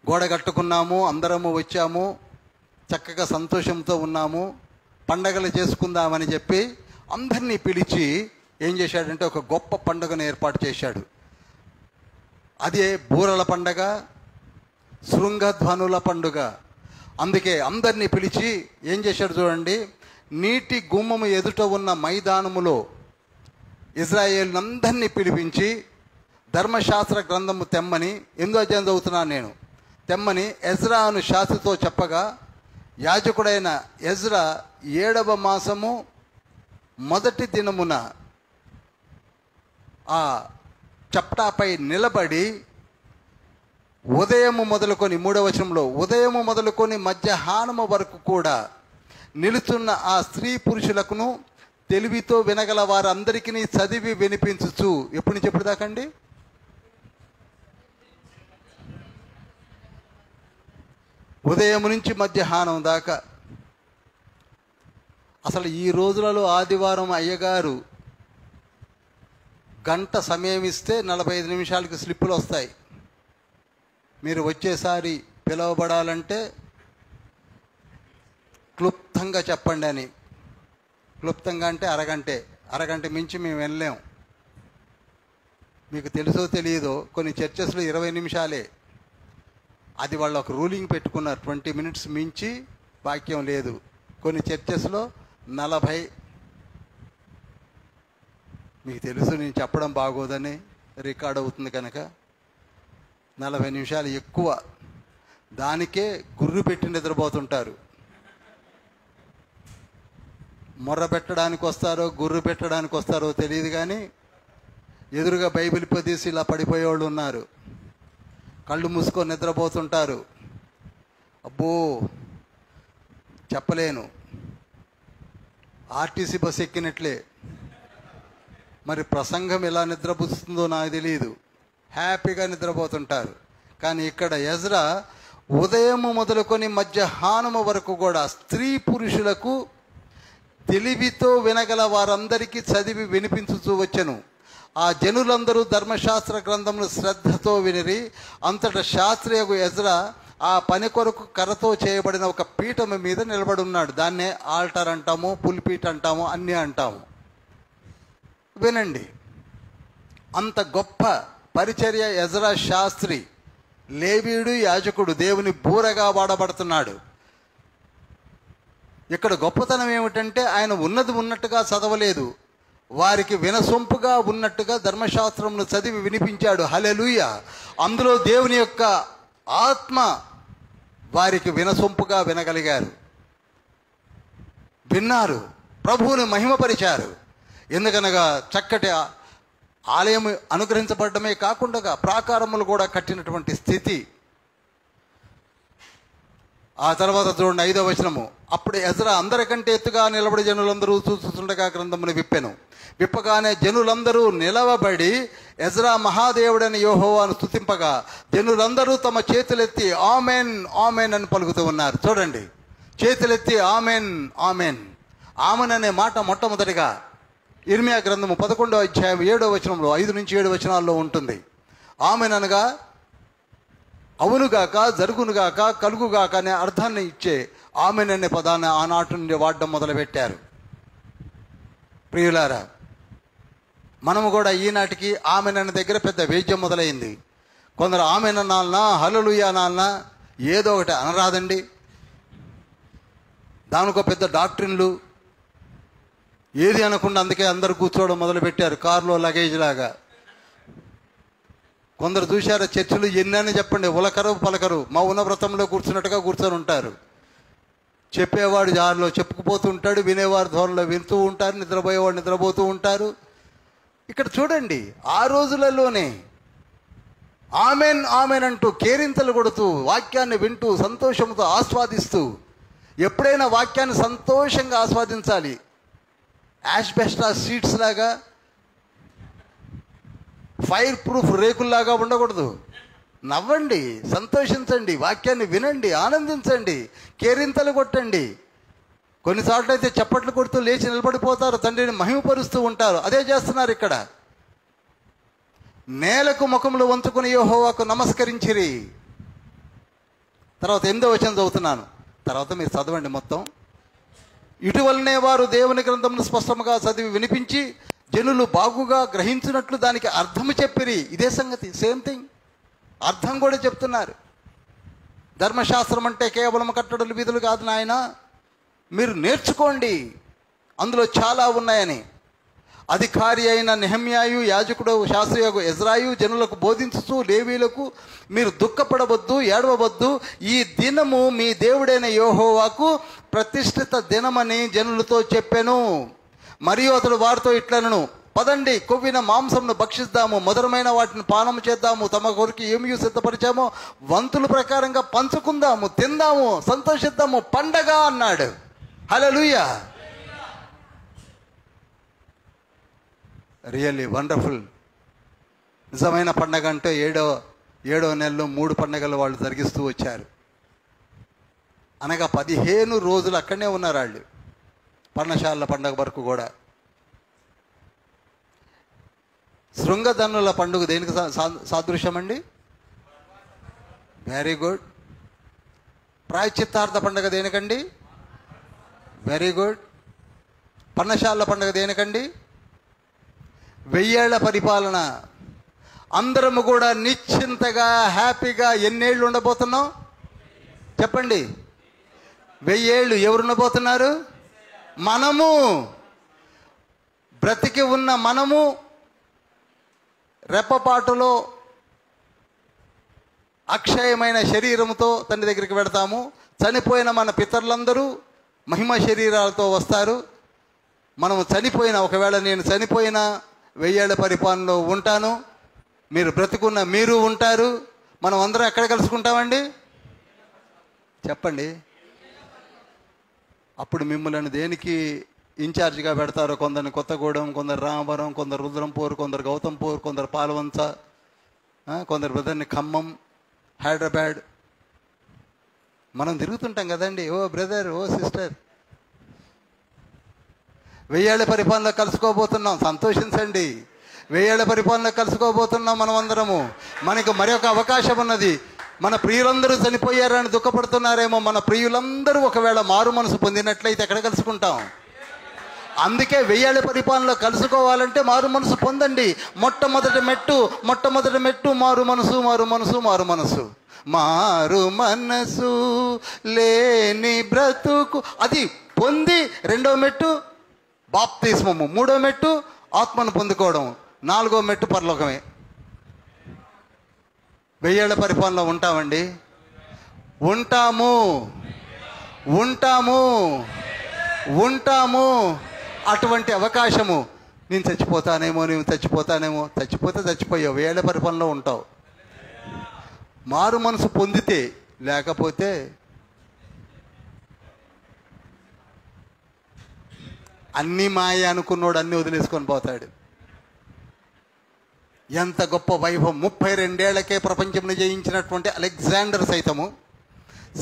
గోడ కట్టుకున్నాము, అందరము వచ్చాము, చక్కగా సంతోషంతో ఉన్నాము, పండగలు చేసుకుందామని చెప్పి అందరినీ పిలిచి ఏం చేశాడంటే ఒక గొప్ప పండుగను ఏర్పాటు చేశాడు. అదే బూరల పండగ, శృంగధ్వనుల పండుగ. అందుకే అందరినీ పిలిచి ఏం చేశాడు చూడండి. నీటి గుమ్మము ఎదుట ఉన్న మైదానములో ఇజ్రాయేలునందరినీ పిలిపించి ధర్మశాస్త్ర గ్రంథము తెమ్మని, 8వ అధ్యాయం చదువుతున్నాను నేను, తెమ్మని ఎజ్రాను శాస్త్రితో చెప్పగా, యాజకుడైన ఎజ్రా 7వ మాసము మొదటి దినమున ఆ చప్టాపై నిలబడి ఉదయము మొదలుకొని, 3వ వచనంలో, ఉదయము మొదలుకొని మధ్యాహ్నము వరకు కూడా నిలుచున్న ఆ స్త్రీ పురుషులకును తెలివితో వినగల వారందరికీ చదివి వినిపించుచు. ఎప్పటి నుంచి ఎప్పుడు దాకండి? ఉదయం నుంచి మధ్యాహ్నం దాకా. అసలు ఈ రోజులలో ఆదివారం అయ్యగారు గంట సమయం ఇస్తే 45 నిమిషాలకి స్లిప్పులు వస్తాయి. మీరు వచ్చేసారి పిలువబడాలంటే క్లుప్తంగా చెప్పండి అని. క్లుప్తంగా అంటే అరగంట మించి మేము వెళ్ళలేం. మీకు తెలుసో తెలియదో, కొన్ని చర్చెస్లో 20 నిమిషాలే. అది వాళ్ళు ఒక రూలింగ్ పెట్టుకున్నారు, 20 మినిట్స్ మించి వాక్యం లేదు. కొన్ని చర్చెస్లో 40. మీకు తెలుసు, నేను చెప్పడం బాగోదని, రికార్డ్ అవుతుంది కనుక 40 నిమిషాలు ఎక్కువ. దానికే గుర్రు పెట్టి నిద్రపోతుంటారు. మొర్ర పెట్టడానికి వస్తారో గుర్రు పెట్టడానికి వస్తారో తెలియదు, కానీ ఎదురుగా బైబిల్ పదీసి ఇలా పడిపోయేవాళ్ళు ఉన్నారు. కళ్ళు మూసుకొని నిద్రపోతుంటారు. అబ్బో చెప్పలేను, ఆర్టీసీ బస్ ఎక్కినట్లే. మరి ప్రసంగం ఎలా నిద్రపుస్తుందో నాకు తెలియదు, హ్యాపీగా నిద్రపోతుంటారు. కానీ ఇక్కడ ఎజ్రా ఉదయం మొదలుకొని మధ్యాహ్నము వరకు కూడా స్త్రీ పురుషులకు తెలివితో వినగల వారందరికీ చదివి వినిపించుతూ వచ్చెను. ఆ జనులందరూ ధర్మశాస్త్ర గ్రంథమును శ్రద్ధతో వినిరి. అంతటా శాస్త్రియగు ఎజ్రా ఆ పని కొరకు కర్రతో చేయబడిన ఒక పీఠము మీద నిలబడి ఉన్నాడు. దాన్నే ఆల్టర్ అంటాము, పుల్పీట్ అంటాము, అన్నీ అంటాము. వినండి, అంత గొప్ప పరిచర్య ఎజ్రా శాస్త్రి, లేవీయుడు, యాజకుడు, దేవుని బూరగా వాడబడుతున్నాడు. ఇక్కడ గొప్పతనం ఏమిటంటే ఆయన ఉన్నది ఉన్నట్టుగా చదవలేదు. వారికి వినసొంపుగా ఉన్నట్టుగా ధర్మశాస్త్రమును చదివి వినిపించాడు. హల్లెలూయా. అందులో దేవుని యొక్క ఆత్మ వారికి వినసొంపుగా వినగలిగారు, విన్నారు, ప్రభువుని మహిమపరిచారు. ఎందుకనగా చక్కటి ఆలయం అనుగ్రహించబడమే కాకుండా ప్రాకారములు కూడా కట్టినటువంటి స్థితి. ఆ తర్వాత చూడండి 5వ వచనము. అప్పుడు ఎజ్రా అందరికంటే ఎత్తుగా నిలబడి జనులందరూ చూస్తుండగా గ్రంథమును విప్పెను. విప్పగానే జనులందరూ నిలవబడి ఎజ్రా మహాదేవుడని యెహోవాను స్తుతింపగా జనులందరూ తమ చేతులెత్తి ఆమెన్ ఆమెన్ అని పలుకుతూ ఉన్నారు. చూడండి, చేతులెత్తి ఆమెన్ ఆమెన్. ఆమెన్ అనే మాట మొట్టమొదటిగా ఇర్మియా గ్రంథము 11వ అధ్యాయం 7వ వచనంలో 5 నుంచి 7 వచనాల్లో ఉంటుంది. ఆమెన్ అనగా అవునుగాక, జరుగునుగాక, కలుగుగాక అనే అర్థాన్ని ఇచ్చే ఆమెన్ అనే పదాన్ని ఆనాటి నుండి వాడడం మొదలుపెట్టారు. ప్రియులారా, మనము కూడా ఈనాటికి ఆమెన్ అనే దగ్గర పెద్ద వేద్యం మొదలైంది. కొందరు ఆమెన్ అనాలనా, హల్లెలూయా అనాలనా, ఏదో ఒకటి అనరాదండి. దానికో పెద్ద డాక్టరీన్లు, ఏది అనకుండా అందుకే అందరు కూర్చోవడం మొదలుపెట్టారు కారులో లగేజ్ లాగా. కొందరు చూశారు చర్చిలు ఎన్నని చెప్పండి, ఉలకరు పలకరు, మౌన వ్రతంలో కూర్చున్నట్టుగా కూర్చొని ఉంటారు. చెప్పేవాడు దారిలో చెప్పుకుపోతూ ఉంటాడు, వినేవారు ధోరణిలో వింటూ ఉంటారు, నిద్రపోయేవాడు నిద్రపోతూ ఉంటారు. ఇక్కడ చూడండి, ఆ రోజులలోనే ఆమెన్ ఆమెన్ అంటూ కేరింతలు కొడుతూ వాక్యాన్ని వింటూ సంతోషంతో ఆస్వాదిస్తూ, ఎప్పుడైనా వాక్యాన్ని సంతోషంగా ఆస్వాదించాలి. యాష్బెస్టాస్ సీట్స్ లాగా, ఫైర్ ప్రూఫ్ రేకుల్లాగా ఉండకూడదు. నవ్వండి, సంతోషించండి, వాక్యాన్ని వినండి, ఆనందించండి, కేరింతలు కొట్టండి. కొన్నిసార్లు అయితే చప్పట్లు కొడుతూ లేచి నిలబడిపోతారు, తండ్రిని మహిమపరుస్తూ ఉంటారు. అదే చేస్తున్నారు ఇక్కడ. నేలకు ముఖములు వంచుకుని యెహోవాకు నమస్కరించిరి. తర్వాత 8వ వచనం చదువుతున్నాను, తర్వాత మీరు చదవండి మొత్తం. ఇటువలనే వారు దేవుని గ్రంథమును స్పష్టంగా చదివి వినిపించి జనులు బాగుగా గ్రహించినట్లు దానికి అర్థము చెప్పిరి. ఇదే సంగతి, సేమ్ థింగ్. అర్థం కూడా చెప్తున్నారు. ధర్మశాస్త్రం అంటే కేవలం కట్టడలు విధులు కాదు నాయన, మీరు నేర్చుకోండి, అందులో చాలా ఉన్నాయని. అధికారి అయిన నెహమ్యాయు, యాజకుడు శాస్త్రియగు ఎజ్రాయు జనులకు బోధించుతూ లేవీలకు, మీరు దుఃఖపడవద్దు, ఏడవవద్దు, ఈ దినము మీ దేవుడైన యెహోవాకు ప్రతిష్ఠిత దినమని జనులతో చెప్పెను. మరియు అతడు వారితో ఇట్లనను, పదండి, కొవ్విన మాంసంను భక్షిద్దాము, మధురమైన వాటిని పానం చేద్దాము, తమ కొరకు ఏమి సిద్ధపరిచామో వంతుల ప్రకారంగా పంచుకుందాము, తిందాము, సంతోషిద్దాము, పండగ అన్నాడు. హల్లెలూయా. Really wonderful. నిజమైన పండగ అంటే ఏడో నెలలో 3 పండగలు వాళ్ళు జరిగిస్తూ వచ్చారు. అనగా 15 రోజులు అక్కడనే ఉన్నారు వాళ్ళు, పర్ణశాల పండుగ వరకు కూడా. శృంగధనుల పండుగ దేనికి సాదృశ్యం అండి? Very good. ప్రాయశ్చిత్తార్థ పండుగ దేనికండి? Very good. పర్ణశాల పండుగ దేనికండి? 1000 ఏళ్ల పరిపాలన. అందరము కూడా నిశ్చింతగా హ్యాపీగా ఎన్నేళ్ళు ఉండబోతున్నాం చెప్పండి? 1000 ఏళ్ళు. ఎవరు ఉండబోతున్నారు? మనము. బ్రతికి ఉన్న మనము రెప్పపాటులో అక్షయమైన శరీరంతో తండ్రి దగ్గరికి వెడతాము. చనిపోయిన మన పితరులందరూ మహిమ శరీరాలతో వస్తారు. మనము చనిపోయిన, ఒకవేళ నేను చనిపోయిన 1000 ఏళ్ల పరిపాలనలో ఉంటాను, మీరు బ్రతికున్న మీరు ఉంటారు. మనం అందరం ఎక్కడ కలుసుకుంటామండి చెప్పండి? అప్పుడు మిమ్మల్ని దేనికి ఇన్ఛార్జిగా పెడతారో, కొందరిని కొత్తగూడెం, కొందరు రామవరం, కొందరు రుద్రంపూర్, కొందరు గౌతంపూర్, కొందరు పాలవంచ, కొందరు బ్రదర్ని ఖమ్మం, హైదరాబాద్. మనం తిరుగుతుంటాం కదండి. ఓ బ్రదర్, ఓ సిస్టర్, 1000 ఏళ్ల పరిపాలనలో కలుసుకోబోతున్నాం. సంతోషించండి. 1000 ఏళ్ల పరిపాలనలో కలుసుకోబోతున్నాం మనం అందరము. మనకు మరొక అవకాశం ఉన్నది. మన ప్రియులందరూ చనిపోయారని దుఃఖపడుతున్నారేమో. మన ప్రియులందరూ ఒకవేళ మారు మనసు పొందినట్లయితే ఎక్కడ కలుసుకుంటాం? అందుకే 1000 ఏళ్ల పరిపాలనలో కలుసుకోవాలంటే మారు మనసు పొందండి. మొట్టమొదటి మెట్టు మారు మనసు, మారు మనసు, మారు మనసు. మారు మనసు లేని బ్రతుకు, అది పొంది 2వ మెట్టు బాప్తిస్మము, 3వ మెట్టు ఆత్మను పొందుకోవడం. 4వ మెట్టు పరలోకమే. 1000 ఏళ్ల పరిపాలనలో ఉంటామండి? ఉంటాము. ఉంటాము ఉంటాము అటువంటి అవకాశము. నేను చచ్చిపోతానేమో, నేను చచ్చిపోతానేమో. చచ్చిపోతే చచ్చిపోయావు, 1000 ఏళ్ల పరిపాలనలో ఉంటావు. మారు మనసు పొందితే, లేకపోతే అన్నీ మాయ అనుకున్నోడు అన్నీ వదిలేసుకొని పోతాడు. ఎంత గొప్ప వైభవం! 32 ఏళ్లకే ప్రపంచంను జయించినటువంటి అలెగ్జాండర్ సైతము,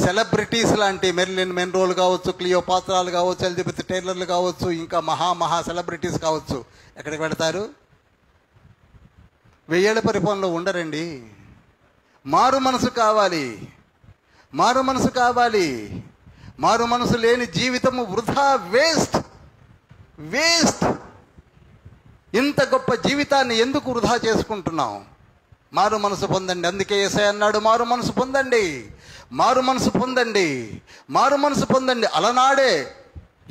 సెలబ్రిటీస్ లాంటి మెర్లిన్ మెన్రోలు కావచ్చు, క్లియోపాత్రాలు కావచ్చు, ఎలిజబెత్ టైలర్లు కావచ్చు, ఇంకా మహా సెలబ్రిటీస్ కావచ్చు, ఎక్కడికి పెడతారు? 1000 ఏళ్ల పరిపాలనలో ఉండరండి. మారు మనసు కావాలి. మారు మనసు కావాలి. మారు మనసు లేని జీవితము వృధా, వేస్ట్. ఇంత గొప్ప జీవితాన్ని ఎందుకు వృధా చేసుకుంటున్నాం? మారు మనసు పొందండి. అందుకే యేసయ్య అన్నాడు, మారు మనసు పొందండి, మారు మనసు పొందండి, మారు మనసు పొందండి. అలనాడే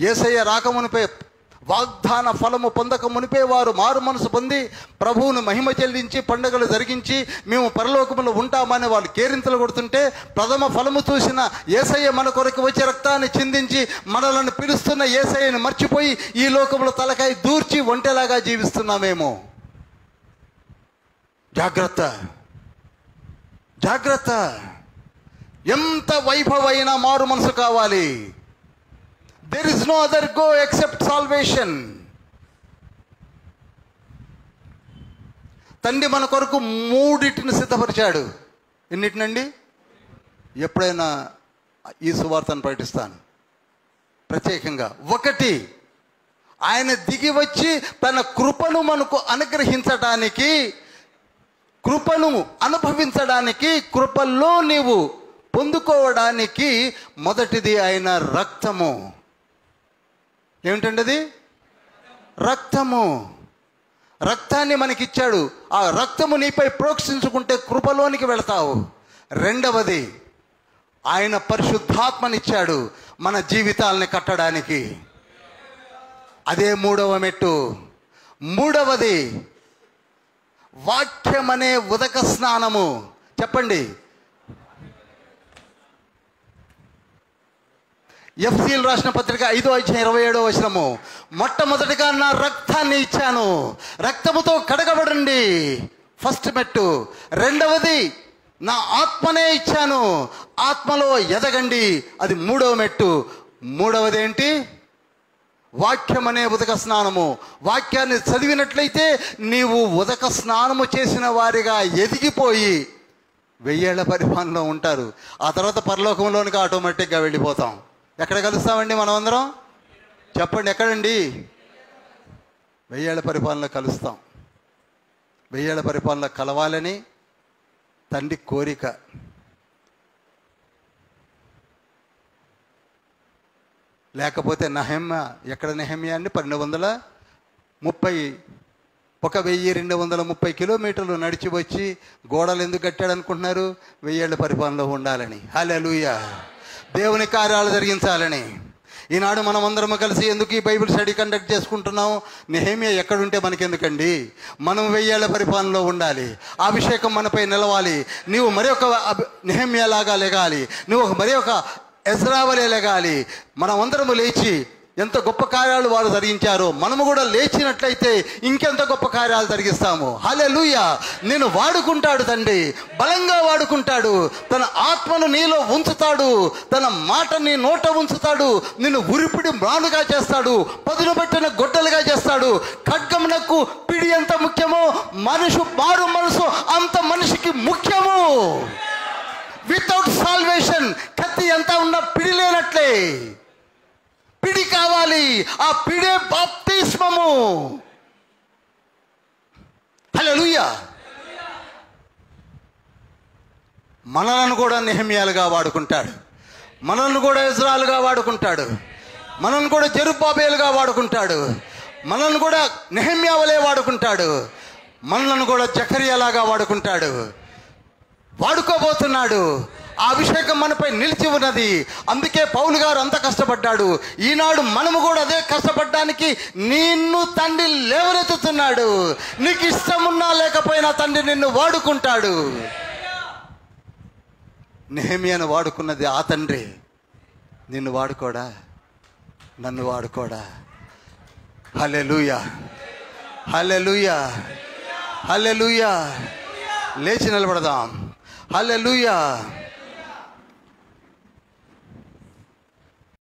యేసయ్య రాకమునిపే, వాగ్దాన ఫలము పొందక మునిపే వారు మారు మనసు పొంది ప్రభువును మహిమ చెల్లించి పండుగలు జరిగించి మేము పరలోకములో ఉంటామని వాళ్ళు కేరింతలు కొడుతుంటే, ప్రథమ ఫలము చూసిన యేసయ్య మన కొరకు వచ్చి రక్తాన్ని చిందించి మనలను పిలుస్తున్న యేసయ్యను మర్చిపోయి ఈ లోకంలో తలకాయ దూర్చి ఒంటెలాగా జీవిస్తున్నామేమో. జాగ్రత్త, జాగ్రత్త. ఎంత వైభవైన మారు మనసు కావాలి. There is no other go except salvation. తండ్రి మన కొరకు 3 సిద్ధపరిచాడు. ఎన్నిటినండి? ఎప్పుడైనా ఈ సువార్తను ప్రకటిస్తాను ప్రత్యేకంగా. 1, ఆయన దిగి వచ్చి తన కృపను మనకు అనుగ్రహించడానికి, కృపను అనుభవించడానికి, కృపల్లో నీవు పొందుకోవడానికి మొదటిది ఆయన రక్తము. ఏమిటండి అది? రక్తము. రక్తాన్ని మనకిచ్చాడు. ఆ రక్తము నీపై ప్రోక్షించుకుంటే కృపలోనికి వెళతావు. 2వది, ఆయన పరిశుద్ధాత్మనిచ్చాడు మన జీవితాలని కట్టడానికి. అదే 3వ మెట్టు. 3వది వాక్యం అనే ఉదక స్నానము. చెప్పండి. ఎఫ్సీలు రాసిన పత్రిక 5:27 మొట్టమొదటిగా నా రక్తాన్ని ఇచ్చాను, రక్తముతో కడగబడండి. ఫస్ట్ మెట్టు. 2వది నా ఆత్మనే ఇచ్చాను, ఆత్మలో ఎదగండి. అది 3వ మెట్టు. 3వది ఏంటి? వాక్యం అనే ఉదక స్నానము. వాక్యాన్ని చదివినట్లయితే నీవు ఉదక స్నానము చేసిన వారిగా ఎదిగిపోయి 1000 ఏళ్ల పరిపాలనలో ఉంటారు. ఆ తర్వాత పరలోకంలోనికి ఆటోమేటిక్గా వెళ్ళిపోతాం. ఎక్కడ కలుస్తామండి మనం అందరం? చెప్పండి, ఎక్కడండి? 1000 ఏళ్ల పరిపాలనలో కలుస్తాం. 1000 ఏళ్ల పరిపాలనలో కలవాలని తండ్రి కోరిక. లేకపోతే నెహెమ్యా, ఎక్కడ నెహెమ్యా అండి? 1230 కిలోమీటర్లు నడిచి వచ్చి గోడలు ఎందుకు కట్టాడు అనుకుంటున్నారు? 1000 ఏళ్ల పరిపాలనలో ఉండాలని. హల్లెలూయా. దేవుని కార్యాలు జరిగించాలని. ఈనాడు మనం అందరం కలిసి ఎందుకు ఈ బైబిల్ స్టడీ కండక్ట్ చేసుకుంటున్నాం? నెహెమ్యా ఎక్కడుంటే మనకెందుకండి? మనం 1000 ఏళ్ల పరిపాలనలో ఉండాలి. అభిషేకం మనపై నిలవాలి. నీవు మరి ఒక నెహెమ్యా లాగా లెగాలి. నువ్వు మరి ఒక ఎజ్రా వలె లెగాలి. మనం అందరము లేచి ఎంత గొప్ప కార్యాలు వారు జరిగించారో మనము కూడా లేచినట్లయితే ఇంకెంత గొప్ప కార్యాలు జరిగిస్తాము. హల్లెలూయా. నేను వాడుకుంటాడు తండ్రి, బలంగా వాడుకుంటాడు. తన ఆత్మను నీలో ఉంచుతాడు, తన మాట నీ నోట ఉంచుతాడు. నిన్ను ఉరిపిడి మ్రానుగా చేస్తాడు, పదును పెట్టిన గొడ్డలుగా చేస్తాడు. ఖడ్గమునకు పిడి ఎంత ముఖ్యమో మారు మనసు అంత మనిషికి ముఖ్యము. వితౌట్ సాల్వేషన్ కత్తి ఎంత ఉన్నా పిడి లేనట్లే. పిడి కావాలి. ఆ పిడే బాప్తిస్మము. హల్లెలూయా. మనలను కూడా నెహెమ్యాలుగా వాడుకుంటాడు, మనల్ని కూడా ఇజ్రాయెలుగా వాడుకుంటాడు, మనల్ని కూడా జెరుబ్బాబెలుగా వాడుకుంటాడు, మనల్ని కూడా నెహెమ్యా వలె వాడుకుంటాడు, మనల్ని కూడా జకర్యాలాగా వాడుకుంటాడు. వాడుకోబోతున్నాడు. ఆ అభిషేకం మనపై నిలిచి ఉన్నది. అందుకే పౌలు గారు అంత కష్టపడ్డాడు. ఈనాడు మనము కూడా అదే కష్టపడడానికి నిన్ను తండ్రి లేవనెత్తుతున్నాడు. నీకు ఇష్టమున్నా లేకపోయినా తండ్రి నిన్ను వాడుకుంటాడు. నెహెమ్యాను వాడుకున్నది ఆ తండ్రి. నిన్ను వాడుకోడా? నన్ను వాడుకోడా? హల్లెలూయా, హల్లెలూయా, హల్లెలూయా. లేచి నిలబడదాం. హల్లెలూయా.